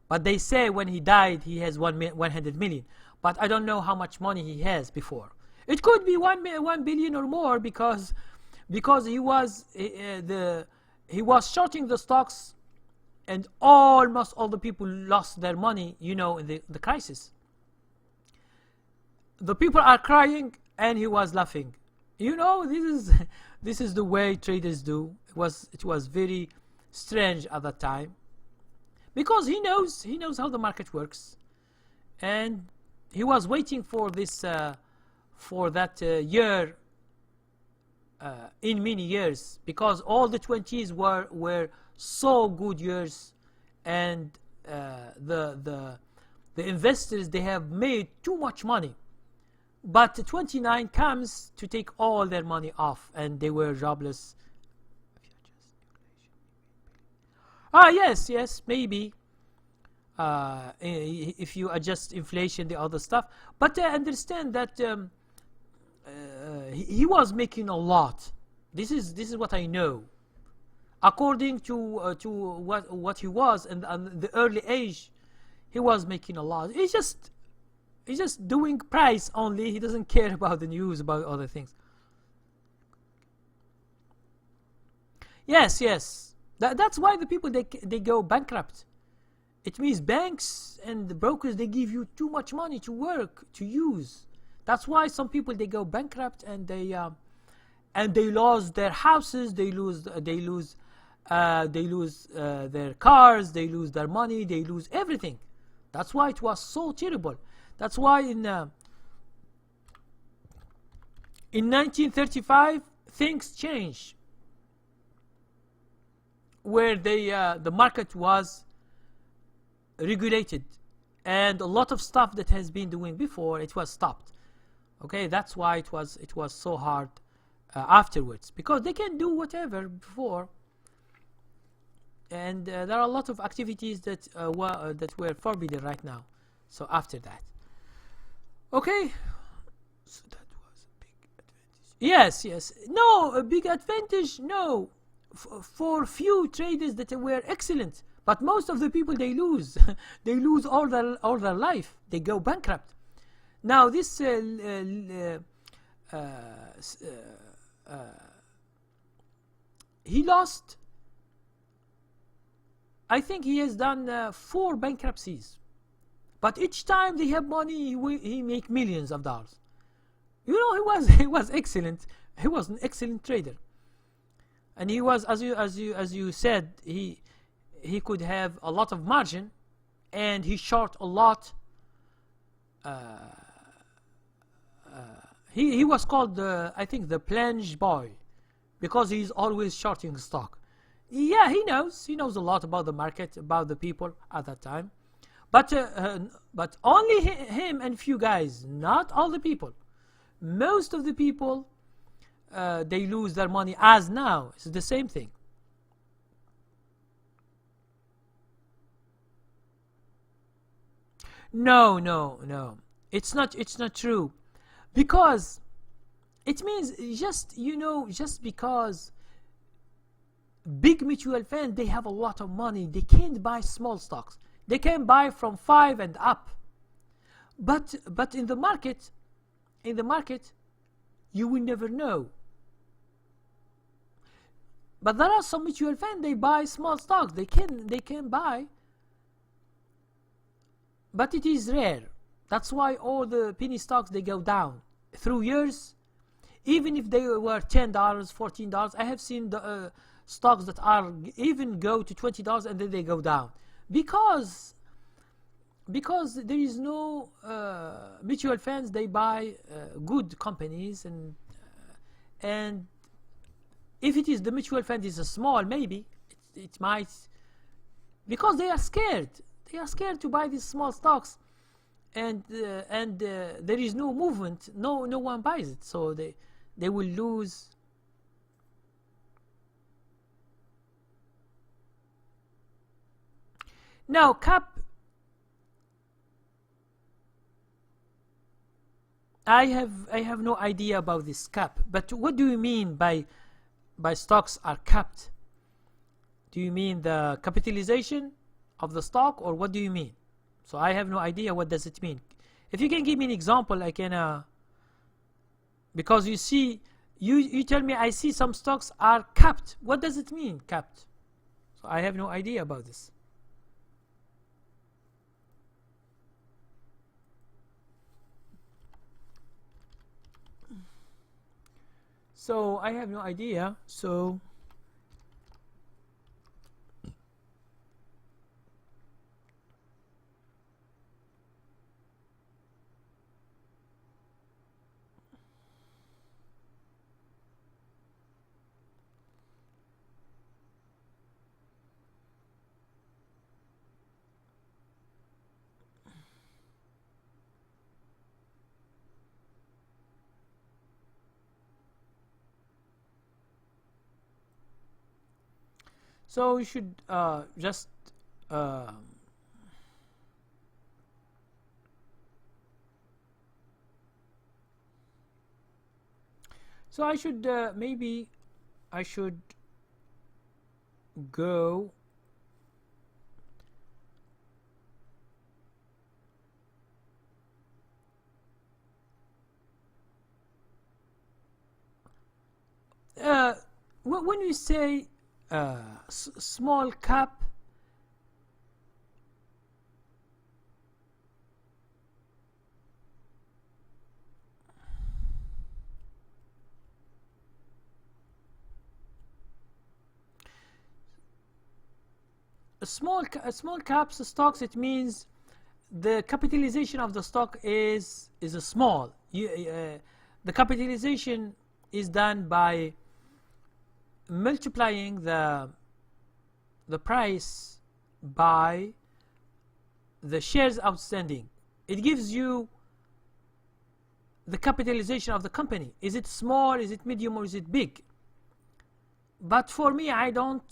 But they say when he died, he has 100 million. But I don't know how much money he has before. It could be 1 billion or more, because he was shorting the stocks, and almost all the people lost their money, in the crisis. The people are crying and he was laughing. This is the way traders do. It was very strange at that time, because he knows how the market works, and he was waiting for this for that year in many years, because all the 20s were so good years, and the investors, they have made too much money. But 29 comes to take all their money off, and they were jobless. Ah, yes, yes, maybe. If you adjust inflation, the other stuff. But understand that he was making a lot. This is what I know. According to what he was and the early age, he was making a lot. He's just doing price only. He doesn't care about the news, about other things. Yes, yes. That's why the people they go bankrupt. It means banks and the brokers, they give you too much money to work, to use. That's why some people they go bankrupt, and they lose their houses, they lose their cars, they lose their money, they lose everything. That's why it was so terrible. That's why in 1935 things changed, where the market was regulated, and a lot of stuff that has been doing before, it was stopped. Okay, that's why it was so hard afterwards, because they can do whatever before, and there are a lot of activities that were forbidden right now. So after that, okay, so that was a big advantage. Yes, yes, no, a big advantage, no, for few traders that were excellent. But most of the people, they lose. They lose all their life. They go bankrupt. Now this he lost. I think he has done 4 bankruptcies. But each time they have money, he make millions of dollars. You know, he was excellent. He was an excellent trader, and he was, as you said, he could have a lot of margin, and he short a lot. He was called I think the plunge boy, because he's always shorting stock. Yeah, he knows a lot about the market, about the people at that time, but only him and few guys, not all the people. Most of the people they lose their money, as now it's the same thing. No, no, no. It's not true. Because it means, just because big mutual funds, they have a lot of money, they can't buy small stocks. They can buy from 5 and up. But in the market, you will never know. But there are some mutual funds, they buy small stocks. They can buy, but it is rare. That's why all the penny stocks, they go down through years. Even if they were $10, $14, I have seen the stocks that are even go to $20, and then they go down, because there is no mutual funds. They buy good companies, and if it is the mutual fund is a small, maybe it might, because they are scared. They are scared to buy these small stocks, and there is no movement. No one buys it, so they will lose. Now, cap. I have no idea about this cap. But what do you mean by stocks are capped? Do you mean the capitalization of the stock, or what do you mean? So I have no idea what does it mean. If you can give me an example, I can. Because you see, you tell me, I see some stocks are capped. What does it mean, capped? So I have no idea about this. So I have no idea. So So you should just uh, so I should maybe I should go when you say small cap, small caps stocks, it means the capitalization of the stock is a small. The capitalization is done by multiplying the price by the shares outstanding. It gives you the capitalization of the company. Is it small, is it medium, or is it big? But for me, I don't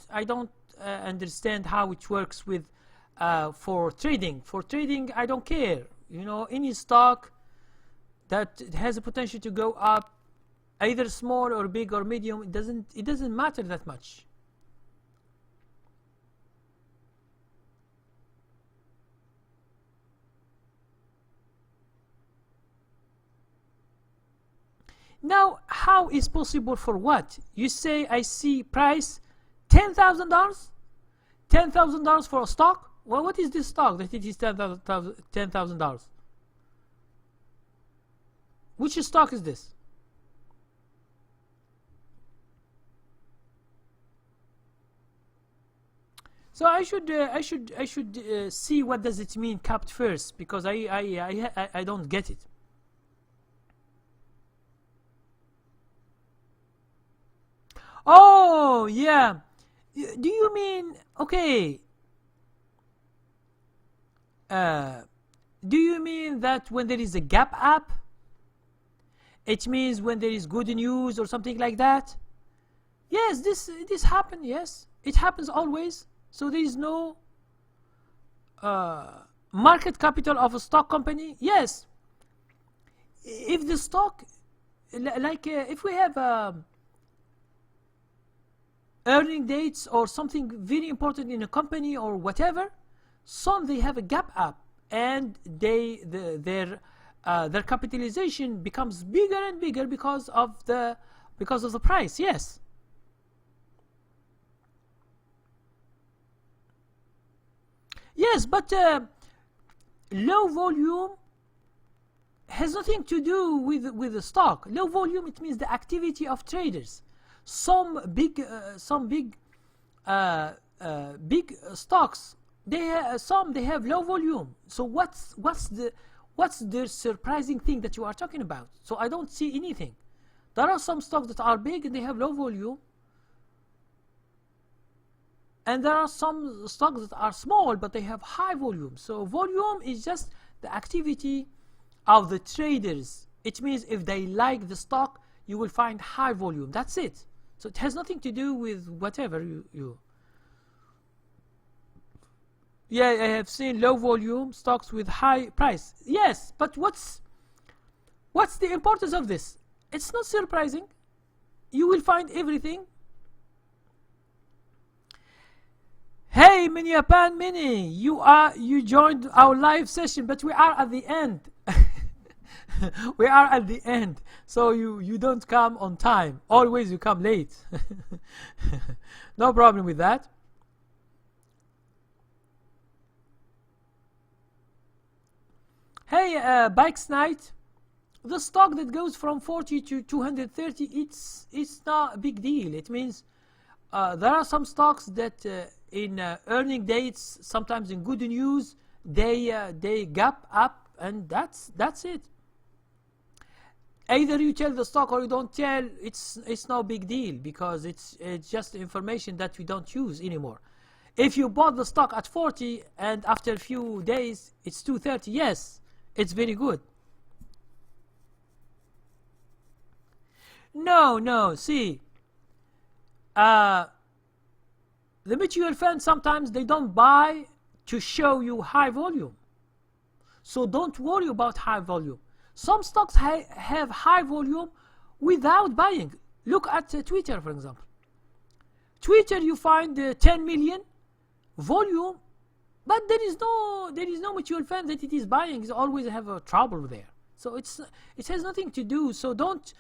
understand how it works with for trading. For trading, I don't care. You know, any stock that has a potential to go up, either small or big or medium, it doesn't matter that much. Now, how is possible for what? You say I see price $10,000? $10,000 for a stock? Well, what is this stock that it is $10,000? Which stock is this? So I should see what does it mean capped first, because I don't get it. Oh yeah, do you mean okay? Do you mean that when there is a gap up, it means when there is good news or something like that? Yes, this happens. Yes, it happens always. So there is no market capital of a stock company. Yes, if the stock, like if we have earning dates or something very important in a company or whatever, some they have a gap up and their capitalization becomes bigger and bigger because of the price. Yes. Yes, but low volume has nothing to do with the stock. Low volume, it means the activity of traders. Some big stocks, they have low volume. So what's the surprising thing that you are talking about? So I don't see anything. There are some stocks that are big and they have low volume, and there are some stocks that are small but they have high volume. So volume is just the activity of the traders. It means if they like the stock, you will find high volume. That's it. So it has nothing to do with whatever you. Yeah, I have seen low volume stocks with high price. Yes, but what's the importance of this? It's not surprising. You will find everything. Hey, Mini Japan Mini, you joined our live session, but we are at the end. We are at the end, so you don't come on time. Always you come late. No problem with that. Hey, Bikes Night, the stock that goes from 40 to 230, it's not a big deal. It means there are some stocks that in earning dates, sometimes in good news, they gap up, and that's it. Either you tell the stock or you don't tell, it's no big deal, because it's just information that we don't use anymore. If you bought the stock at 40 and after a few days it's 230, yes, it's very good. No, see, The mutual funds, sometimes they don't buy to show you high volume. So don't worry about high volume. Some stocks have high volume without buying. Look at Twitter, for example. Twitter, you find 10 million volume, but there is no mutual fund that it is buying. It's always have a trouble there. So it has nothing to do. So don't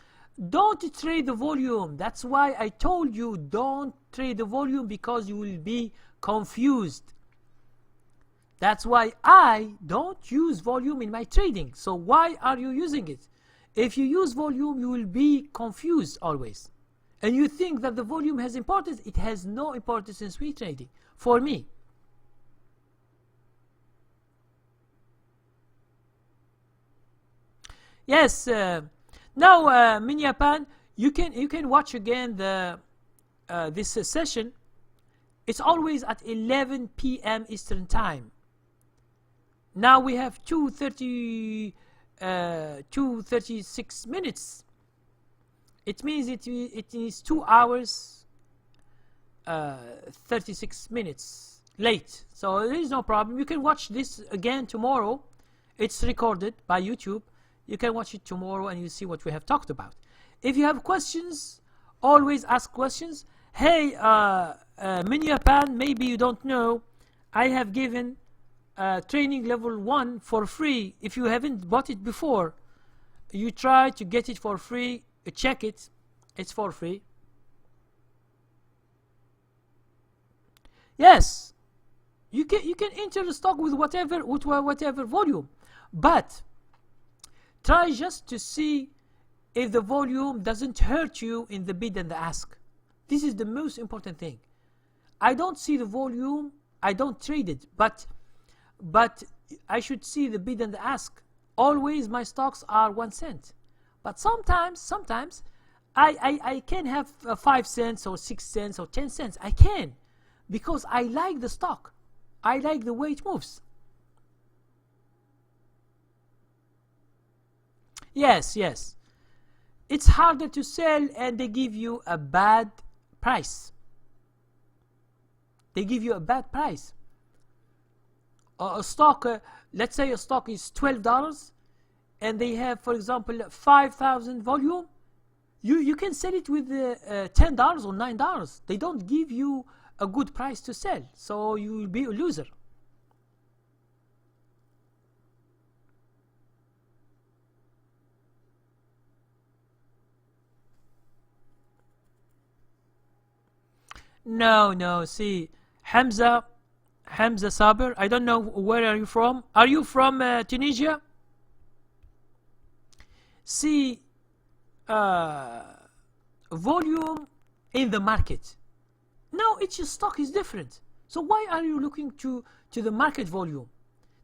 trade the volume. That's why I told you don't trade the volume, because you will be confused. That's why I don't use volume in my trading. So why are you using it? If you use volume, you will be confused always. And you think that the volume has importance. It has no importance in swing trading for me. Yes. Now, Minyapan, you can watch again the this session. It's always at 11 p.m. Eastern Time. Now we have 2:36 minutes. It means it is 2 hours 36 minutes late. So there is no problem. You can watch this again tomorrow. It's recorded by YouTube. You can watch it tomorrow and you see what we have talked about. If you have questions, always ask questions. Hey, Minyapan, maybe you don't know, I have given training level 1 for free. If you haven't bought it before, you try to get it for free. Check it. It's for free. Yes, you can enter the stock with whatever volume, but try just to see if the volume doesn't hurt you in the bid and the ask. This is the most important thing. I don't see the volume, I don't trade it, but I should see the bid and the ask. Always my stocks are 1 cent, but sometimes I can have 5 cents or 6 cents or 10 cents. I can, because I like the stock. I like the way it moves. Yes. It's harder to sell, and they give you a bad price. They give you a bad price. A stock, let's say a stock is $12, and they have, for example, 5,000 volume. You can sell it with $10 or $9. They don't give you a good price to sell, so you will be a loser. No. See, Hamza Saber, I don't know where are you from. Are you from Tunisia? See, volume in the market. Now each stock is different. So why are you looking to the market volume?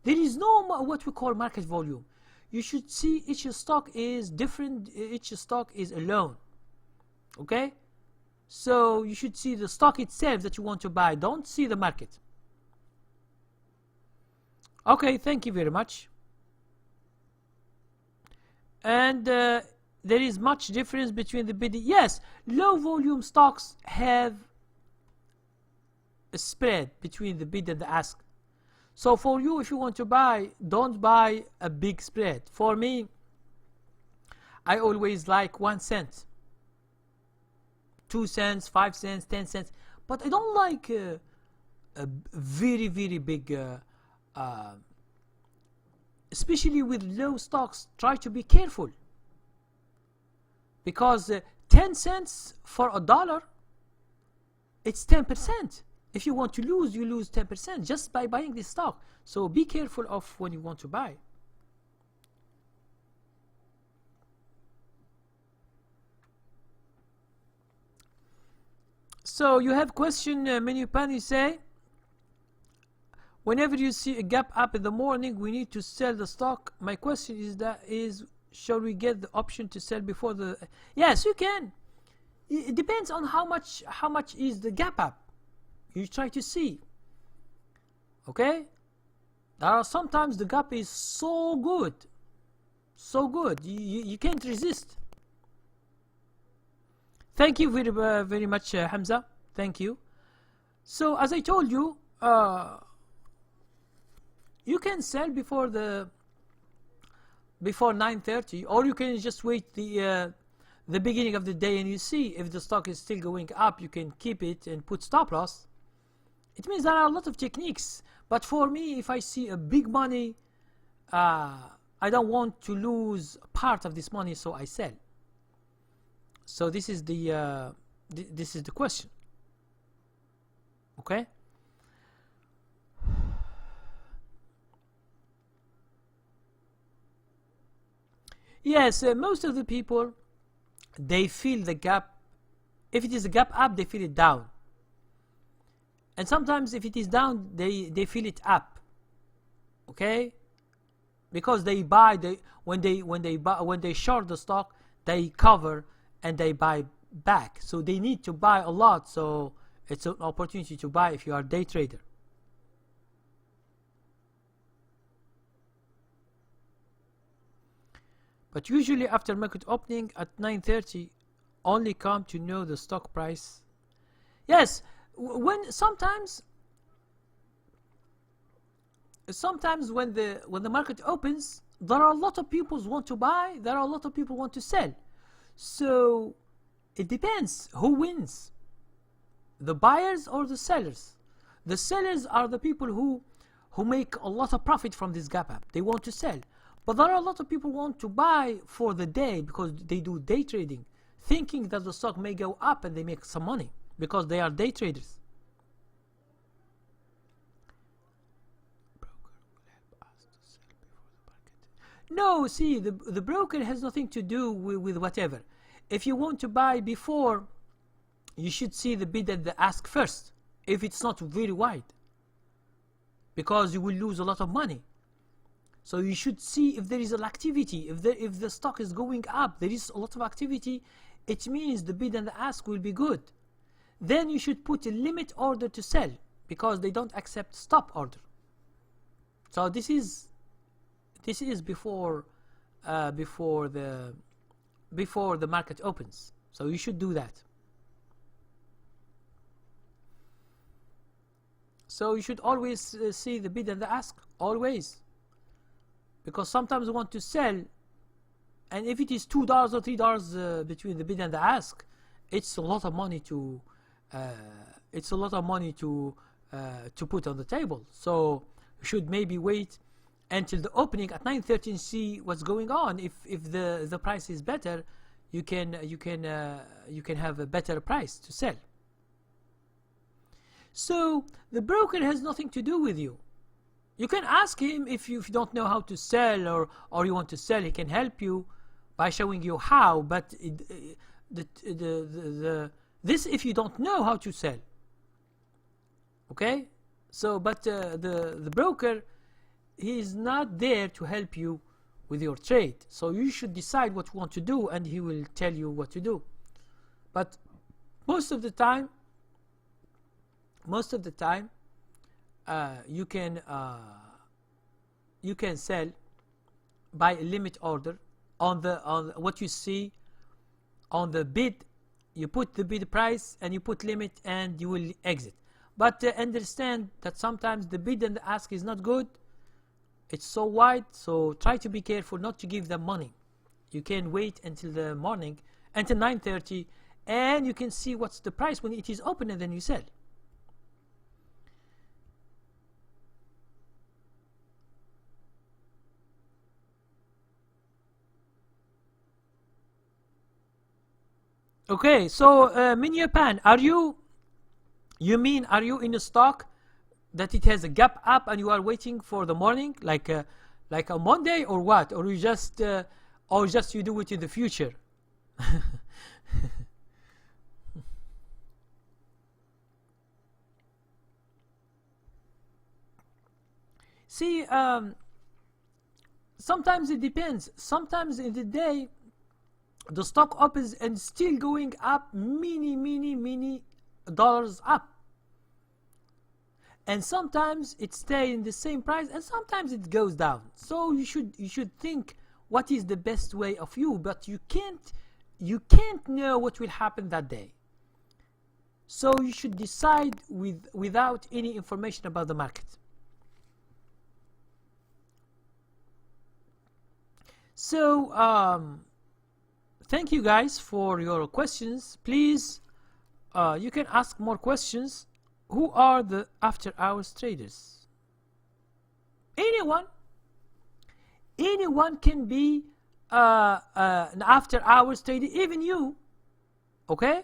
There is no what we call market volume. You should see each stock is different. Each stock is alone. Okay? So you should see the stock itself that you want to buy. Don't see the market. Okay, thank you very much. And there is much difference between the bidding. Yes, low volume stocks have a spread between the bid and the ask. So for you, if you want to buy, don't buy a big spread. For me, I always like 1 cent, 2 cents, 5 cents, 10 cents. But I don't like a very big, especially with low stocks. Try to be careful, because 10 cents for $1, it's 10%. If you want to lose, you lose 10% just by buying this stock. So be careful of when you want to buy. So you have question, Menu Pan, you say, whenever you see a gap up in the morning, we need to sell the stock. My question is, shall we get the option to sell before the... Yes, you can. It depends on how much is the gap up. You try to see. Okay? There are sometimes the gap is so good. You can't resist. Thank you very much, Hamza. Thank you. So as I told you, you can sell before 9:30, or you can just wait the beginning of the day and you see if the stock is still going up. You can keep it and put stop loss. It means there are a lot of techniques, but for me, if I see a big money, I don't want to lose part of this money, so I sell. So this is the question. Okay. Yes, most of the people, they feel the gap. If it is a gap up, they feel it down. And sometimes if it is down, they feel it up. Okay? Because they buy, when they short the stock, they cover and they buy back. So they need to buy a lot. So it's an opportunity to buy if you are a day trader. But usually after market opening at 9:30, only come to know the stock price. Yes, when sometimes when the market opens, there are a lot of people who want to buy, there are a lot of people who want to sell. So it depends who wins, the buyers or the sellers. The sellers are the people who make a lot of profit from this gap up. They want to sell. But there are a lot of people who want to buy for the day because they do day trading, thinking that the stock may go up and they make some money because they are day traders. No, see, the broker has nothing to do with whatever. If you want to buy before, you should see the bid and the ask first, if it's not very wide, because you will lose a lot of money. So you should see if there is an activity. If the stock is going up, there is a lot of activity, it means the bid and the ask will be good. Then you should put a limit order to sell, because they don't accept stop order. So this is before the market opens. So you should do that. So you should always see the bid and the ask, always. Because sometimes you want to sell, and if it is $2 or $3 between the bid and the ask, it's a lot of money to put on the table. So you should maybe wait until the opening at 9:30 and see what's going on. If the price is better, you can have a better price to sell. So the broker has nothing to do with you. You can ask him if you don't know how to sell, or you want to sell. He can help you by showing you how. But this if you don't know how to sell. Okay. So but the broker, he is not there to help you with your trade. So you should decide what you want to do, and he will tell you what to do. But most of the time you can sell by a limit order on what you see on the bid. You put the bid price and you put limit, and you will exit. But understand that sometimes the bid and the ask is not good. It's so wide, so try to be careful not to give them money. You can wait until the morning, until 9:30, and you can see what's the price when it is open, and then you sell. Okay, so Minyapan, are you in a stock that it has a gap up and you are waiting for the morning, like a Monday, or what? Or you just you do it in the future? See, sometimes it depends. Sometimes in the day, the stock opens and still going up many dollars up. And sometimes it stays in the same price, and sometimes it goes down. So you should think what is the best way of you, but you can't know what will happen that day. So you should decide without any information about the market. So thank you guys for your questions. Please, you can ask more questions. Who are the after hours traders? Anyone can be an after hours trader, even you. Okay.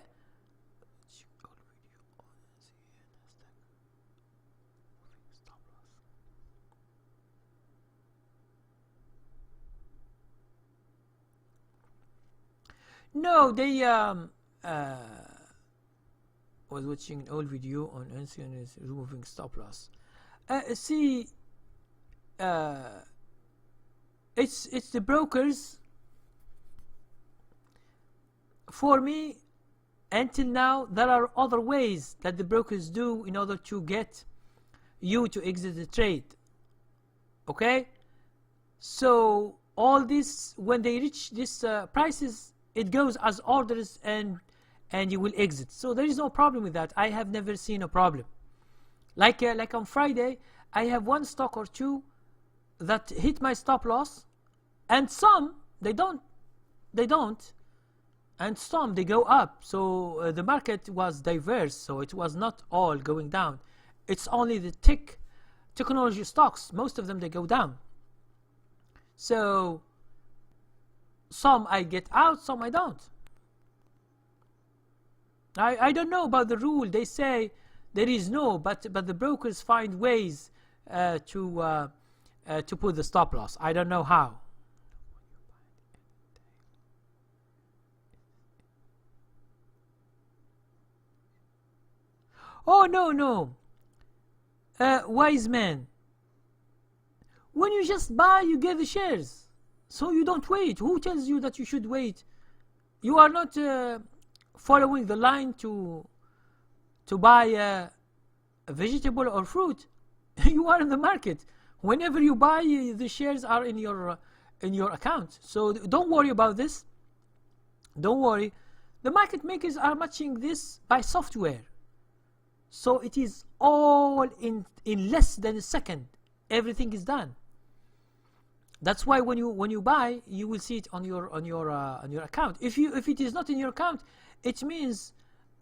No, they was watching an old video on NCN removing stop loss. See, it's the brokers. For me, until now, there are other ways that the brokers do in order to get you to exit the trade. Okay, so all this, when they reach this prices, it goes as orders and you will exit. So there is no problem with that. I have never seen a problem. Like on Friday, I have one stock or two that hit my stop loss, and some they don't, and some they go up. So the market was diverse, so it was not all going down. It's only the technology stocks. Most of them they go down. So some I get out, some I don't. I don't know about the rule. They say there is no, but the brokers find ways to put the stop loss. I don't know how. Oh no, wise man. When you just buy, you get the shares, so you don't wait. Who tells you that you should wait? You are not following the line to buy a vegetable or fruit. You are in the market. Whenever you buy, the shares are in your account. So don't worry about this. Don't worry. The market makers are matching this by software. So it is all in less than a second. Everything is done. That's why when you buy, you will see it on your account. If it is not in your account, it means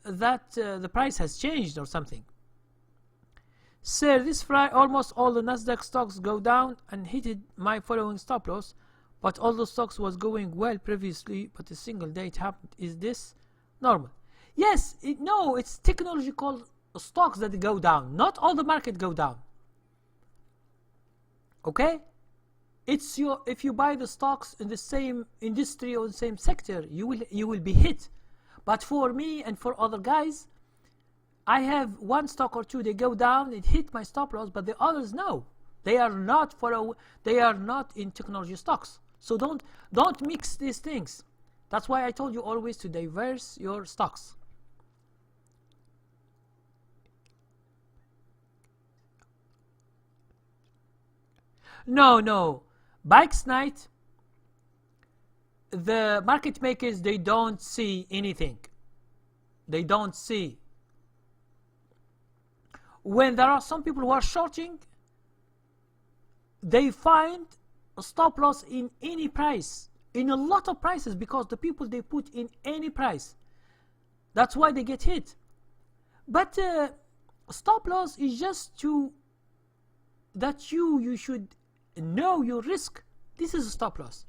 that the price has changed or something. Sir, this Friday almost all the Nasdaq stocks go down and hit my following stop loss, but all the stocks was going well previously, but a single day it happened. Is this normal? Yes. No, it's technological stocks that go down. Not all the market go down. Okay. It's if you buy the stocks in the same industry or the same sector, you will be hit. But for me and for other guys, I have one stock or two, they go down, it hit my stop loss, but the others no. They are not in technology stocks. So don't mix these things. That's why I told you always to diverse your stocks. No. Bikes night, the market makers, they don't see anything. They don't see. When there are some people who are shorting, they find a stop loss in any price, in a lot of prices, because the people they put in any price. That's why they get hit. But stop loss is just that you should know your risk. This is a stop loss.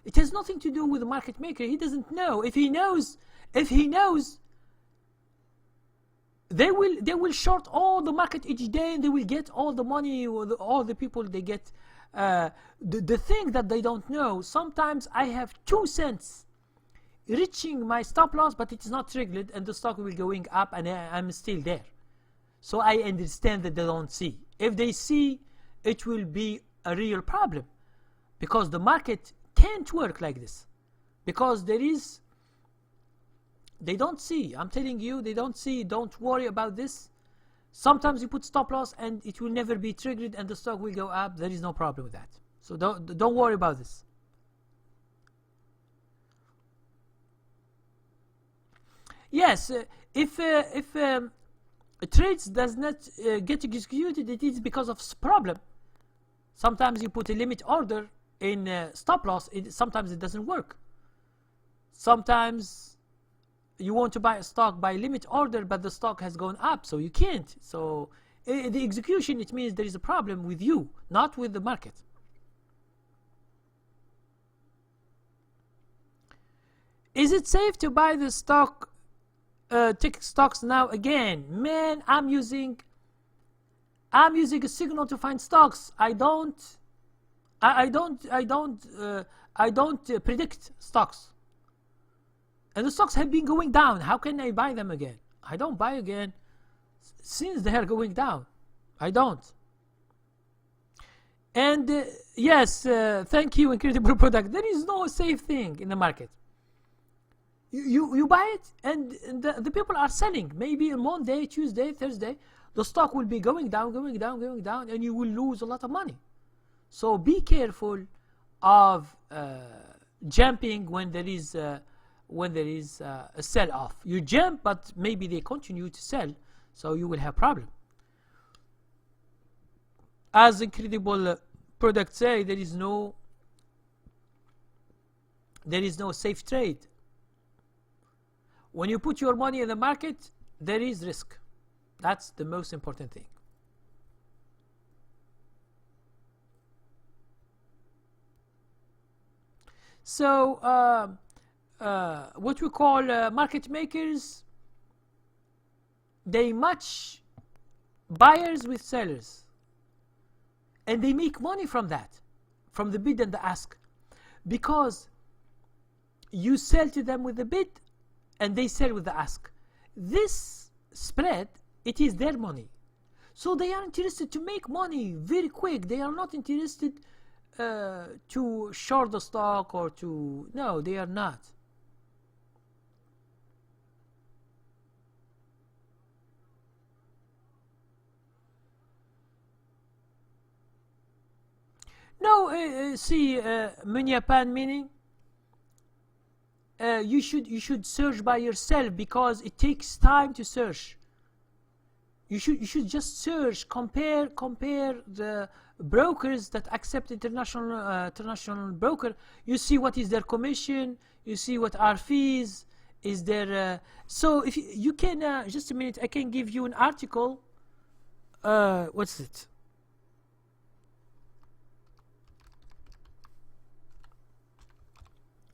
It has nothing to do with the market maker. He doesn't know. If he knows, they will short all the market each day, and they will get all the money. All the people they get. The thing that they don't know. Sometimes I have 2 cents reaching my stop loss, but it is not triggered, and the stock will going up, and I'm still there. So I understand that they don't see. If they see, it will be a real problem, because the market can't work like this, because they don't see. I'm telling you, they don't see. Don't worry about this. Sometimes you put stop loss and it will never be triggered and the stock will go up. There is no problem with that. So don't worry about this. Yes, if trades does not get executed, it is because of problem. Sometimes you put a limit order in stop loss, sometimes it doesn't work. Sometimes you want to buy a stock by limit order, but the stock has gone up, so you can't. So the execution, it means there is a problem with you, not with the market. Is it safe to buy the stock, tick stocks now again? Man, I'm using a signal to find stocks. I don't predict stocks. And the stocks have been going down. How can I buy them again? I don't buy again since they are going down. I don't. And yes, thank you, incredible product. There is no safe thing in the market. You buy it, and the people are selling. Maybe on Monday, Tuesday, Thursday, the stock will be going down, going down, going down, and you will lose a lot of money. So be careful of jumping when there is a sell-off. You jump, but maybe they continue to sell, so you will have problem. As incredible products say, there is no safe trade. When you put your money in the market, there is risk. That's the most important thing. So what we call market makers, they match buyers with sellers, and they make money from that, from the bid and the ask, because you sell to them with the bid and they sell with the ask. This spread, it is their money, so they are interested to make money very quick. They are not interested to short the stock or to, no, they are not. No, see, Munyapan meaning you should search by yourself, because it takes time to search. You should just search, compare the brokers that accept international broker. You see what is their commission, you see what are fees, is there so if you can just a minute, I can give you an article. What's it?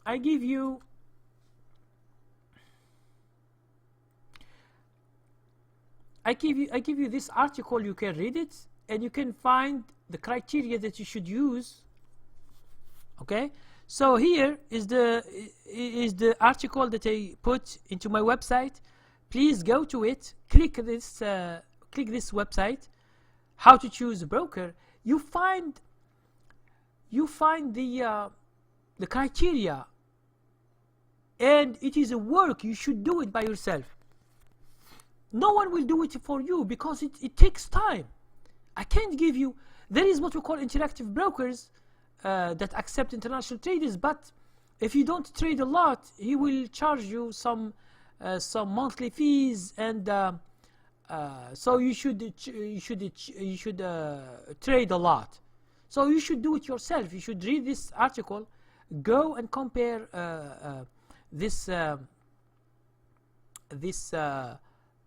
I give you this article. You can read it and you can find the criteria that you should use. Okay, so here is the article that I put into my website. Please go to it, click this website, how to choose a broker. You find the criteria, and it is a work. You should do it by yourself. No one will do it for you, because it takes time. I can't give you. There is what we call interactive brokers that accept international traders, but if you don't trade a lot, he will charge you some monthly fees, and so you should trade a lot. So you should do it yourself. You should read this article, go and compare this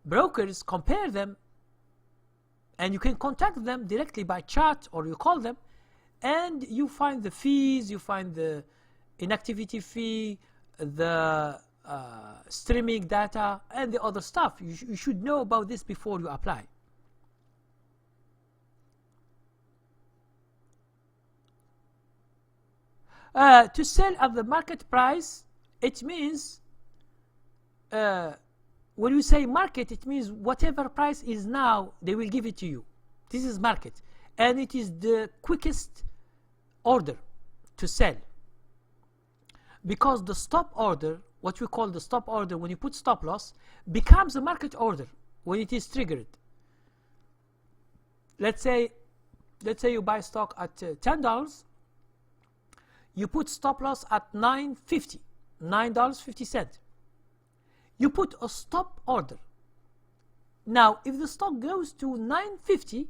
brokers, compare them, and you can contact them directly by chat, or you call them, and you find the fees, you find the inactivity fee, the streaming data, and the other stuff. You should know about this before you apply. To sell at the market price, it means when you say market, it means whatever price is now, they will give it to you. This is market, and it is the quickest order to sell, because the stop order, what we call the stop order, when you put stop loss, becomes a market order when it is triggered. Let's say you buy stock at $10, you put stop loss at $9.50. you put a stop order. Now, if the stock goes to 950,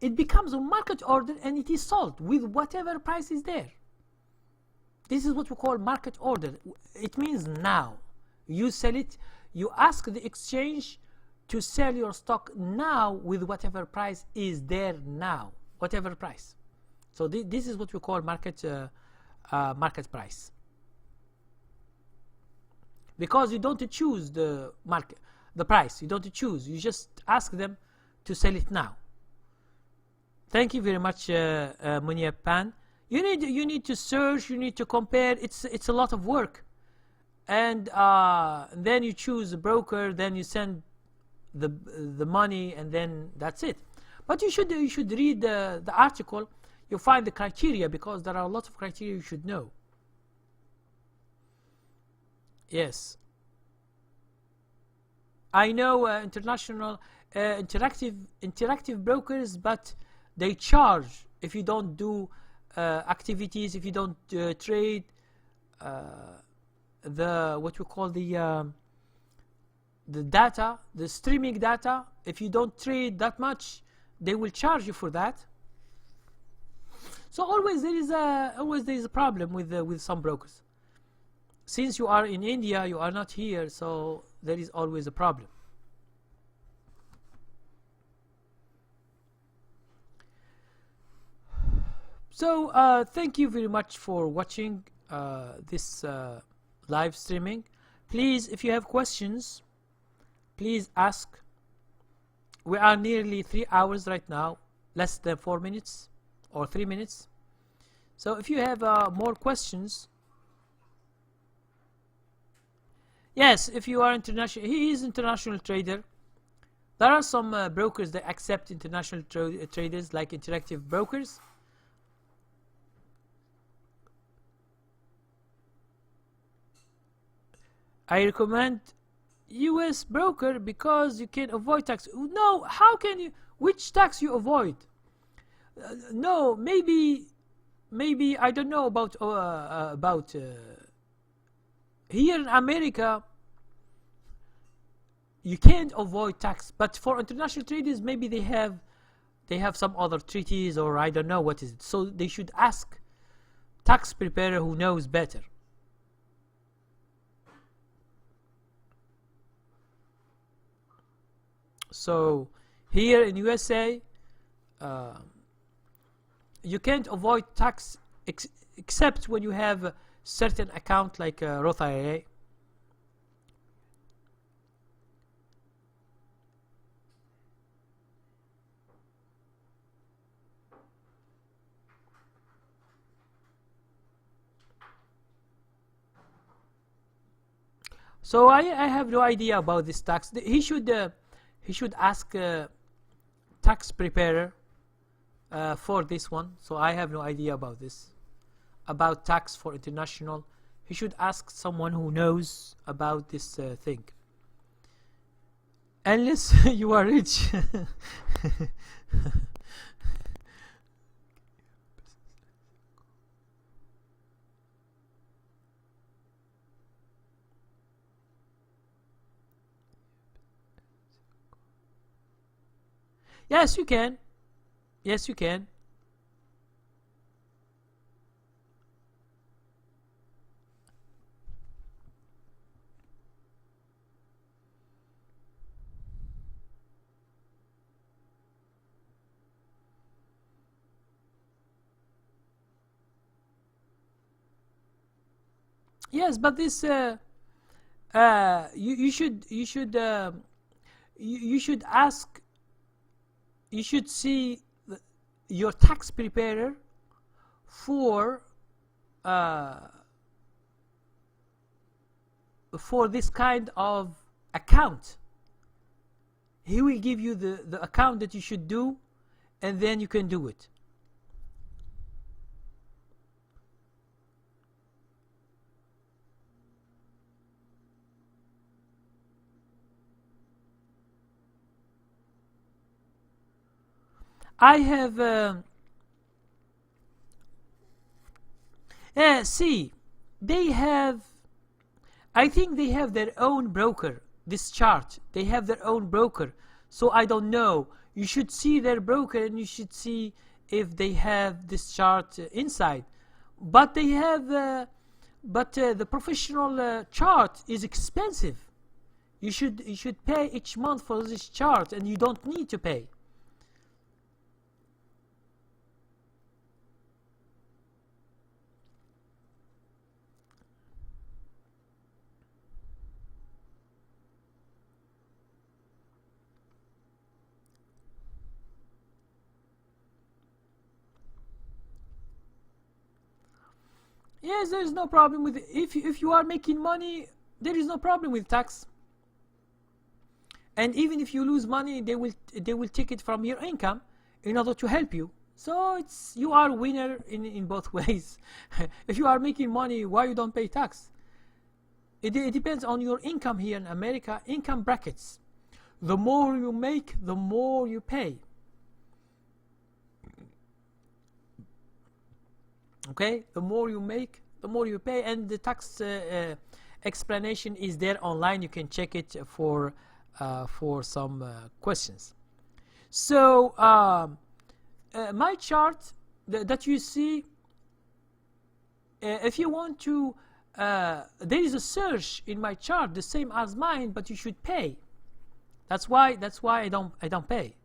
it becomes a market order and it is sold with whatever price is there. This is what we call market order. It means now. You sell it, you ask the exchange to sell your stock now with whatever price is there now, whatever price. So this is what we call market price. Because you don't choose the price. You don't choose. You just ask them to sell it now. Thank you very much, Munir Pan. You need to search. You need to compare. It's a lot of work, and then you choose a broker. Then you send the money, and then that's it. But you should read the article. You find the criteria, because there are a lot of criteria you should know. Yes, I know international interactive brokers, but they charge if you don't do activities, if you don't trade what we call the data, the streaming data. If you don't trade that much, they will charge you for that. So always there is a problem with some brokers. Since you are in India, you are not here, so there is always a problem. So thank you very much for watching this live streaming. Please, if you have questions, please ask. We are nearly 3 hours right now, less than 4 minutes or 3 minutes. So if you have more questions, yes, if you are international, he is international trader. There are some brokers that accept international traders, like interactive brokers. I recommend US broker because you can avoid tax. No, how can you? Which tax you avoid? No, maybe I don't know about here in America. You can't avoid tax, but for international traders, maybe they have some other treaties, or I don't know what is it. So they should ask tax preparer who knows better. So here in USA, you can't avoid tax except when you have a certain account like Roth IRA. So I have no idea about this tax. He should ask tax preparer for this one. So I have no idea about this, about tax for international. He should ask someone who knows about this thing. Unless you are rich. Yes, you can. Yes, you can. Yes, but this you should ask. You should see your tax preparer for this kind of account. He will give you the account that you should do, and then you can do it. I have see, they have I think they have their own broker. This chart, they have their own broker. So I don't know. You should see their broker and you should see if they have this chart inside. But they have, the professional chart is expensive. You should pay each month for this chart, and you don't need to pay. Yes, there is no problem with if you are making money, there is no problem with tax. And even if you lose money, they will take it from your income in order to help you. So you are a winner in both ways. If you are making money, why you don't pay tax? It depends on your income here in America. Income brackets. The more you make, the more you pay. Okay, the more you make, the more you pay, and the tax explanation is there online. You can check it for some questions. So my chart that you see, if you want to, there is a search in my chart the same as mine, but you should pay. That's why I don't pay.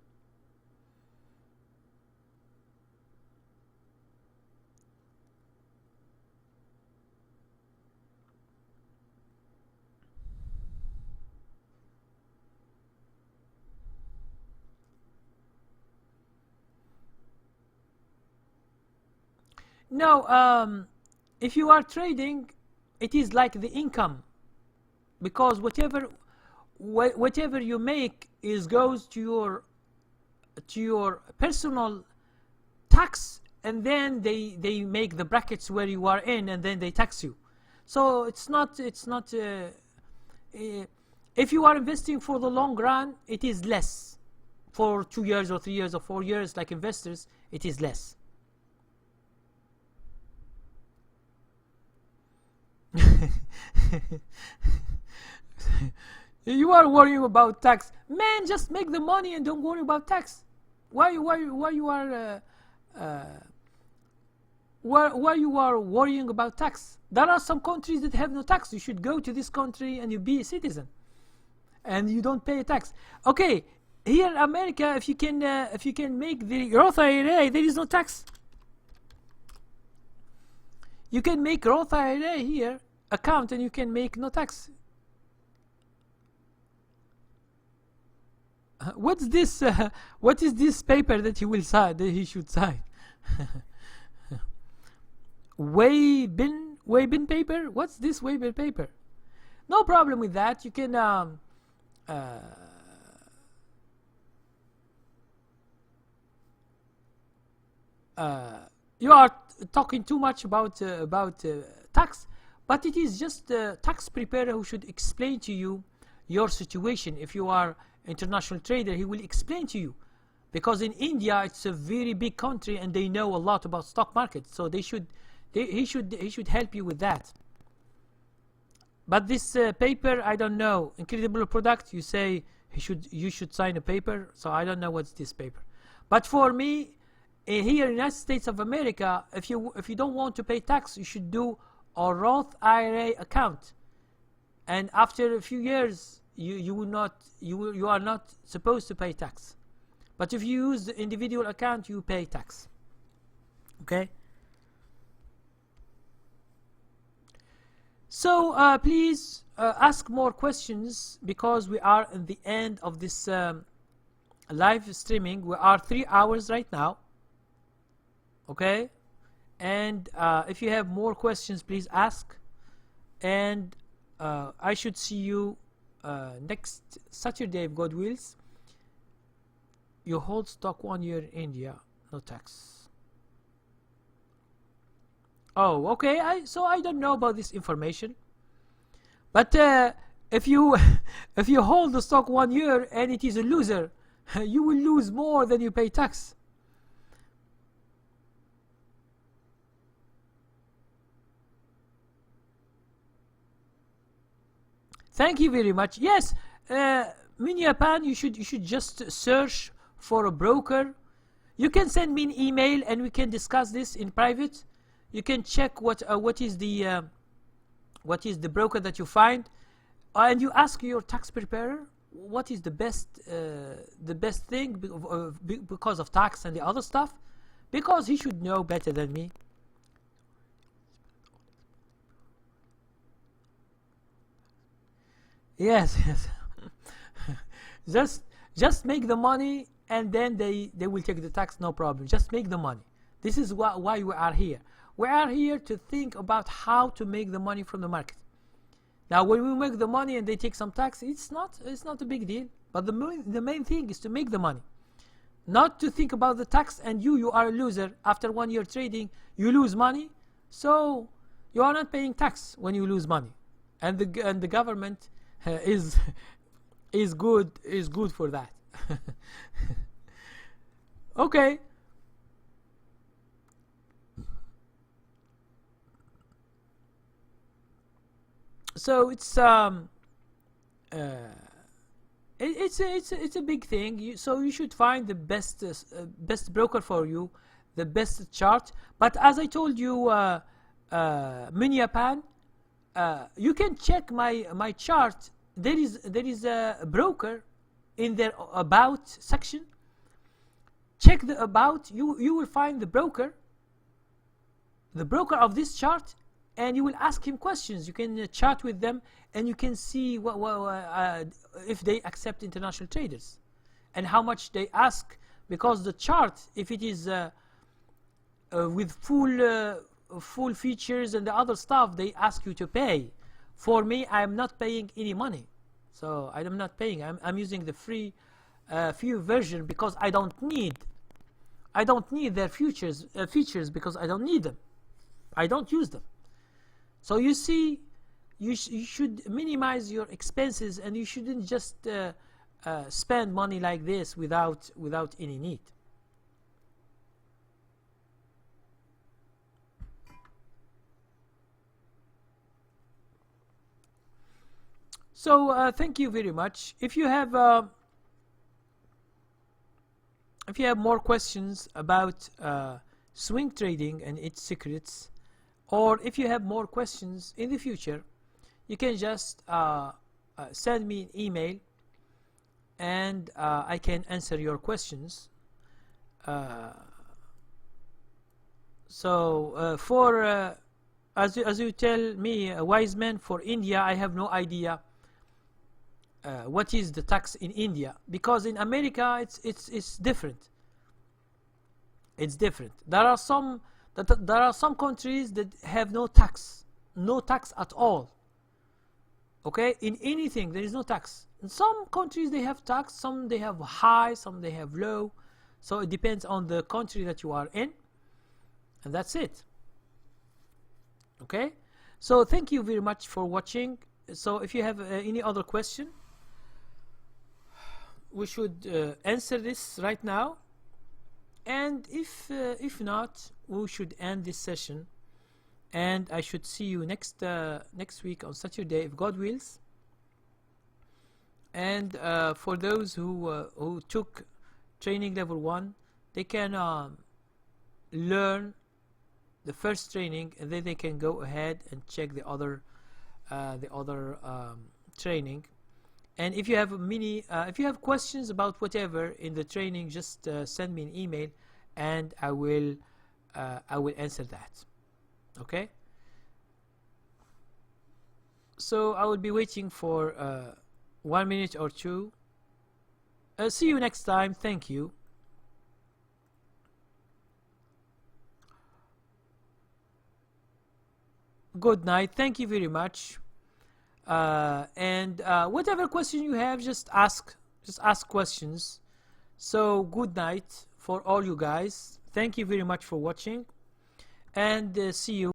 No, if you are trading, it is like the income, because whatever you make goes to your personal tax, and then they make the brackets where you are in, and then they tax you. So it's not if you are investing for the long run, it is less. For 2 years or 3 years or 4 years, like investors, it is less. You are worrying about tax, man. Just make the money and don't worry about tax. Why you are why you are worrying about tax? There are some countries that have no tax. You should go to this country and you be a citizen, and you don't pay tax. Okay, here in America, if you can make the Roth IRA, there is no tax. You can make Roth IRA here account, and you can make no tax. What's this? What is this paper that he will sign? That he should sign? Weibin paper? What's this Weibin paper? No problem with that. You can you are talking too much about tax, but it is just a tax preparer who should explain to you your situation. If you are international trader, he will explain to you, because in India it's a very big country and they know a lot about stock market, so he should help you with that. But this paper, I don't know. Incredible product, you say you should sign a paper, so I don't know what's this paper. But for me, here in the United States of America, if you don't want to pay tax, you should do a Roth IRA account, and after a few years you are not supposed to pay tax. But if you use the individual account, you pay tax. Okay, so please ask more questions, because we are at the end of this live streaming. We are 3 hours right now. Okay, and if you have more questions, please ask, and I should see you next Saturday if God wills. You hold stock 1 year in India, no tax. Oh, okay. So I don't know about this information, but if you if you hold the stock 1 year and it is a loser, you will lose more than you pay tax. Thank you very much. Yes, Japan, you should just search for a broker. You can send me an email and we can discuss this in private. You can check what is the broker that you find, and you ask your tax preparer what is the best thing because of tax and the other stuff, because he should know better than me. Yes, yes. just make the money, and then they will take the tax, no problem. Just make the money. This is why we are here. We are here to think about how to make the money from the market. Now, when we make the money and they take some tax, it's not a big deal. But the main thing is to make the money, not to think about the tax. And you are a loser after 1 year trading. You lose money, so you are not paying tax when you lose money, and the government is good for that. Okay. So it's it's a big thing. So you should find the best broker for you, the best chart. But as I told you, Japan, you can check my chart. There is a broker in their about section. Check the about. You will find the broker of this chart, and you will ask him questions. You can chat with them, and you can see if they accept international traders and how much they ask, because the chart, if it is with full features and the other stuff, they ask you to pay. For me, I am not paying any money, so I am not paying. I'm using the free version because I don't need their features because I don't need them. I don't use them. So you see, you should minimize your expenses, and you shouldn't just spend money like this without any need. So thank you very much. If you have more questions about swing trading and its secrets, or if you have more questions in the future, you can just send me an email, and I can answer your questions. For as you tell me, a wise man, for India, I have no idea what is the tax in India, because in America it's different. It's different. There are some countries that have no tax at all. Okay, in anything there is no tax. In some countries they have tax, some they have high, some they have low. So it depends on the country that you are in, and that's it. Okay, so thank you very much for watching. So if you have any other question, we should answer this right now, and if not, we should end this session, and I should see you next week on Saturday, if God wills. And for those who took training level 1, they can learn the first training, and then they can go ahead and check the other training. And if you have if you have questions about whatever in the training, just send me an email, and I will answer that. Okay. So I will be waiting for 1 minute or two. See you next time. Thank you. Good night. Thank you very much. And whatever question you have, just ask questions. So good night for all you guys. Thank you very much for watching, and see you.